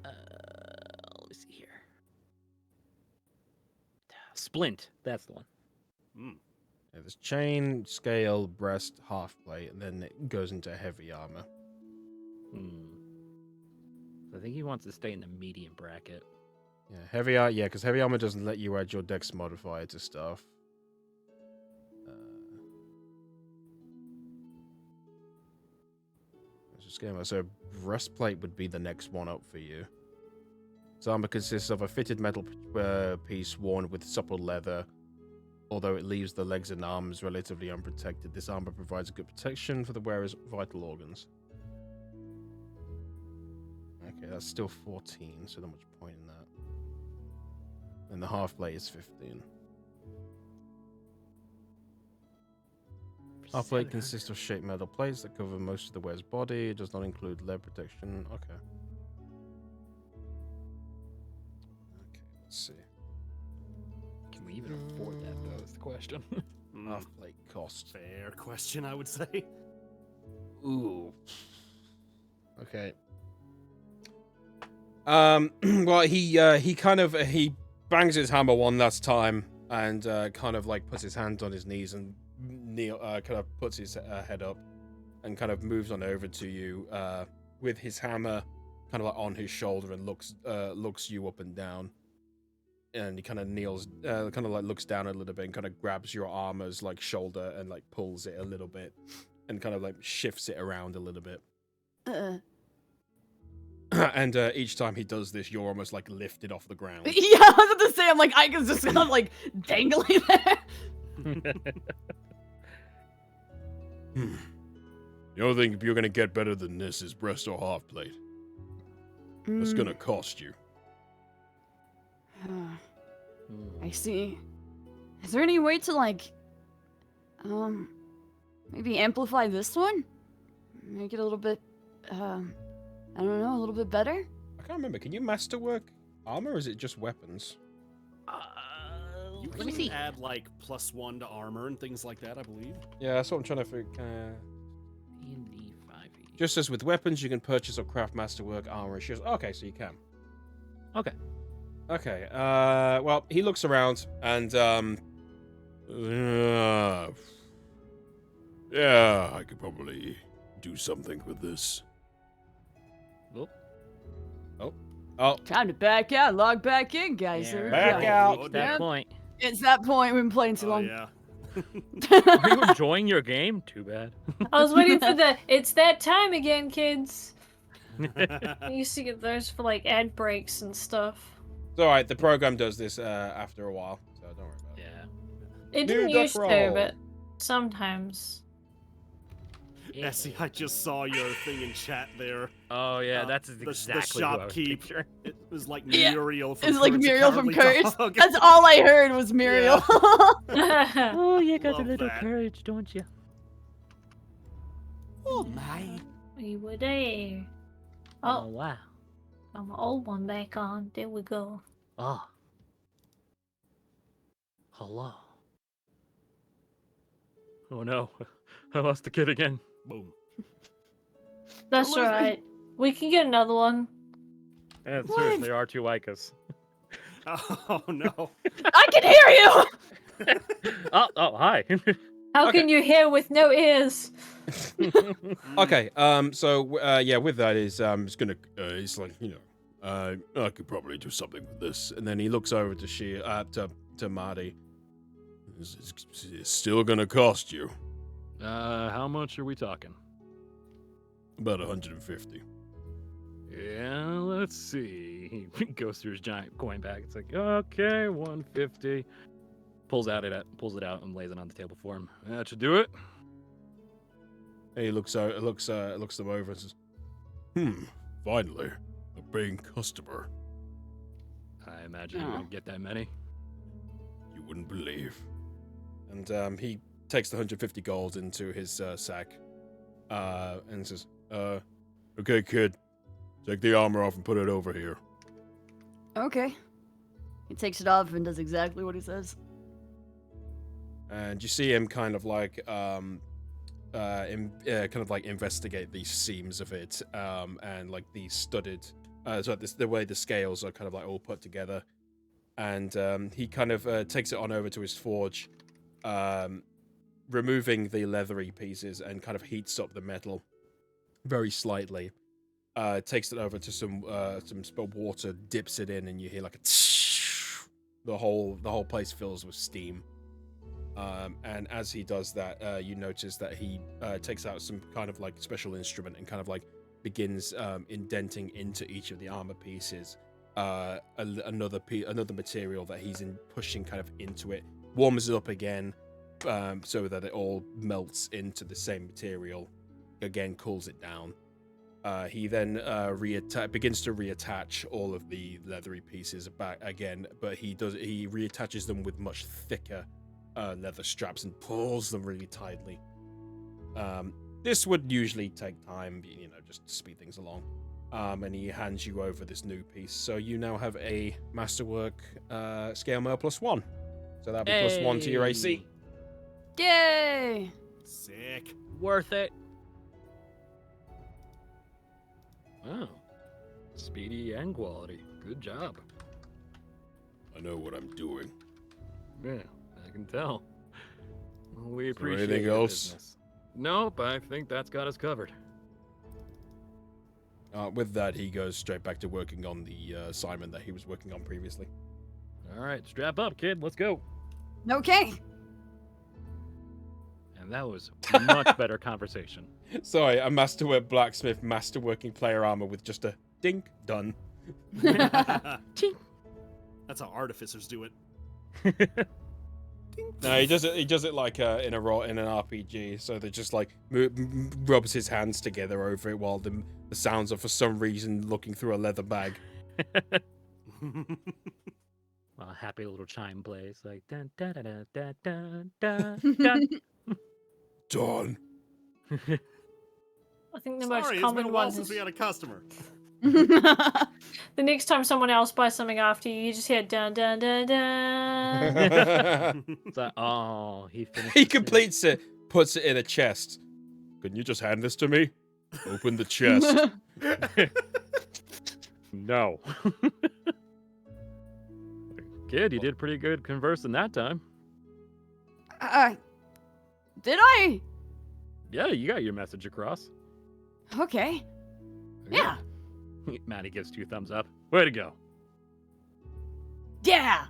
Let me see here. Splint, that's the one. Yeah, there's chain, scale, breast, half plate, and then it goes into heavy armor. I think he wants to stay in the medium bracket. Yeah, heavy armor. Yeah, because heavy armor doesn't let you add your dex modifier to stuff. So breastplate would be the next one up for you. Its armor consists of a fitted metal piece worn with supple leather. Although it leaves the legs and arms relatively unprotected, this armor provides good protection for the wearer's vital organs. Okay, that's still 14, so not much point in that. And the half plate is 15. Half plate consists of shaped metal plates that cover most of the wearer's body. It does not include lead protection. Okay. Okay, let's see. Can we even afford that, though, is the question. Half plate cost. Fair question, I would say. Ooh. Okay. Well, he kind of he bangs his hammer one last time and kind of like puts his hand on his knees and kind of puts his head up and kind of moves on over to you with his hammer kind of like on his shoulder and looks you up and down. And he kind of kneels, kind of like looks down a little bit and kind of grabs your armor's like shoulder and like pulls it a little bit and kind of like shifts it around a little bit. And each time he does this, you're almost like lifted off the ground. Yeah, I was about to say, I'm like, Ika's just kind of like dangling there. The only thing you're gonna get better than this is breast or half plate. It's gonna cost you. I see. Is there any way to like, maybe amplify this one? Make it a little bit, I don't know, a little bit better? I can't remember. Can you masterwork armor, or is it just weapons? You Let me can see. add like +1 to armor and things like that, I believe. Yeah, that's what I'm trying to figure. D&D 5e. Just as with weapons, you can purchase or craft masterwork armor and shields. Okay, so you can. Okay. Okay. Well, he looks around and yeah, I could probably do something with this. Oh. Time to back out, log back in, guys. There we Back go. out. Reached that Yep. point. It's that point. We've been playing too Oh, long. yeah. Are you enjoying your game? Too bad. I was waiting for the "it's that time again, kids." I used to get those for like ad breaks and stuff. It's alright, the program does this after a while, so don't worry about it. Yeah. It didn't New duck used to, roll. but sometimes. Essie, I just saw your thing in chat there. Oh yeah, that's the exactly what I was shopkeep. picturing. It was like Yeah, Muriel from It's like Courage the Muriel from Cowardly Courage. Dog. That's all I heard was Muriel. Oh, you got a Love little that. courage, don't you? Oh my. We were there. Oh, Oh, wow. got my old one back on. There we go. Oh. Hello. Oh no, I lost the kid again. Boom. That's Listen. right. We can get another one. Yeah, it's What? true. There are 2 Ikas. Oh no. I can hear you. Oh, hi. How Okay. can you hear with no ears? Okay, so yeah, with that is it's gonna he's like, you know, I could probably do something with this, and then he looks over to to Marty. It's still gonna cost you How much are we talking? about 150. Yeah, let's see. He goes through his giant coin bag. It's like, okay, 150. Pulls it out and lays it on the table for him. That should do it. And he looks them over and says, finally, a paying customer. I imagine you're gonna get that many. You wouldn't believe. And he takes the 150 gold into his sack, and says, okay, kid, take the armor off and put it over here. Okay. He takes it off and does exactly what he says. And you see him kind of like, kind of like investigate these seams of it, and like the studded, the way the scales are kind of like all put together. And he kind of takes it on over to his forge, removing the leathery pieces and kind of heats up the metal very slightly. Takes it over to some spilled water, dips it in, and you hear like a tsh. The whole place fills with steam. And as he does that, you notice that he takes out some kind of like special instrument and kind of like begins indenting into each of the armor pieces another material that he's pushing kind of into it, warms it up again so that it all melts into the same material, again cools it down. He then begins to reattach all of the leathery pieces back again, but he reattaches them with much thicker leather straps and pulls them really tightly. This would usually take time, just to speed things along. And he hands you over this new piece. So you now have a masterwork scale mail +1. So that'll be +1 to your AC. Yay! Sick. Worth it. Wow. Speedy and quality. Good job. I know what I'm doing. Yeah, I can tell. We Is there appreciate anything your else? business. Nope, I think that's got us covered. With that, he goes straight back to working on the assignment that he was working on previously. All right, strap up, kid. Let's go. Okay. And that was much better conversation. Sorry, a masterwork blacksmith, masterworking player armor with just a dink done. That's how artificers do it. No, he does it like in an RPG. So they just like rubs his hands together over it while the sounds are for some reason looking through a leather bag. Well, a happy little chime plays like dun dun dun dun dun dun dun. Done. I think the Sorry, most it's been a common while one since is we had a customer. the next time someone else buys something after you, you just hear dun dun dun dun. It's like, oh, he finished. He the completes it, puts it in a chest. Can you just hand this to me? Open the chest. No. Kid, you did pretty good conversing that time. Did I? Yeah, you got your message across. Okay. Yeah. Maddie gives 2 thumbs up. Way to go. Yeah.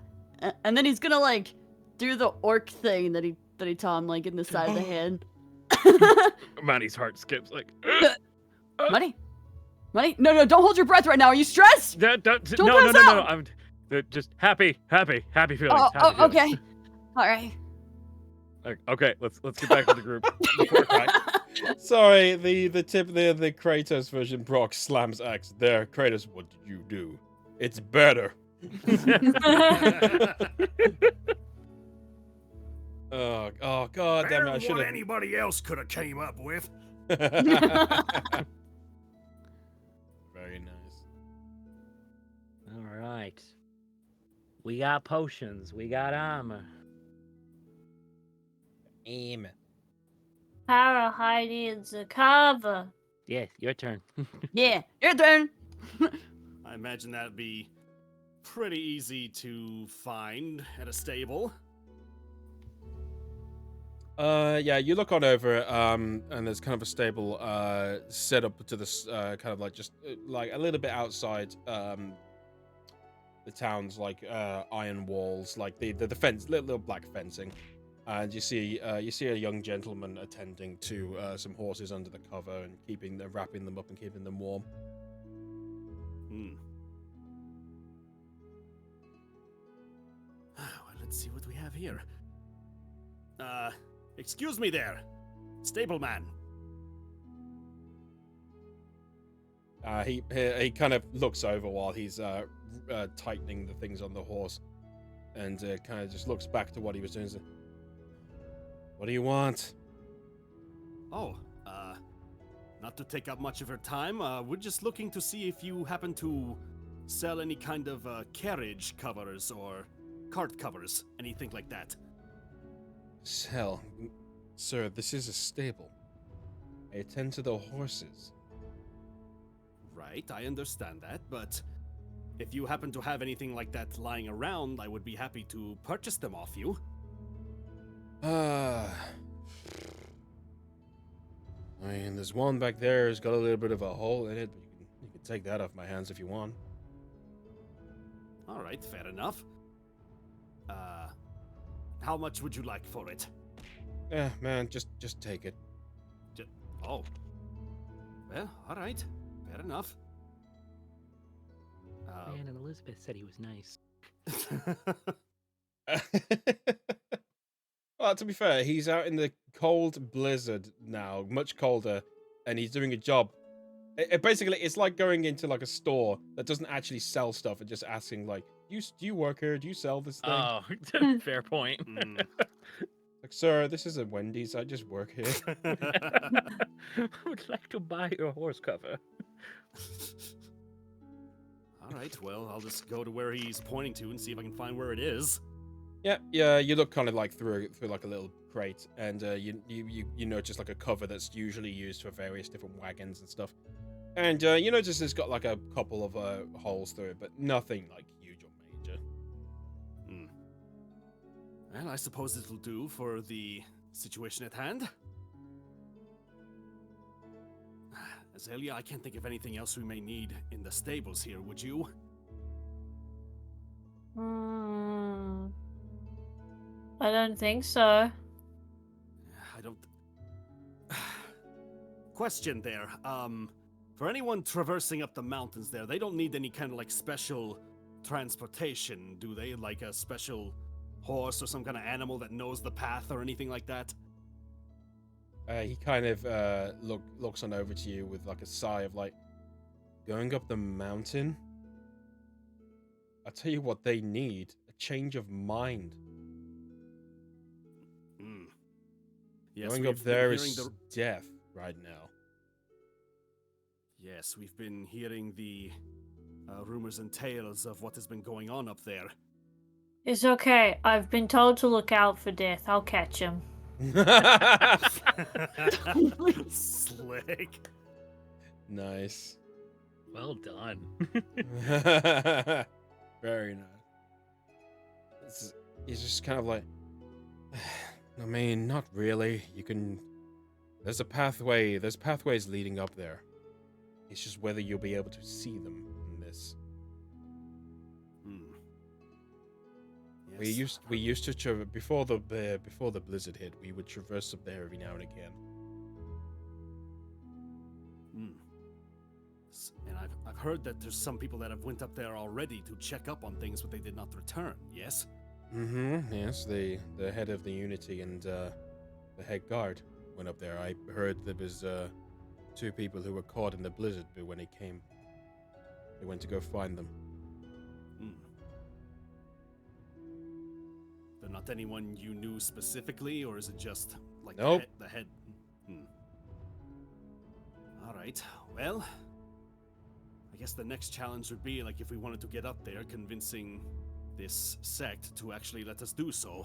And then he's gonna like do the orc thing that he taught him, like in the side of the hand. Maddie's heart skips like. Money? No, don't hold your breath right now. Are you stressed? No. pass out. I'm just happy feelings. happy Oh, feelings. okay. All right. Okay, let's get back to the group. Before I cry. Sorry, the Kratos version. Brock slams axe. There, Kratos. What did you do? It's better. Oh god damn it! I should what have. anybody else could have came up with. Very nice. All right. We got potions. We got armor. Aim. Para needs a cover. Yeah, your turn. Yeah, your turn. I imagine that'd be pretty easy to find at a stable. Yeah, you look on over it, and there's kind of a stable set up to this kind of like just like a little bit outside the town's like iron walls, like the fence, little black fencing, and you see a young gentleman attending to some horses under the cover and wrapping them up and keeping them warm. Well, let's see what we have here. Excuse me there, stableman. He kind of looks over while he's tightening the things on the horse, and kind of just looks back to what he was doing. What do you want? Oh, not to take up much of your time, we're just looking to see if you happen to sell any kind of carriage covers or cart covers, anything like that. Sell? Sir, this is a stable. I attend to the horses. Right, I understand that, but if you happen to have anything like that lying around, I would be happy to purchase them off you. I mean, there's one back there who's got a little bit of a hole in it, but you can take that off my hands if you want. All right, fair enough. How much would you like for it? Man, just take it. Oh. Well, all right. Fair enough. Man, and Elizabeth said he was nice. Well, to be fair, he's out in the cold blizzard now, much colder, and he's doing a job. Basically, it's like going into like a store that doesn't actually sell stuff and just asking like, do you work here? Do you sell this thing? Oh, fair point. Like, sir, this isn't Wendy's. I just work here. I would like to buy your horse cover. All right, well, I'll just go to where he's pointing to and see if I can find where it is. Yeah. You look kind of like through like a little crate, and you notice like a cover that's usually used for various different wagons and stuff. And you notice it's got like a couple of holes through it, but nothing like huge or major. Well, I suppose it'll do for the situation at hand. Aelia, I can't think of anything else we may need in the stables here, would you? I don't think so. I don't... Question there. For anyone traversing up the mountains there, they don't need any kind of like special transportation, do they? Like a special horse or some kind of animal that knows the path or anything like that? He kind of looks on over to you with like a sigh of like, going up the mountain? I'll tell you what they need, a change of mind. Yes, going up there is death right now. Yes, we've been hearing the rumors and tales of what has been going on up there. It's okay. I've been told to look out for death. I'll catch him. Slick. Nice. Well done. Very nice. He's just kind of like, I mean, not really. You can. There's a pathway. There's pathways leading up there. It's just whether you'll be able to see them in this. Yes. We used to before the blizzard hit. We would traverse up there every now and again. And I've heard that there's some people that have went up there already to check up on things, but they did not return. Yes. Yes, the head of the Unity and the head guard went up there. I heard there was 2 people who were caught in the blizzard, but when he came, they went to go find them. They're not anyone you knew specifically, or is it just like Nope. the head? All right. Well, I guess the next challenge would be like if we wanted to get up there, convincing this sect to actually let us do so.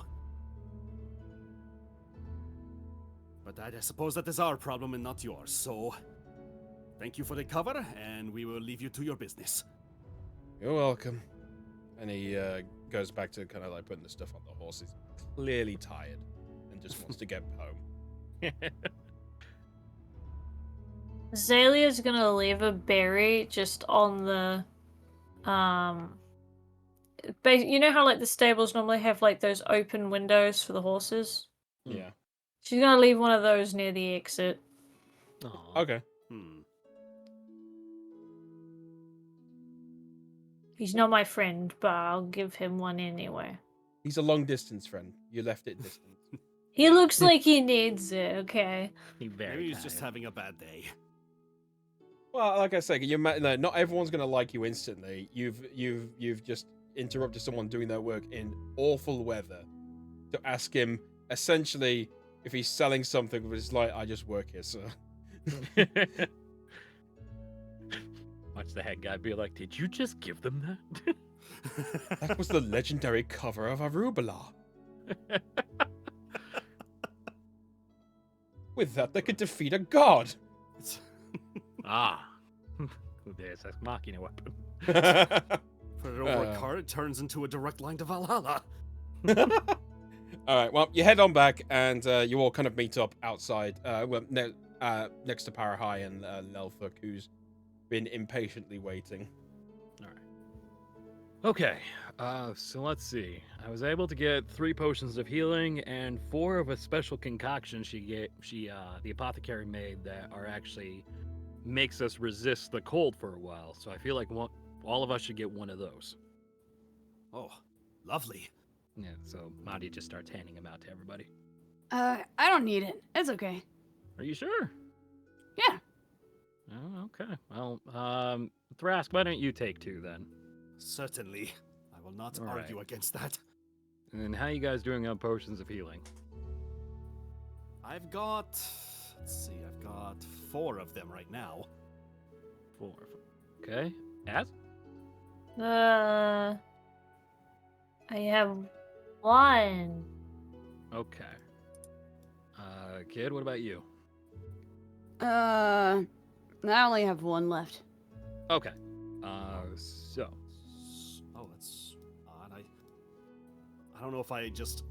But I suppose that is our problem and not yours, so thank you for the cover, and we will leave you to your business. You're welcome. And he goes back to kind of like putting the stuff on the horse. He's clearly tired and just wants to get home. Azalea's gonna leave a berry just on the you know how like the stables normally have like those open windows for the horses? Yeah. She's gonna leave one of those near the exit. Aw. Okay. He's not my friend, but I'll give him one anyway. He's a long distance friend. You left it distant. He looks like he needs it, okay? Maybe he's just having a bad day. Well, like I say, not everyone's gonna like you instantly. You've just interrupted someone doing their work in awful weather to ask him essentially if he's selling something, but it's like, I just work here, sir. Watch the head guy be like, did you just give them that? That was the legendary cover of Arubala. With that, they could defeat a god. There's a machina weapon. Put it over a cart, it turns into a direct line to Valhalla. All right, well, you head on back, and you all kind of meet up outside. Well, no, next to Parahai and Lelfuk, who's been impatiently waiting. All right. Okay. So let's see. I was able to get 3 potions of healing and 4 of a special concoction the apothecary made that are actually makes us resist the cold for a while. So I feel like all of us should get one of those. Oh, lovely. Yeah. So Madi just starts handing them out to everybody. I don't need it. It's okay. Are you sure? Yeah. Oh, okay. Well, Thrask, why don't you take 2 then? Certainly. I will not All argue right. against that. And then how you guys doing on potions of healing? I've got... Let's see, I've got 4 of them right now. 4. Okay. Az? I have 1. Okay. Kid, what about you? I only have 1 left. Okay. So. Oh, that's odd. I don't know if I just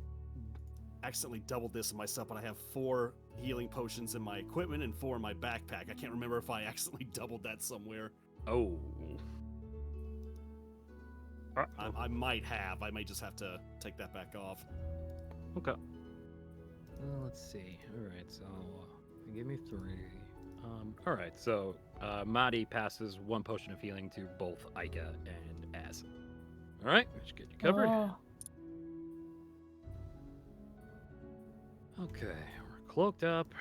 accidentally doubled this in myself, but I have 4 healing potions in my equipment and 4 in my backpack. I can't remember if I accidentally doubled that somewhere. Oh. I might have. I may just have to take that back off. Okay. Let's see. All right. So, give me 3. All right. So, Madi passes 1 potion of healing to both Aika and Az. All right. Let's get you covered. Oh. Okay. We're cloaked up.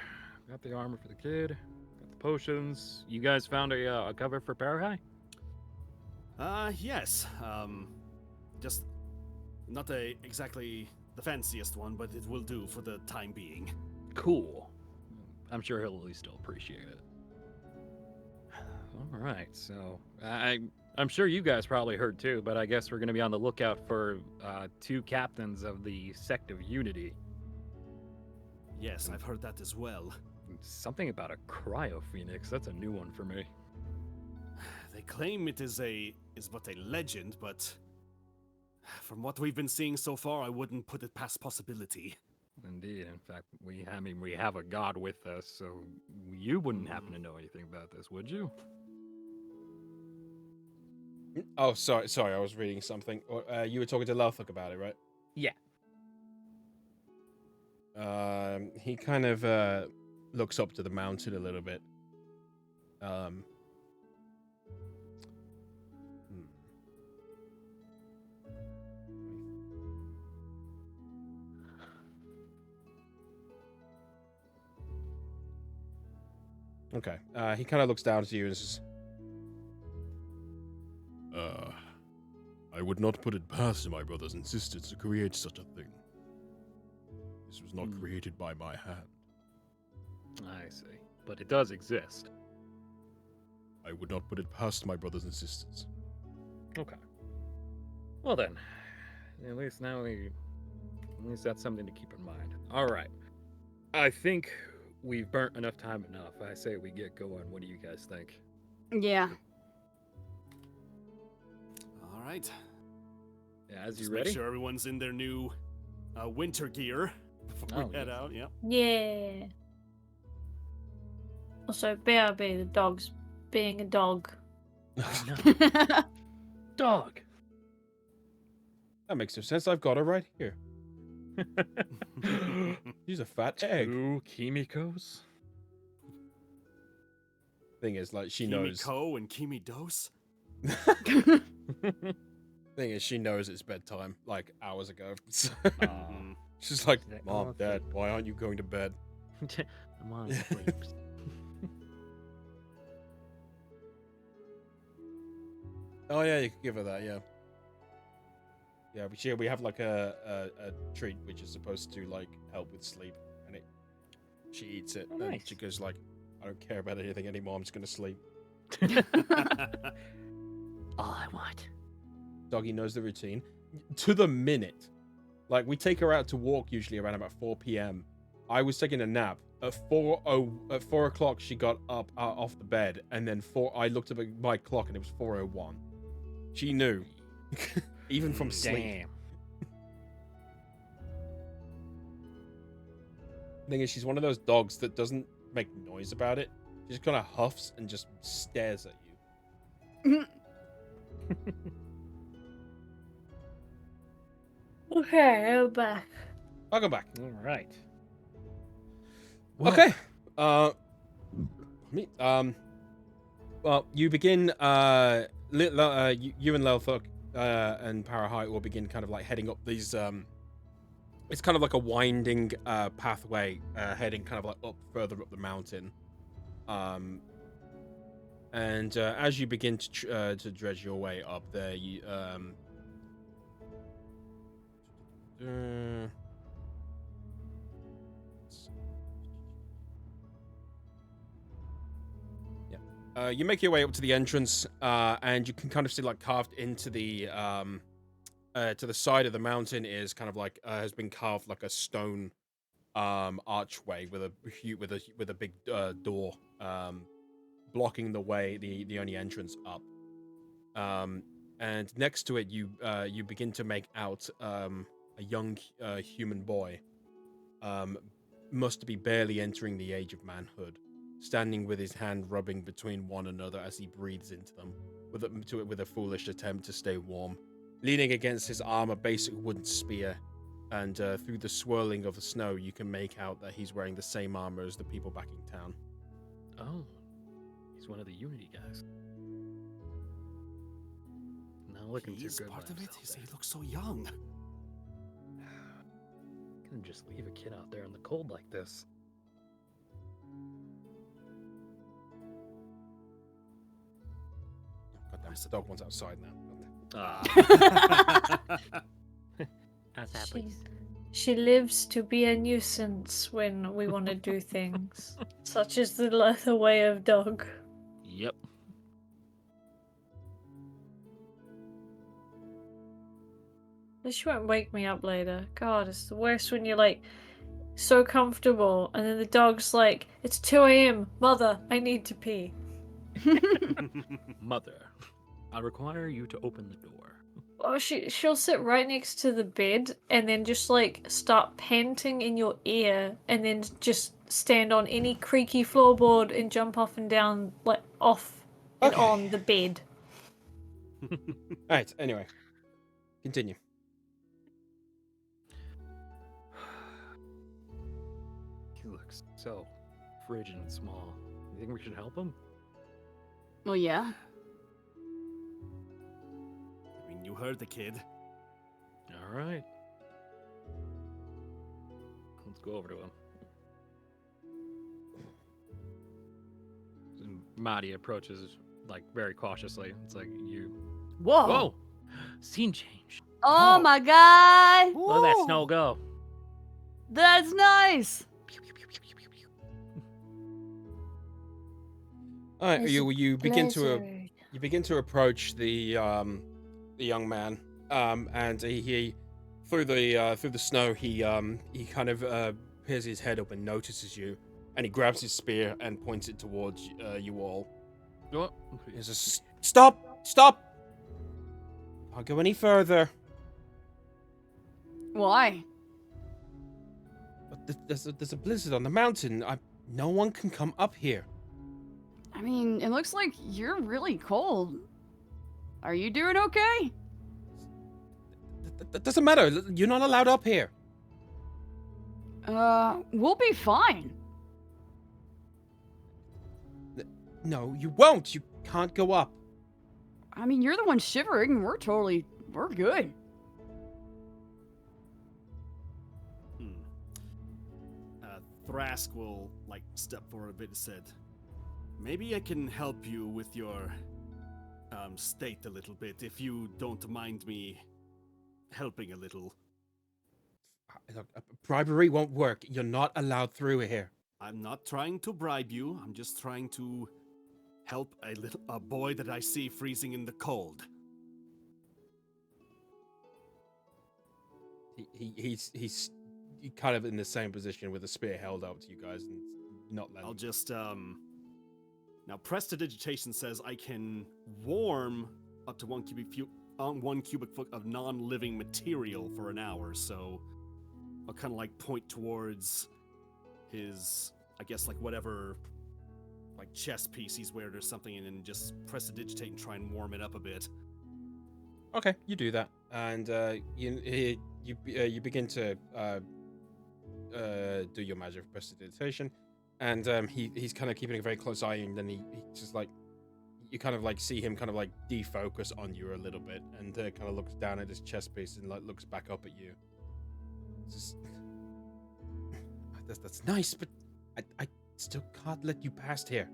Got the armor for the kid. Got the potions. You guys found a cover for Parahai? Yes. Just not exactly the fanciest one, but it will do for the time being. Cool. I'm sure he'll at least still appreciate it. All right, so I'm sure you guys probably heard too, but I guess we're going to be on the lookout for 2 captains of the Sect of Unity. Yes, I've heard that as well. Something about a cryo phoenix. That's a new one for me. They claim it is but a legend, but from what we've been seeing so far, I wouldn't put it past possibility. Indeed. In fact, we have a god with us, so you wouldn't happen to know anything about this, would you? Oh, sorry, I was reading something. You were talking to Lelfuk about it, right? Yeah. He kind of looks up to the mountain a little bit. Okay. He kind of looks down to you and says, I would not put it past my brothers and sisters to create such a thing. This was not created by my hand. I see. But it does exist. I would not put it past my brothers and sisters. Okay. Well then, at least that's something to keep in mind. All right. I think we've burnt enough time enough. I say we get going. What do you guys think? Yeah. All right. Yeah, as you Just ready? make sure everyone's in their new winter gear before we head out. Yeah. Yeah. Also, BRB, the dog's being a dog. Dog. That makes no sense. I've got her right here. She's a fat egg. 2 Kimikos? Thing is, like, she knows. Kimiko and Kimi Dose. Thing is, she knows it's bedtime, like hours ago. Mhm. She's like, Like, Mom, oh, Dad, why aren't you going to bed? I'm on sleeps. Oh yeah, you could give her that. Yeah. Yeah, but we have like a treat which is supposed to like help with sleep, and she eats it, Oh, and nice. she goes like, I don't care about anything anymore. I'm just gonna sleep. All I want. Doggy knows the routine to the minute. Like, we take her out to walk usually around about 4 p.m. I was taking a nap at 4 o'clock. She got up off the bed, and then I looked at my clock and it was 4:01. She knew, even from sleep. Damn. Thing is, she's one of those dogs that doesn't make noise about it. She just kind of huffs and just stares at you. Okay, I'm back. Welcome back. All right. Okay. Well, you begin. You and Lelthok and Parahite will begin kind of like heading up these. It's kind of like a winding pathway heading kind of like up further up the mountain. And as you begin to dredge your way up there, you you make your way up to the entrance, and you can kind of see like carved into the to the side of the mountain is kind of like has been carved like a stone archway with a big door blocking the way, the only entrance up. And next to it, you begin to make out a young human boy, must be barely entering the age of manhood, standing with his hand rubbing between one another as he breathes into them, with a foolish attempt to stay warm. Leaning against his arm, a basic wooden spear, and through the swirling of the snow, you can make out that he's wearing the same armor as the people back in town. Oh, he's one of the Unity guys. Not looking too good. Part of it is he looks so young. Couldn't just leave a kid out there in the cold like this. Goddamn, the dog wants outside now. As happens. She lives to be a nuisance when we want to do things, such as the way of dog. Yep. She won't wake me up later. God, it's the worst when you're like so comfortable and then the dog's like, it's 2 a.m. Mother, I need to pee. Mother, I require you to open the door. Oh, she'll sit right next to the bed and then just like start panting in your ear and then just stand on any creaky floorboard and jump up and down like off and on the bed. Alright, anyway. Continue. He looks so frigid and small. You think we should help him? Well, yeah. I mean, you heard the kid. All right. Let's go over to him. And Marty approaches like very cautiously. It's like you. Whoa. Whoa! Scene change. Oh my god. Look at that snow go. That's nice. All right, It's you begin to blizzard. you begin to approach the young man, and he through the snow he kind of peers his head up and notices you, and he grabs his spear and points it towards you all. What? He says, "Stop! Can't go any further." Why? But there's a blizzard on the mountain. No one can come up here. I mean, it looks like you're really cold. Are you doing okay? That doesn't matter. You're not allowed up here. We'll be fine. No, you won't. You can't go up. I mean, you're the one shivering. We're good. Thrask will like step forward a bit and said, "Maybe I can help you with your state a little bit if you don't mind me helping a little." Look, bribery won't work. You're not allowed through here. I'm not trying to bribe you. I'm just trying to help a boy that I see freezing in the cold. He's kind of in the same position with a spear held up to you guys and not letting. I'll just now prestidigitation says I can warm up to 1 cubic foot of non-living material for an hour, so I'll kind of like point towards his I guess like whatever, like chest piece he's wearing or something, and then just prestidigitate and try and warm it up a bit. Okay, you do that, and you begin to do your magic prestidigitation, and he's kind of keeping a very close eye, and then he just like you kind of like see him kind of like defocus on you a little bit, and kind of looks down at his chest piece and like looks back up at you. Just that's nice, but I still can't let you past here.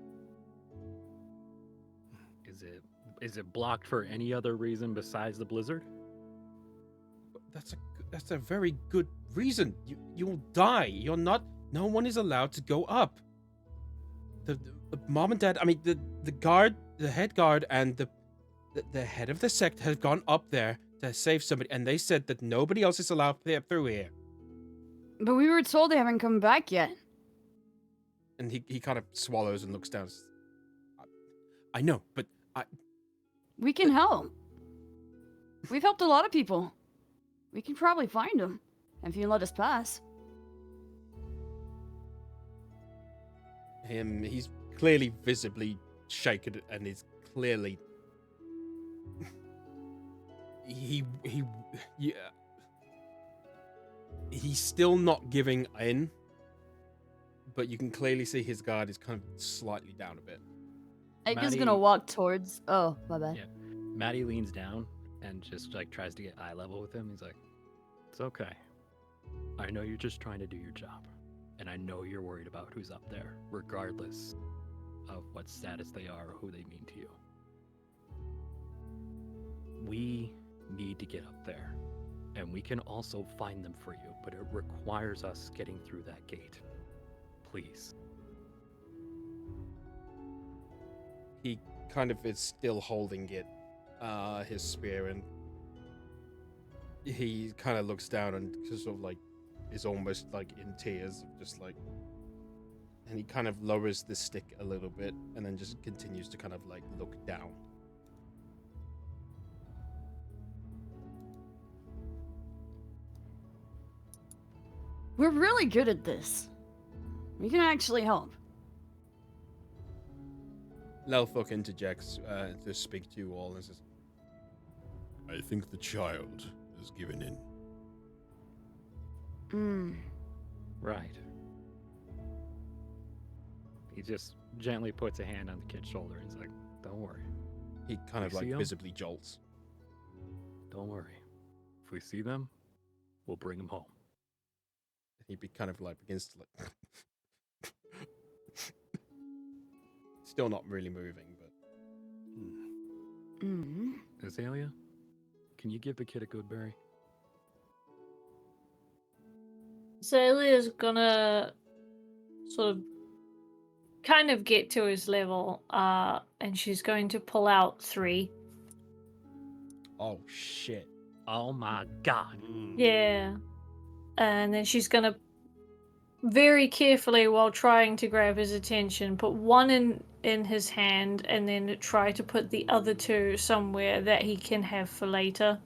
Is it blocked for any other reason besides the blizzard? That's a very good reason. You'll die. No one is allowed to go up. The mom and dad, I mean the guard, the head guard, and the head of the sect have gone up there to save somebody, and they said that nobody else is allowed through here. But we were told they haven't come back yet. And he kind of swallows and looks down. I know, but We can help. We've helped a lot of people. We can probably find them if you let us pass. He's clearly visibly shaken, and is clearly he's still not giving in, but you can clearly see his guard is kind of slightly down a bit. Edgar's gonna walk towards. Oh, my bad. Yeah. Maddie leans down and just like tries to get eye level with him. He's like, "It's okay. I know you're just trying to do your job, and I know you're worried about who's up there, regardless of what status they are or who they mean to you. We need to get up there, and we can also find them for you, but it requires us getting through that gate. Please." He kind of is still holding it, his spear, and he kind of looks down and just sort of like is almost like in tears, just like, and he kind of lowers the stick a little bit and then just continues to kind of like look down. We're really good at this. We can actually help. Lelthok interjects to speak to you all and says, I think the child has given in. Right. He just gently puts a hand on the kid's shoulder and he's like, "Don't worry." He kind of You like see 'em? visibly jolts. "Don't worry. If we see them, we'll bring them home." He kind of like begins to like still not really moving, but Aelia, can you give the kid a good berry? Aelia's gonna sort of kind of get to his level, and she's going to pull out 3. oh shit. Oh my god. Yeah. And then she's gonna very carefully, while trying to grab his attention, put one in his hand and then try to put the other 2 somewhere that he can have for later.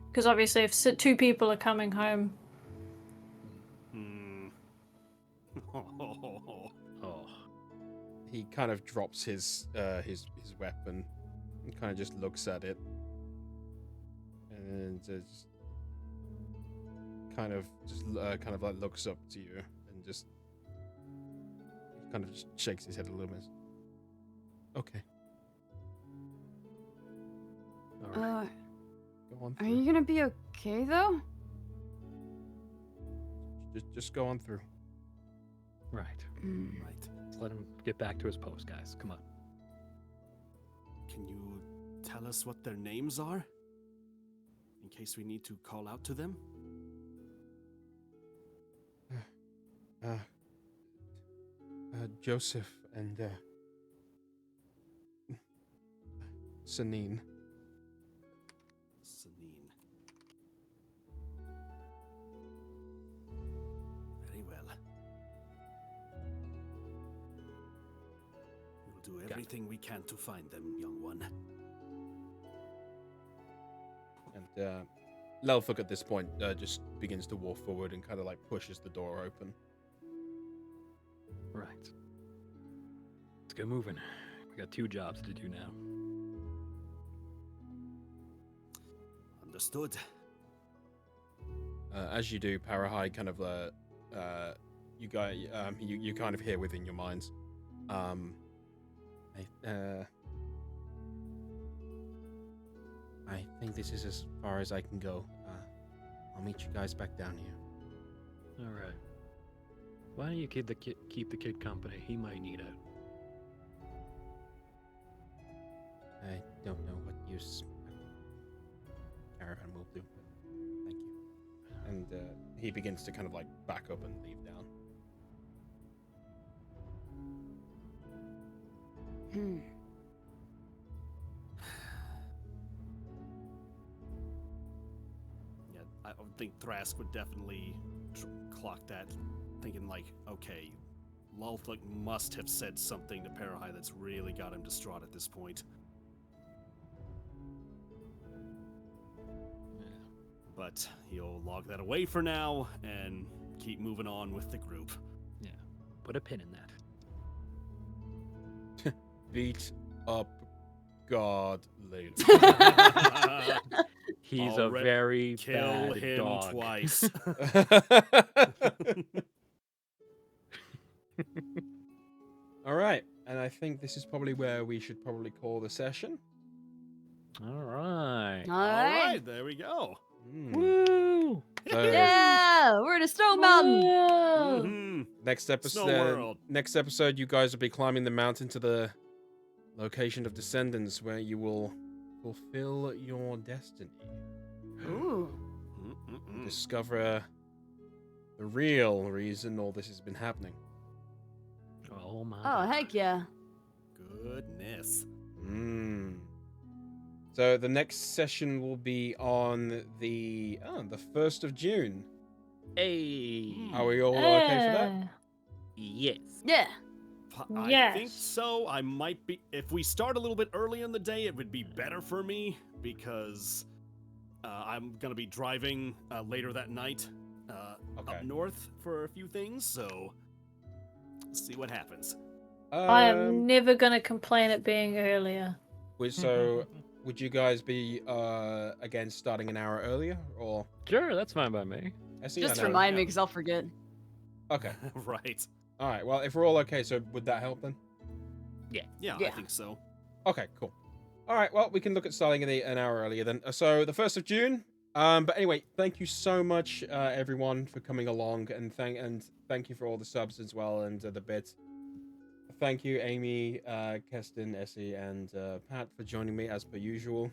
Because obviously if 2 people are coming home... Oh. He kind of drops his weapon and kind of just looks at it and just kind of like looks up to you and just kind of just shakes his head a little bit. Okay. All right. Go on Are through. you gonna be okay though? Just go on through. Right. Right. Let's let him get back to his post, guys. Come on. Can you tell us what their names are? In case we need to call out to them? Joseph and Sanine. Sanine. Very well. We'll do everything we can to find them, young one. And Lelthok at this point just begins to walk forward and kind of like pushes the door open. Right. Let's get moving. We got 2 jobs to do now. Understood. As you do, Parahai kind of you guys you kind of hear within your minds. I think this is as far as I can go. I'll meet you guys back down here. All right. Why don't you keep the kid company? He might need it. I don't know what use Caravan will do. Thank you. And he begins to kind of like back up and leave down. Yeah, I think Thrask would definitely clock that, thinking like, okay, Lulthuk must have said something to Parahai that's really got him distraught at this point. But he'll log that away for now and keep moving on with the group. Yeah. Put a pin in that. Beat up God later. He's a very Kill bad him dog. twice. All right, and I think this is probably where we should probably call the session. All right. All All right. right, there we go. Woo! So, Yeah, we're in a snow mountain. Mhm. next episode, Snow World. you guys will be climbing the mountain to the location of Descendants, where you will fulfill your destiny. Ooh. Mm-mm-mm. Discover the real reason all this has been happening. Oh my. Oh, heck yeah. Goodness. So the next session will be on the 1st of June. Hey. Are we all okay for that? Yes. Yeah. I Yes. think so. I might be. If we start a little bit early in the day, it would be better for me because I'm gonna be driving later that night Okay. up north for a few things. So let's see what happens. I am never gonna complain at being earlier. So, would you guys be against starting an hour earlier, or? Sure, that's fine by me. Just I know. remind me, because I'll forget. Okay. Right. All right. Well, if we're all okay, so would that help then? Yeah, I Yeah. think so. Okay. Cool. All right. Well, we can look at starting an hour earlier then. So the 1st of June. But anyway, thank you so much, everyone, for coming along, and thank you for all the subs as well and the bits. Thank you, Amy, Keston, Essie, and Pat for joining me as per usual.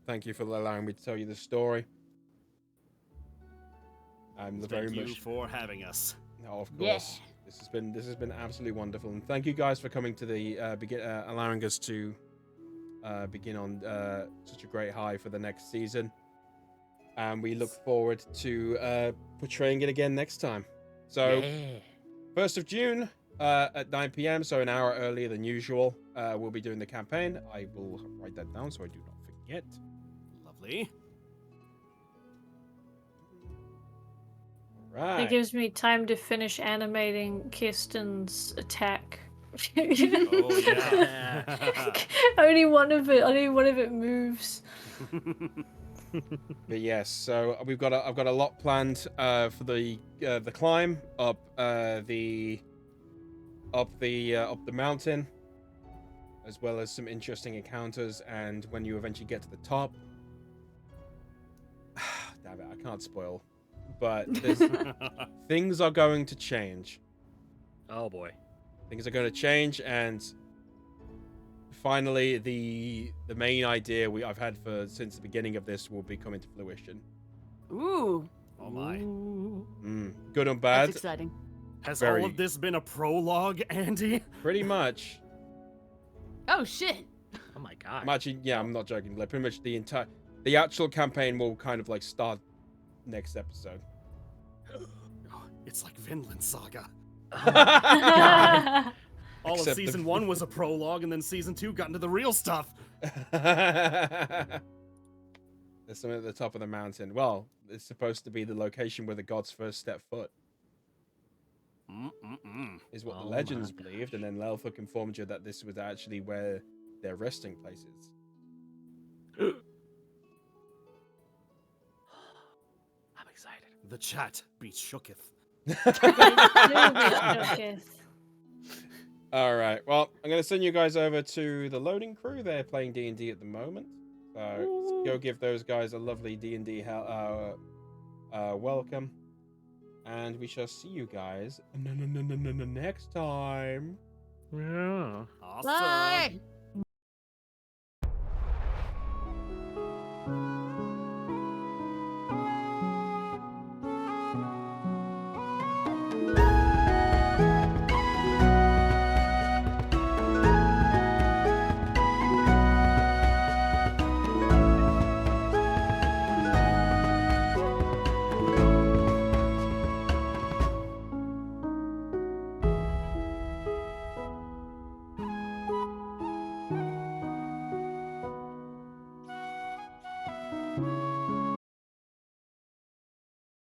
Thank you for allowing me to tell you the story. Very Thank you much. for having us. No, of Yeah. course. This has been absolutely wonderful, and thank you guys for coming to the allowing us to begin on such a great high for the next season. And we look forward to portraying it again next time. So, Yeah. 1st of June at 9 p.m., so an hour earlier than usual, we'll be doing the campaign. I will write that down so I do not forget. Lovely. Right. It gives me time to finish animating Kirsten's attack. Oh yeah. only one of it moves. But yes, so I've got a lot planned for the climb up the mountain, as well as some interesting encounters. And when you eventually get to the top, damn it, I can't spoil, but things are going to change. Oh boy. Things are going to change, and finally, the main idea I've had since the beginning of this will be coming to fruition. Ooh. Oh my. Good and bad, That's exciting. Has Very. all of this been a prologue, Andy? pretty much. Oh, shit. Oh my god. I'm actually, yeah, I'm not joking. Like, pretty much the actual campaign will kind of like start next episode. It's like Vinland Saga. God. All Except of the- season 1 was a prologue, and then season 2 got into the real stuff. There's something at the top of the mountain. Well, it's supposed to be the location where the gods first step foot. is what the Oh, legends my believed, and then Lelfuk informed you that this was actually where their resting place is. I'm excited. The chat be shooketh. All right. Well, I'm going to send you guys over to the loading crew. They're playing D&D at the moment. So go give those guys a lovely D&D welcome. And we shall see you guys next time. Yeah. Awesome. Bye.